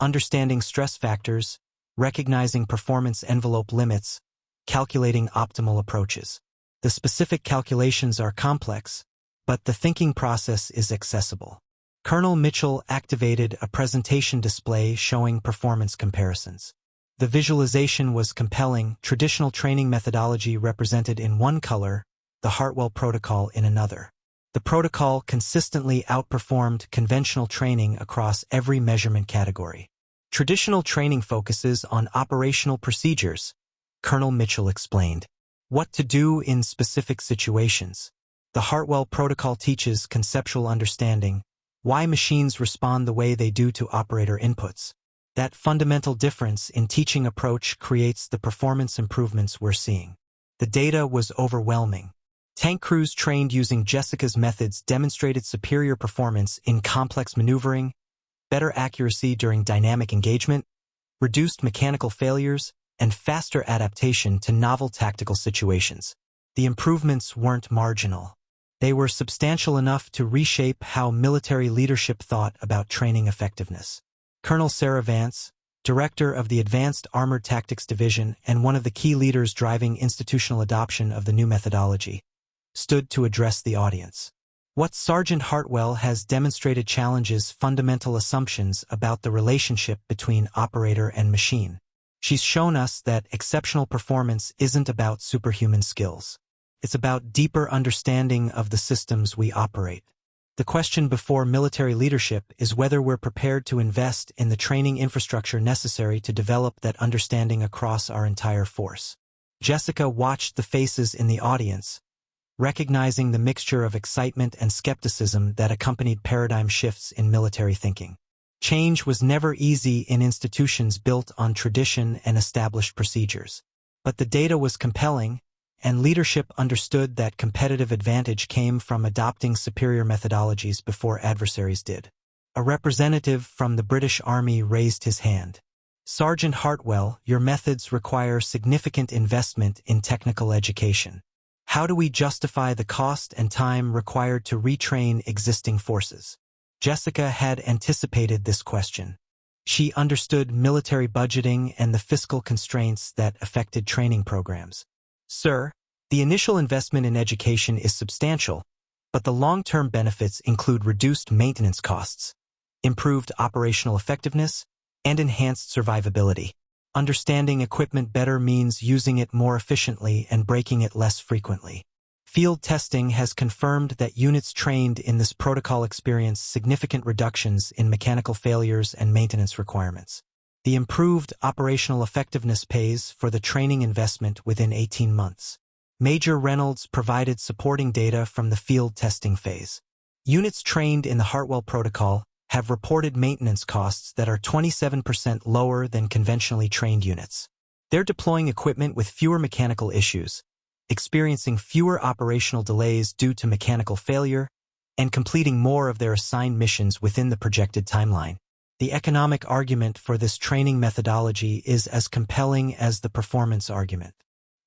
Speaker 1: understanding stress factors, recognizing performance envelope limits, calculating optimal approaches. The specific calculations are complex, but the thinking process is accessible. Colonel Mitchell activated a presentation display showing performance comparisons. The visualization was compelling, traditional training methodology represented in one color, the Hartwell protocol in another. The protocol consistently outperformed conventional training across every measurement category. Traditional training focuses on operational procedures, Colonel Mitchell explained. What to do in specific situations. The Hartwell protocol teaches conceptual understanding, why machines respond the way they do to operator inputs. That fundamental difference in teaching approach creates the performance improvements we're seeing. The data was overwhelming. Tank crews trained using Jessica's methods demonstrated superior performance in complex maneuvering, better accuracy during dynamic engagement, reduced mechanical failures, and faster adaptation to novel tactical situations. The improvements weren't marginal. They were substantial enough to reshape how military leadership thought about training effectiveness. Colonel Sarah Vance, director of the Advanced Armored Tactics Division and one of the key leaders driving institutional adoption of the new methodology, stood to address the audience. What Sergeant Hartwell has demonstrated challenges fundamental assumptions about the relationship between operator and machine. She's shown us that exceptional performance isn't about superhuman skills. It's about deeper understanding of the systems we operate. The question before military leadership is whether we're prepared to invest in the training infrastructure necessary to develop that understanding across our entire force. Jessica watched the faces in the audience, recognizing the mixture of excitement and skepticism that accompanied paradigm shifts in military thinking. Change was never easy in institutions built on tradition and established procedures. But the data was compelling, and leadership understood that competitive advantage came from adopting superior methodologies before adversaries did. A representative from the British Army raised his hand. "Sergeant Hartwell, your methods require significant investment in technical education. How do we justify the cost and time required to retrain existing forces?" Jessica had anticipated this question. She understood military budgeting and the fiscal constraints that affected training programs. "Sir, the initial investment in education is substantial, but the long-term benefits include reduced maintenance costs, improved operational effectiveness, and enhanced survivability. Understanding equipment better means using it more efficiently and breaking it less frequently. Field testing has confirmed that units trained in this protocol experience significant reductions in mechanical failures and maintenance requirements. The improved operational effectiveness pays for the training investment within 18 months. Major Reynolds provided supporting data from the field testing phase. Units trained in the Hartwell protocol have reported maintenance costs that are 27% lower than conventionally trained units. They're deploying equipment with fewer mechanical issues, experiencing fewer operational delays due to mechanical failure, and completing more of their assigned missions within the projected timeline. The economic argument for this training methodology is as compelling as the performance argument.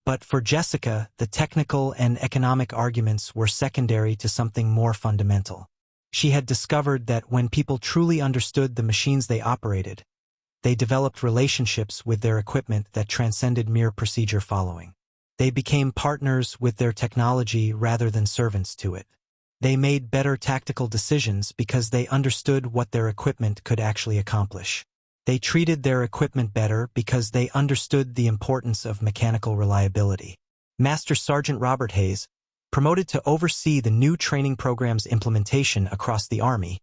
Speaker 1: But for Jessica, the technical and economic arguments were secondary to something more fundamental. She had discovered that when people truly understood the machines they operated, they developed relationships with their equipment that transcended mere procedure following. They became partners with their technology rather than servants to it. They made better tactical decisions because they understood what their equipment could actually accomplish. They treated their equipment better because they understood the importance of mechanical reliability. Master Sergeant Robert Hayes, promoted to oversee the new training program's implementation across the Army,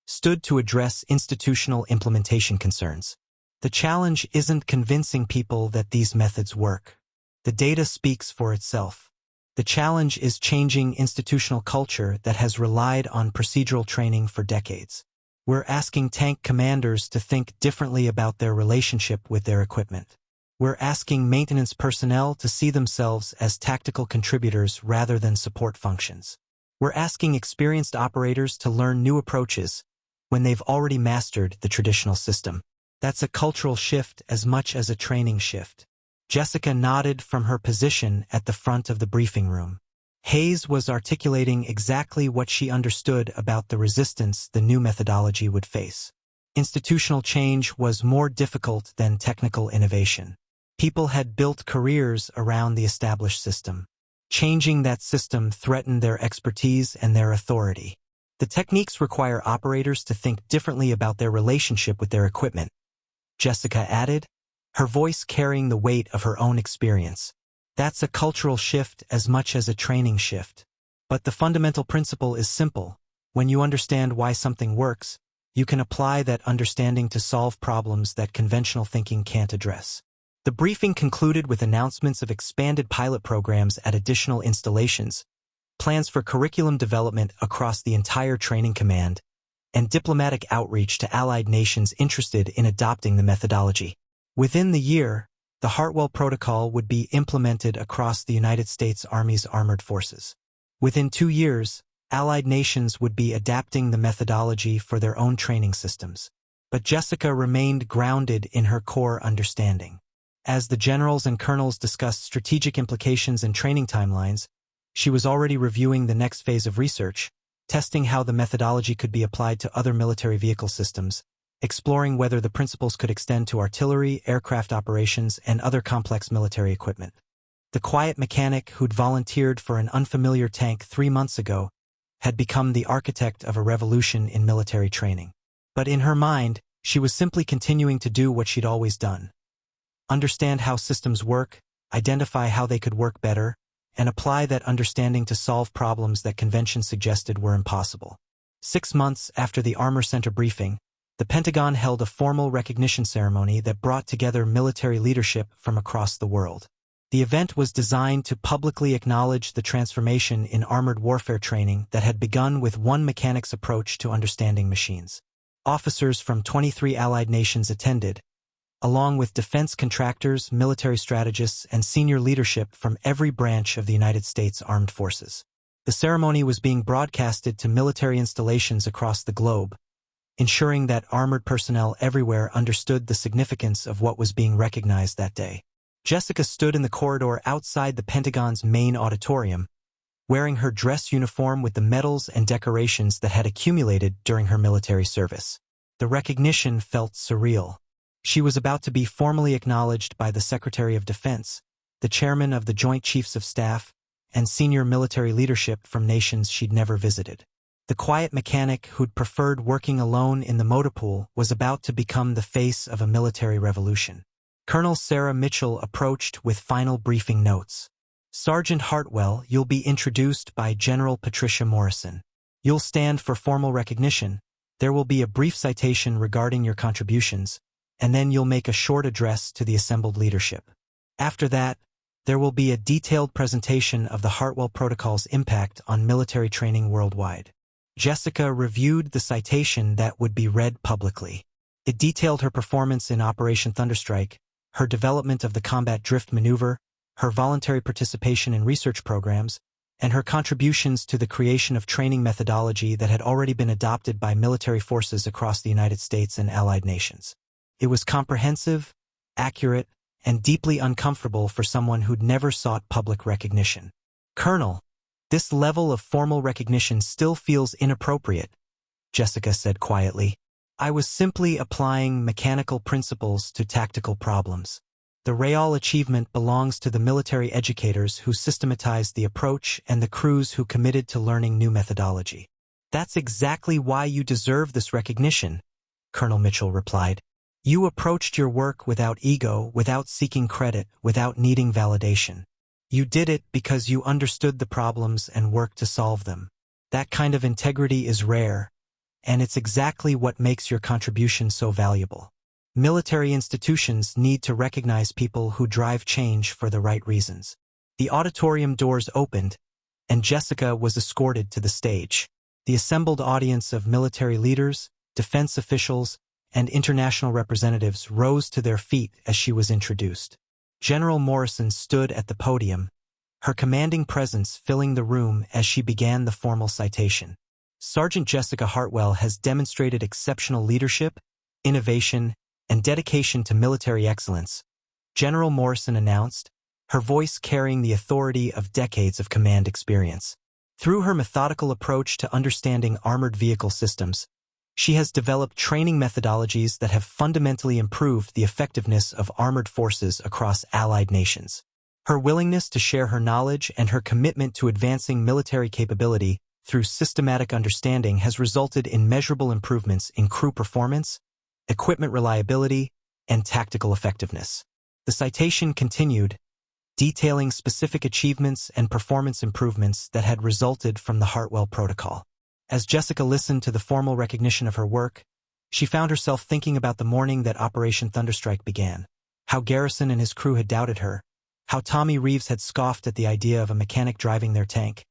Speaker 1: stood to address institutional implementation concerns. The challenge isn't convincing people that these methods work. The data speaks for itself. The challenge is changing institutional culture that has relied on procedural training for decades. We're asking tank commanders to think differently about their relationship with their equipment. We're asking maintenance personnel to see themselves as tactical contributors rather than support functions. We're asking experienced operators to learn new approaches when they've already mastered the traditional system. That's a cultural shift as much as a training shift. Jessica nodded from her position at the front of the briefing room. Hayes was articulating exactly what she understood about the resistance the new methodology would face. Institutional change was more difficult than technical innovation. People had built careers around the established system. Changing that system threatened their expertise and their authority. The techniques require operators to think differently about their relationship with their equipment, Jessica added, her voice carrying the weight of her own experience. That's a cultural shift as much as a training shift. But the fundamental principle is simple. When you understand why something works, you can apply that understanding to solve problems that conventional thinking can't address. The briefing concluded with announcements of expanded pilot programs at additional installations, plans for curriculum development across the entire training command, and diplomatic outreach to allied nations interested in adopting the methodology. Within the year, the Hartwell Protocol would be implemented across the United States Army's armored forces. Within 2 years, allied nations would be adapting the methodology for their own training systems. But Jessica remained grounded in her core understanding. As the generals and colonels discussed strategic implications and training timelines, she was already reviewing the next phase of research, testing how the methodology could be applied to other military vehicle systems, exploring whether the principles could extend to artillery, aircraft operations, and other complex military equipment. The quiet mechanic who'd volunteered for an unfamiliar tank 3 months ago had become the architect of a revolution in military training. But in her mind, she was simply continuing to do what she'd always done. Understand how systems work, identify how they could work better, and apply that understanding to solve problems that convention suggested were impossible. 6 months after the Armor Center briefing, the Pentagon held a formal recognition ceremony that brought together military leadership from across the world. The event was designed to publicly acknowledge the transformation in armored warfare training that had begun with one mechanic's approach to understanding machines. Officers from 23 allied nations attended, along with defense contractors, military strategists, and senior leadership from every branch of the United States Armed Forces. The ceremony was being broadcasted to military installations across the globe, ensuring that armored personnel everywhere understood the significance of what was being recognized that day. Jessica stood in the corridor outside the Pentagon's main auditorium, wearing her dress uniform with the medals and decorations that had accumulated during her military service. The recognition felt surreal. She was about to be formally acknowledged by the Secretary of Defense, the chairman of the Joint Chiefs of Staff, and senior military leadership from nations she'd never visited. The quiet mechanic who'd preferred working alone in the motor pool was about to become the face of a military revolution. Colonel Sarah Mitchell approached with final briefing notes. Sergeant Hartwell, you'll be introduced by General Patricia Morrison. You'll stand for formal recognition. There will be a brief citation regarding your contributions, and then you'll make a short address to the assembled leadership. After that, there will be a detailed presentation of the Hartwell Protocol's impact on military training worldwide. Jessica reviewed the citation that would be read publicly. It detailed her performance in Operation Thunderstrike, her development of the combat drift maneuver, her voluntary participation in research programs, and her contributions to the creation of training methodology that had already been adopted by military forces across the United States and allied nations. It was comprehensive, accurate, and deeply uncomfortable for someone who'd never sought public recognition. "Colonel, this level of formal recognition still feels inappropriate," Jessica said quietly. "I was simply applying mechanical principles to tactical problems. The real achievement belongs to the military educators who systematized the approach and the crews who committed to learning new methodology." "That's exactly why you deserve this recognition," Colonel Mitchell replied. "You approached your work without ego, without seeking credit, without needing validation. You did it because you understood the problems and worked to solve them. That kind of integrity is rare, and it's exactly what makes your contribution so valuable. Military institutions need to recognize people who drive change for the right reasons." The auditorium doors opened, and Jessica was escorted to the stage. The assembled audience of military leaders, defense officials, and international representatives rose to their feet as she was introduced. General Morrison stood at the podium, her commanding presence filling the room as she began the formal citation. "Sergeant Jessica Hartwell has demonstrated exceptional leadership, innovation, and dedication to military excellence," General Morrison announced, her voice carrying the authority of decades of command experience. "Through her methodical approach to understanding armored vehicle systems, she has developed training methodologies that have fundamentally improved the effectiveness of armored forces across allied nations. Her willingness to share her knowledge and her commitment to advancing military capability through systematic understanding has resulted in measurable improvements in crew performance, equipment reliability, and tactical effectiveness." The citation continued, detailing specific achievements and performance improvements that had resulted from the Hartwell Protocol. As Jessica listened to the formal recognition of her work, she found herself thinking about the morning that Operation Thunderstrike began, how Garrison and his crew had doubted her, how Tommy Reeves had scoffed at the idea of a mechanic driving their tank,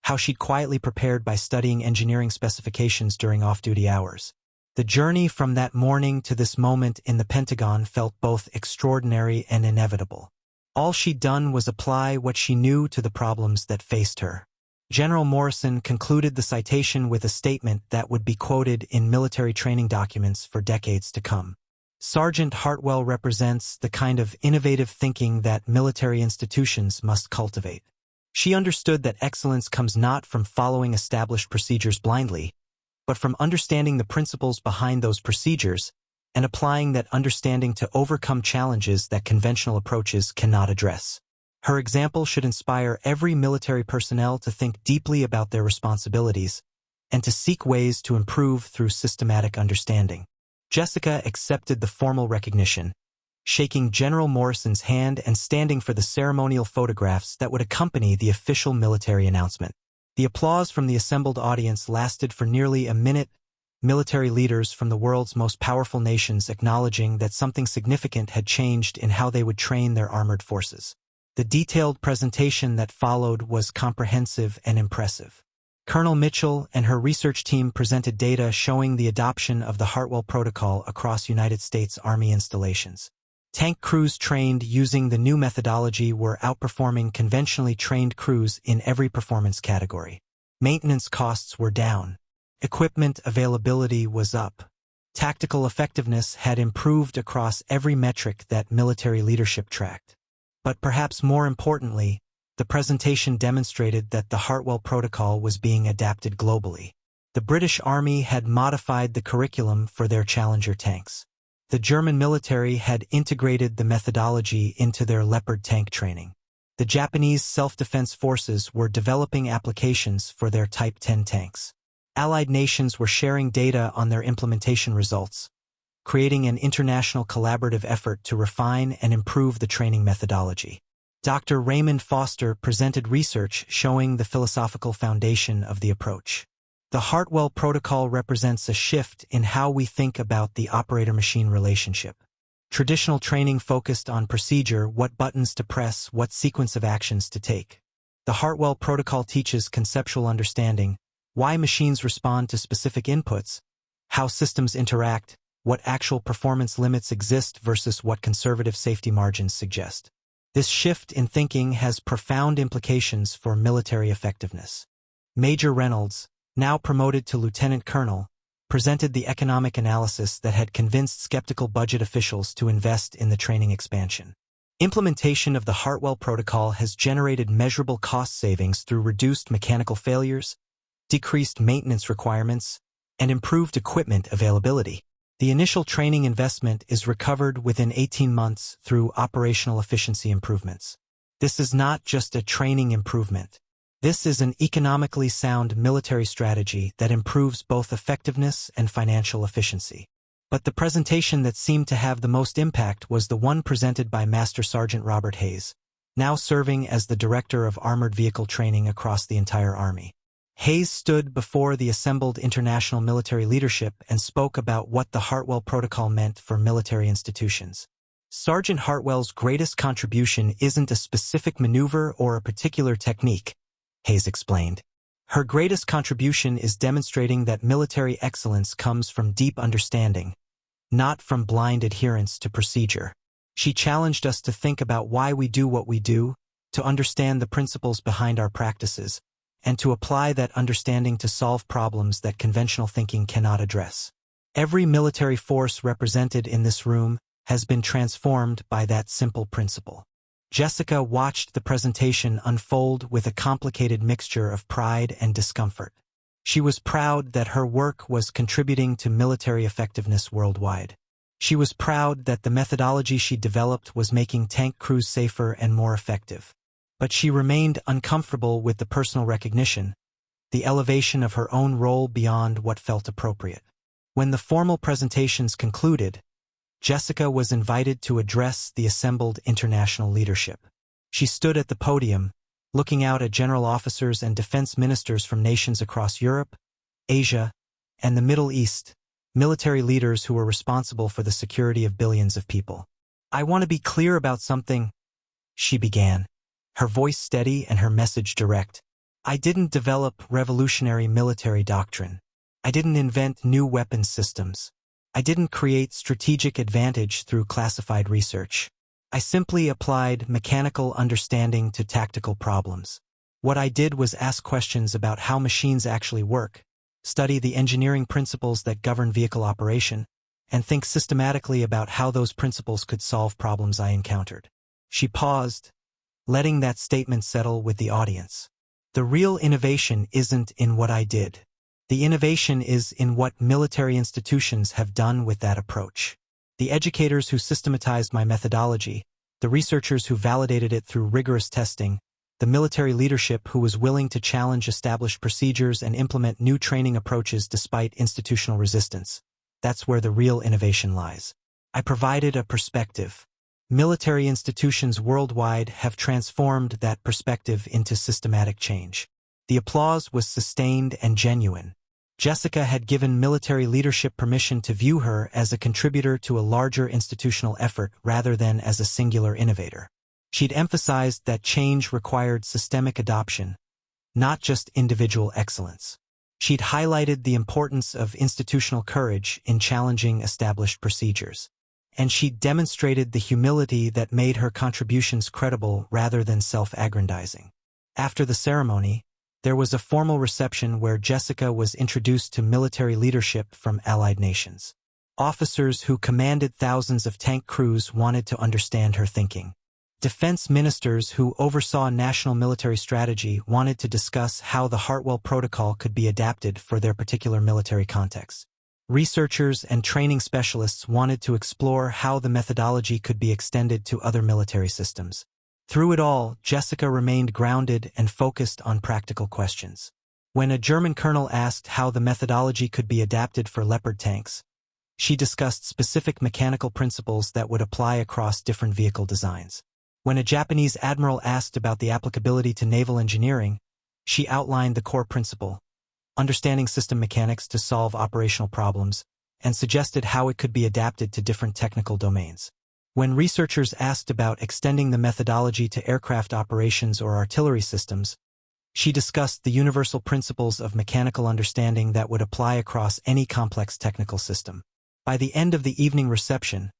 Speaker 1: how she'd quietly prepared by studying engineering specifications during off-duty hours. The journey from that morning to this moment in the Pentagon felt both extraordinary and inevitable. All she'd done was apply what she knew to the problems that faced her. General Morrison concluded the citation with a statement that would be quoted in military training documents for decades to come. "Sergeant Hartwell represents the kind of innovative thinking that military institutions must cultivate. She understood that excellence comes not from following established procedures blindly, but from understanding the principles behind those procedures and applying that understanding to overcome challenges that conventional approaches cannot address. Her example should inspire every military personnel to think deeply about their responsibilities and to seek ways to improve through systematic understanding." Jessica accepted the formal recognition, shaking General Morrison's hand and standing for the ceremonial photographs that would accompany the official military announcement. The applause from the assembled audience lasted for nearly a minute, military leaders from the world's most powerful nations acknowledging that something significant had changed in how they would train their armored forces. The detailed presentation that followed was comprehensive and impressive. Colonel Mitchell and her research team presented data showing the adoption of the Hartwell Protocol across United States Army installations. Tank crews trained using the new methodology were outperforming conventionally trained crews in every performance category. Maintenance costs were down. Equipment availability was up. Tactical effectiveness had improved across every metric that military leadership tracked. But perhaps more importantly, the presentation demonstrated that the Hartwell Protocol was being adapted globally. The British Army had modified the curriculum for their Challenger tanks. The German military had integrated the methodology into their Leopard tank training. The Japanese self-defense forces were developing applications for their Type 10 tanks. Allied nations were sharing data on their implementation results, creating an international collaborative effort to refine and improve the training methodology. Dr. Raymond Foster presented research showing the philosophical foundation of the approach. The Hartwell Protocol represents a shift in how we think about the operator-machine relationship. Traditional training focused on procedure, what buttons to press, what sequence of actions to take. The Hartwell Protocol teaches conceptual understanding, why machines respond to specific inputs, how systems interact, what actual performance limits exist versus what conservative safety margins suggest. This shift in thinking has profound implications for military effectiveness. Major Reynolds, now promoted to lieutenant colonel, presented the economic analysis that had convinced skeptical budget officials to invest in the training expansion. Implementation of the Hartwell Protocol has generated measurable cost savings through reduced mechanical failures, decreased maintenance requirements, and improved equipment availability. The initial training investment is recovered within 18 months through operational efficiency improvements. This is not just a training improvement. This is an economically sound military strategy that improves both effectiveness and financial efficiency. But the presentation that seemed to have the most impact was the one presented by Master Sergeant Robert Hayes, now serving as the Director of Armored Vehicle Training across the entire Army. Hayes stood before the assembled international military leadership and spoke about what the Hartwell Protocol meant for military institutions. Sergeant Hartwell's greatest contribution isn't a specific maneuver or a particular technique, Hayes explained. Her greatest contribution is demonstrating that military excellence comes from deep understanding, not from blind adherence to procedure. She challenged us to think about why we do what we do, to understand the principles behind our practices, and to apply that understanding to solve problems that conventional thinking cannot address. Every military force represented in this room has been transformed by that simple principle. Jessica watched the presentation unfold with a complicated mixture of pride and discomfort. She was proud that her work was contributing to military effectiveness worldwide. She was proud that the methodology she developed was making tank crews safer and more effective. But she remained uncomfortable with the personal recognition, the elevation of her own role beyond what felt appropriate. When the formal presentations concluded, Jessica was invited to address the assembled international leadership. She stood at the podium, looking out at general officers and defense ministers from nations across Europe, Asia, and the Middle East, military leaders who were responsible for the security of billions of people. "I want to be clear about something," she began, her voice steady and her message direct. "I didn't develop revolutionary military doctrine. I didn't invent new weapons systems. I didn't create strategic advantage through classified research. I simply applied mechanical understanding to tactical problems. What I did was ask questions about how machines actually work, study the engineering principles that govern vehicle operation, and think systematically about how those principles could solve problems I encountered." She paused, letting that statement settle with the audience. "The real innovation isn't in what I did. The innovation is in what military institutions have done with that approach. The educators who systematized my methodology, the researchers who validated it through rigorous testing, the military leadership who was willing to challenge established procedures and implement new training approaches despite institutional resistance. That's where the real innovation lies. I provided a perspective. Military institutions worldwide have transformed that perspective into systematic change." The applause was sustained and genuine. Jessica had given military leadership permission to view her as a contributor to a larger institutional effort rather than as a singular innovator. She'd emphasized that change required systemic adoption, not just individual excellence. She'd highlighted the importance of institutional courage in challenging established procedures. And she'd demonstrated the humility that made her contributions credible rather than self-aggrandizing. After the ceremony, there was a formal reception where Jessica was introduced to military leadership from allied nations. Officers who commanded thousands of tank crews wanted to understand her thinking. Defense ministers who oversaw national military strategy wanted to discuss how the Hartwell Protocol could be adapted for their particular military context. Researchers and training specialists wanted to explore how the methodology could be extended to other military systems. Through it all, Jessica remained grounded and focused on practical questions. When a German colonel asked how the methodology could be adapted for Leopard tanks, she discussed specific mechanical principles that would apply across different vehicle designs. When a Japanese admiral asked about the applicability to naval engineering, she outlined the core principle, understanding system mechanics to solve operational problems, and suggested how it could be adapted to different technical domains. When researchers asked about extending the methodology to aircraft operations or artillery systems, she discussed the universal principles of mechanical understanding that would apply across any complex technical system. By the end of the evening reception,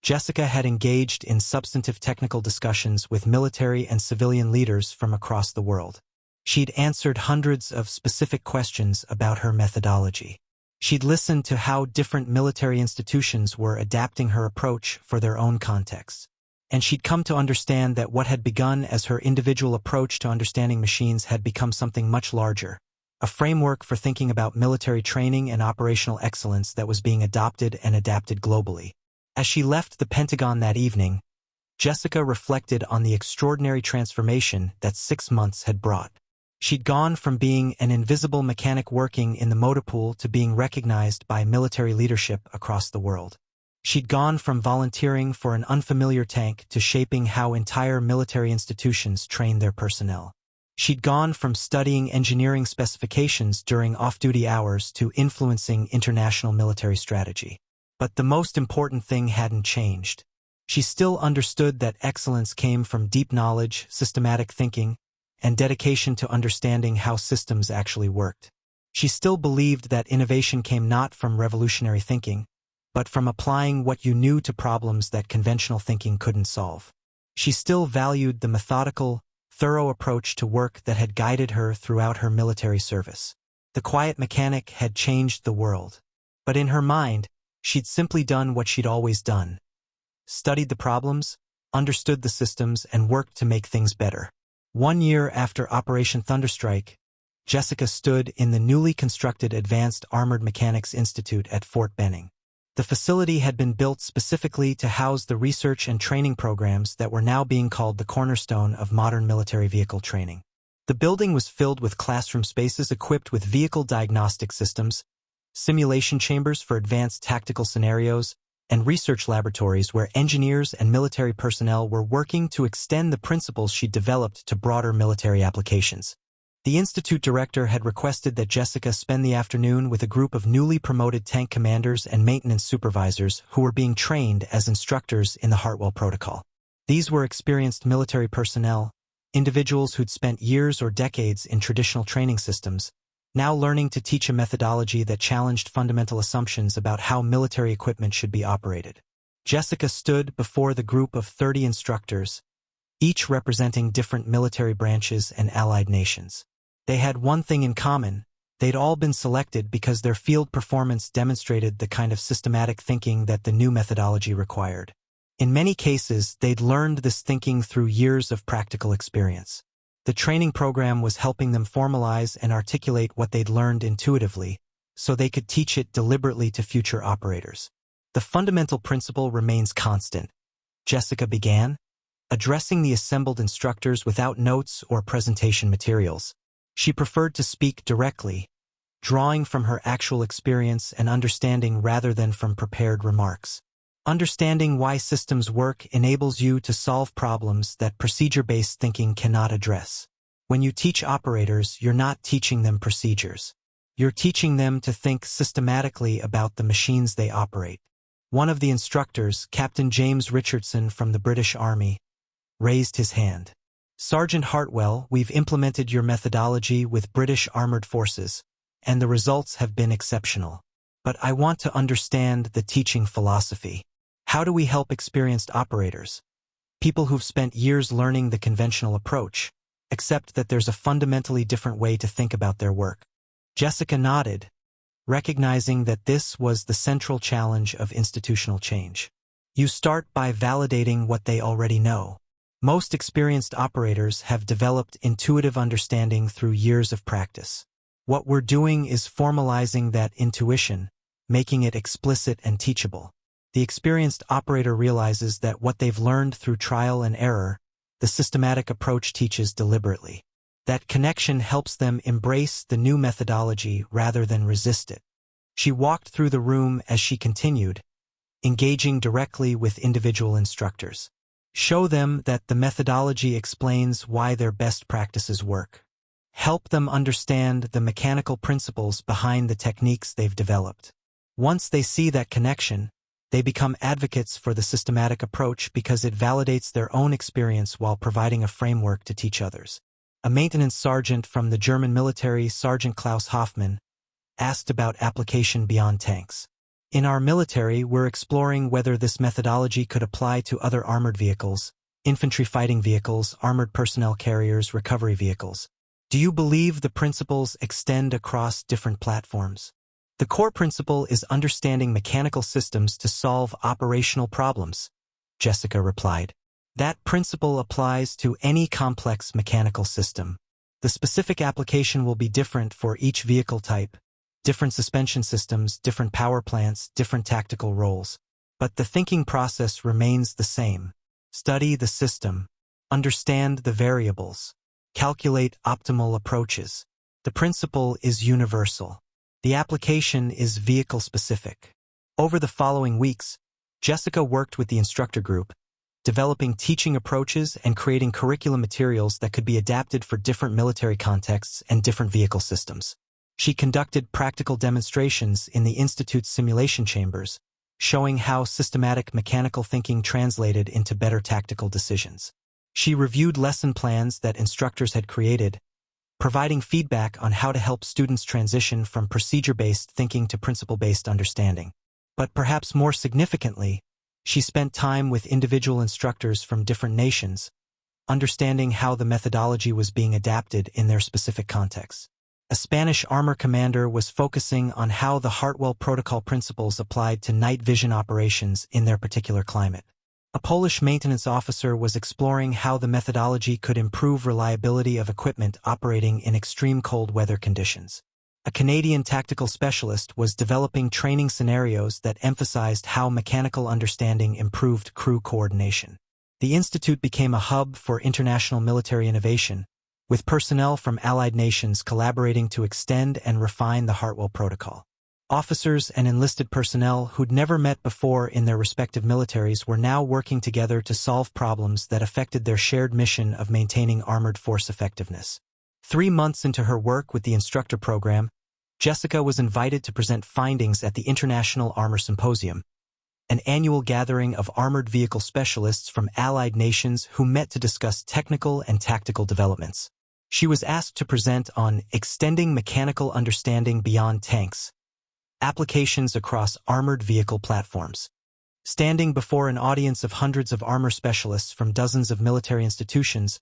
Speaker 1: Jessica had engaged in substantive technical discussions with military and civilian leaders from across the world. She'd answered hundreds of specific questions about her methodology. She'd listened to how different military institutions were adapting her approach for their own contexts. And she'd come to understand that what had begun as her individual approach to understanding machines had become something much larger, a framework for thinking about military training and operational excellence that was being adopted and adapted globally. As she left the Pentagon that evening, Jessica reflected on the extraordinary transformation that 6 months had brought. She'd gone from being an invisible mechanic working in the motor pool to being recognized by military leadership across the world. She'd gone from volunteering for an unfamiliar tank to shaping how entire military institutions train their personnel. She'd gone from studying engineering specifications during off-duty hours to influencing international military strategy. But the most important thing hadn't changed. She still understood that excellence came from deep knowledge, systematic thinking, and dedication to understanding how systems actually worked. She still believed that innovation came not from revolutionary thinking, but from applying what you knew to problems that conventional thinking couldn't solve. She still valued the methodical, thorough approach to work that had guided her throughout her military service. The quiet mechanic had changed the world. But in her mind, she'd simply done what she'd always done. Studied the problems, understood the systems, and worked to make things better. 1 year after Operation Thunderstrike, Jessica stood in the newly constructed Advanced Armored Mechanics Institute at Fort Benning. The facility had been built specifically to house the research and training programs that were now being called the cornerstone of modern military vehicle training. The building was filled with classroom spaces equipped with vehicle diagnostic systems, simulation chambers for advanced tactical scenarios, and research laboratories where engineers and military personnel were working to extend the principles she'd developed to broader military applications. The institute director had requested that Jessica spend the afternoon with a group of newly promoted tank commanders and maintenance supervisors who were being trained as instructors in the Hartwell Protocol. These were experienced military personnel, individuals who'd spent years or decades in traditional training systems, now learning to teach a methodology that challenged fundamental assumptions about how military equipment should be operated. Jessica stood before the group of 30 instructors, each representing different military branches and allied nations. They had one thing in common: they'd all been selected because their field performance demonstrated the kind of systematic thinking that the new methodology required. In many cases, they'd learned this thinking through years of practical experience. The training program was helping them formalize and articulate what they'd learned intuitively, so they could teach it deliberately to future operators. The fundamental principle remains constant, Jessica began, addressing the assembled instructors without notes or presentation materials. She preferred to speak directly, drawing from her actual experience and understanding rather than from prepared remarks. Understanding why systems work enables you to solve problems that procedure-based thinking cannot address. When you teach operators, you're not teaching them procedures. You're teaching them to think systematically about the machines they operate. One of the instructors, Captain James Richardson from the British Army, raised his hand. Sergeant Hartwell, we've implemented your methodology with British Armored Forces, and the results have been exceptional. But I want to understand the teaching philosophy. How do we help experienced operators, people who've spent years learning the conventional approach, accept that there's a fundamentally different way to think about their work? Jessica nodded, recognizing that this was the central challenge of institutional change. You start by validating what they already know. Most experienced operators have developed intuitive understanding through years of practice. What we're doing is formalizing that intuition, making it explicit and teachable. The experienced operator realizes that what they've learned through trial and error, the systematic approach teaches deliberately. That connection helps them embrace the new methodology rather than resist it. She walked through the room as she continued, engaging directly with individual instructors. Show them that the methodology explains why their best practices work. Help them understand the mechanical principles behind the techniques they've developed. Once they see that connection, they become advocates for the systematic approach because it validates their own experience while providing a framework to teach others. A maintenance sergeant from the German military, Sergeant Klaus Hoffmann, asked about application beyond tanks. In our military, we're exploring whether this methodology could apply to other armored vehicles, infantry fighting vehicles, armored personnel carriers, recovery vehicles. Do you believe the principles extend across different platforms? The core principle is understanding mechanical systems to solve operational problems, Jessica replied. That principle applies to any complex mechanical system. The specific application will be different for each vehicle type, different suspension systems, different power plants, different tactical roles. But the thinking process remains the same. Study the system. Understand the variables. Calculate optimal approaches. The principle is universal. The application is vehicle-specific. Over the following weeks, Jessica worked with the instructor group, developing teaching approaches and creating curriculum materials that could be adapted for different military contexts and different vehicle systems. She conducted practical demonstrations in the Institute's simulation chambers, showing how systematic mechanical thinking translated into better tactical decisions. She reviewed lesson plans that instructors had created, providing feedback on how to help students transition from procedure-based thinking to principle-based understanding. But perhaps more significantly, she spent time with individual instructors from different nations, understanding how the methodology was being adapted in their specific contexts. A Spanish armor commander was focusing on how the Hartwell protocol principles applied to night vision operations in their particular climate. A Polish maintenance officer was exploring how the methodology could improve reliability of equipment operating in extreme cold weather conditions. A Canadian tactical specialist was developing training scenarios that emphasized how mechanical understanding improved crew coordination. The Institute became a hub for international military innovation, with personnel from allied nations collaborating to extend and refine the Hartwell Protocol. Officers and enlisted personnel who'd never met before in their respective militaries were now working together to solve problems that affected their shared mission of maintaining armored force effectiveness. 3 months into her work with the instructor program, Jessica was invited to present findings at the International Armor Symposium, an annual gathering of armored vehicle specialists from allied nations who met to discuss technical and tactical developments. She was asked to present on extending mechanical understanding beyond tanks, applications across armored vehicle platforms. Standing before an audience of hundreds of armor specialists from dozens of military institutions,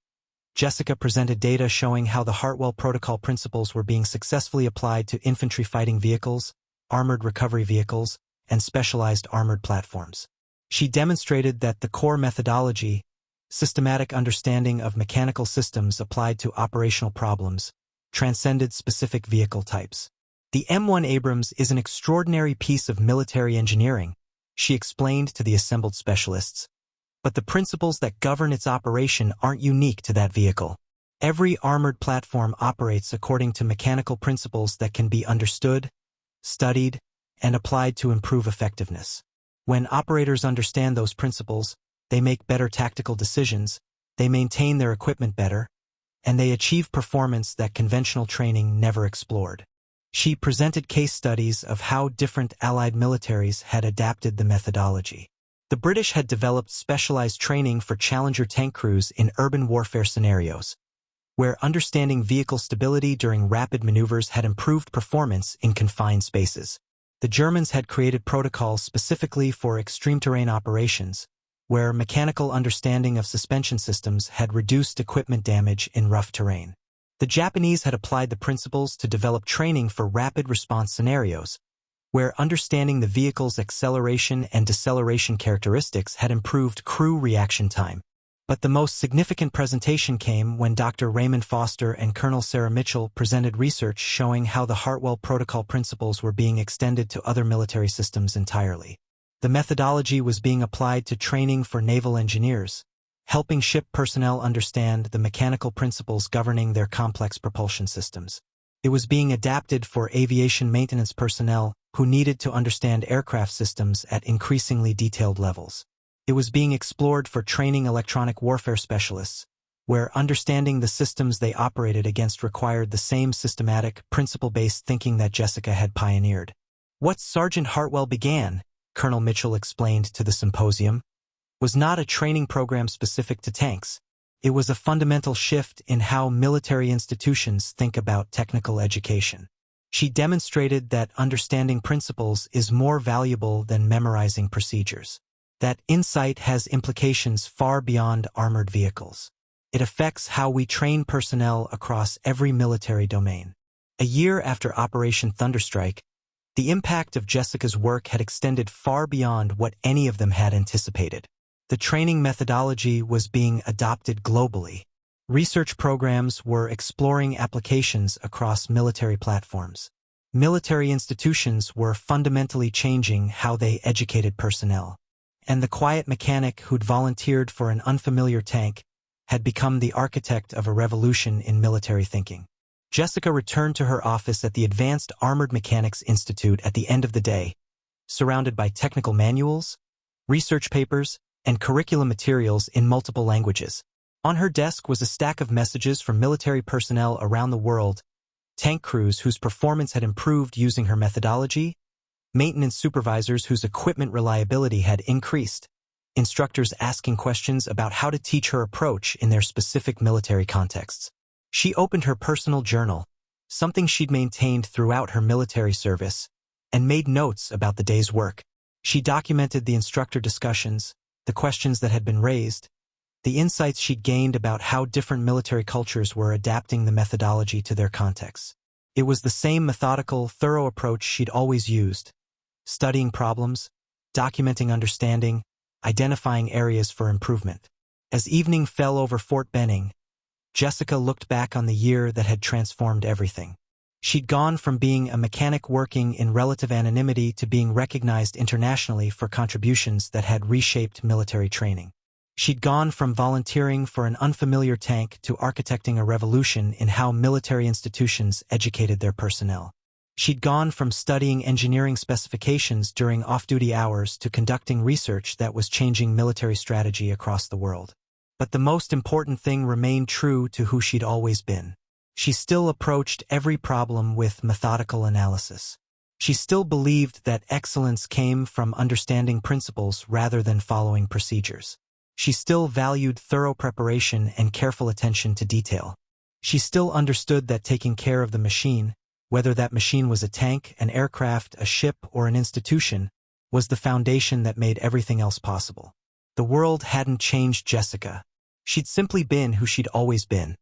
Speaker 1: Jessica presented data showing how the Hartwell Protocol principles were being successfully applied to infantry fighting vehicles, armored recovery vehicles, and specialized armored platforms. She demonstrated that the core methodology, systematic understanding of mechanical systems applied to operational problems, transcended specific vehicle types. The M1 Abrams is an extraordinary piece of military engineering, she explained to the assembled specialists, but the principles that govern its operation aren't unique to that vehicle. Every armored platform operates according to mechanical principles that can be understood, studied, and applied to improve effectiveness. When operators understand those principles, they make better tactical decisions, they maintain their equipment better, and they achieve performance that conventional training never explored. She presented case studies of how different allied militaries had adapted the methodology. The British had developed specialized training for Challenger tank crews in urban warfare scenarios, where understanding vehicle stability during rapid maneuvers had improved performance in confined spaces. The Germans had created protocols specifically for extreme terrain operations, where mechanical understanding of suspension systems had reduced equipment damage in rough terrain. The Japanese had applied the principles to develop training for rapid response scenarios, where understanding the vehicle's acceleration and deceleration characteristics had improved crew reaction time. But the most significant presentation came when Dr. Raymond Foster and Colonel Sarah Mitchell presented research showing how the Hartwell Protocol principles were being extended to other military systems entirely. The methodology was being applied to training for naval engineers, helping ship personnel understand the mechanical principles governing their complex propulsion systems. It was being adapted for aviation maintenance personnel who needed to understand aircraft systems at increasingly detailed levels. It was being explored for training electronic warfare specialists, where understanding the systems they operated against required the same systematic, principle-based thinking that Jessica had pioneered. What Sergeant Hartwell began, Colonel Mitchell explained to the symposium, was not a training program specific to tanks. It was a fundamental shift in how military institutions think about technical education. She demonstrated that understanding principles is more valuable than memorizing procedures. That insight has implications far beyond armored vehicles. It affects how we train personnel across every military domain. A year after Operation Thunderstrike, the impact of Jessica's work had extended far beyond what any of them had anticipated. The training methodology was being adopted globally. Research programs were exploring applications across military platforms. Military institutions were fundamentally changing how they educated personnel. And the quiet mechanic who'd volunteered for an unfamiliar tank had become the architect of a revolution in military thinking. Jessica returned to her office at the Advanced Armored Mechanics Institute at the end of the day, surrounded by technical manuals, research papers, and curriculum materials in multiple languages. On her desk was a stack of messages from military personnel around the world, tank crews whose performance had improved using her methodology, maintenance supervisors whose equipment reliability had increased, instructors asking questions about how to teach her approach in their specific military contexts. She opened her personal journal, something she'd maintained throughout her military service, and made notes about the day's work. She documented the instructor discussions, the questions that had been raised, the insights she'd gained about how different military cultures were adapting the methodology to their contexts. It was the same methodical, thorough approach she'd always used, studying problems, documenting understanding, identifying areas for improvement. As evening fell over Fort Benning, Jessica looked back on the year that had transformed everything. She'd gone from being a mechanic working in relative anonymity to being recognized internationally for contributions that had reshaped military training. She'd gone from volunteering for an unfamiliar tank to architecting a revolution in how military institutions educated their personnel. She'd gone from studying engineering specifications during off-duty hours to conducting research that was changing military strategy across the world. But the most important thing remained true to who she'd always been. She still approached every problem with methodical analysis. She still believed that excellence came from understanding principles rather than following procedures. She still valued thorough preparation and careful attention to detail. She still understood that taking care of the machine, whether that machine was a tank, an aircraft, a ship, or an institution, was the foundation that made everything else possible. The world hadn't changed Jessica. She'd simply been who she'd always been.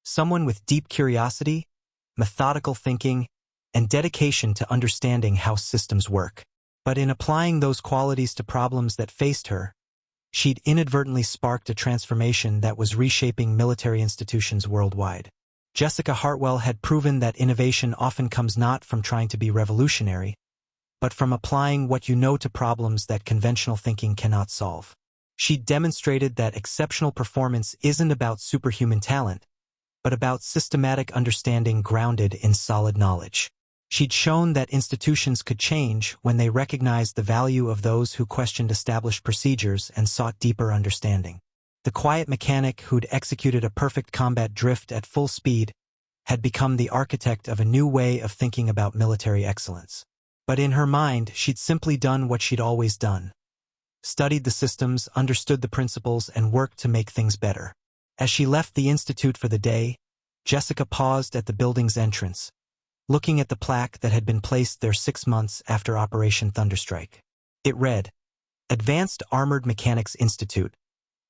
Speaker 1: Someone with deep curiosity, methodical thinking, and dedication to understanding how systems work. But in applying those qualities to problems that faced her, she'd inadvertently sparked a transformation that was reshaping military institutions worldwide. Jessica Hartwell had proven that innovation often comes not from trying to be revolutionary, but from applying what you know to problems that conventional thinking cannot solve. She'd demonstrated that exceptional performance isn't about superhuman talent, but about systematic understanding grounded in solid knowledge. She'd shown that institutions could change when they recognized the value of those who questioned established procedures and sought deeper understanding. The quiet mechanic who'd executed a perfect combat drift at full speed had become the architect of a new way of thinking about military excellence. But in her mind, she'd simply done what she'd always done. studied the systems, understood the principles, and worked to make things better. As she left the institute for the day, Jessica paused at the building's entrance, looking at the plaque that had been placed there 6 months after Operation Thunderstrike. It read, Advanced Armored Mechanics Institute,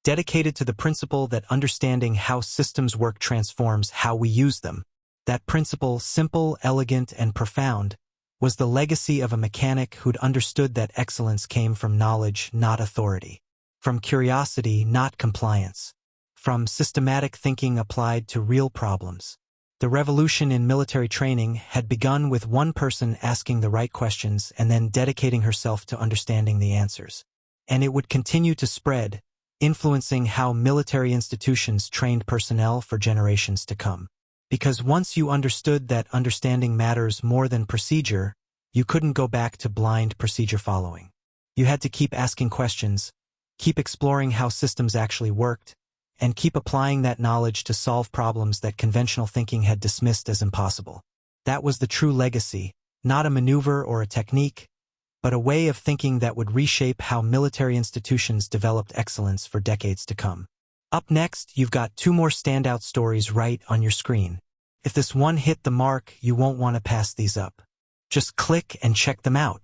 Speaker 1: dedicated to the principle that understanding how systems work transforms how we use them. That principle, simple, elegant, and profound, was the legacy of a mechanic who'd understood that excellence came from knowledge, not authority, from curiosity, not compliance, from systematic thinking applied to real problems. The revolution in military training had begun with one person asking the right questions and then dedicating herself to understanding the answers. And it would continue to spread, influencing how military institutions trained personnel for generations to come. Because once you understood that understanding matters more than procedure, you couldn't go back to blind procedure following. You had to keep asking questions, keep exploring how systems actually worked, and keep applying that knowledge to solve problems that conventional thinking had dismissed as impossible. That was the true legacy, not a maneuver or a technique, but a way of thinking that would reshape how military institutions developed excellence for decades to come. Up next, you've got 2 more standout stories right on your screen. If this one hit the mark, you won't want to pass these up. Just click and check them out.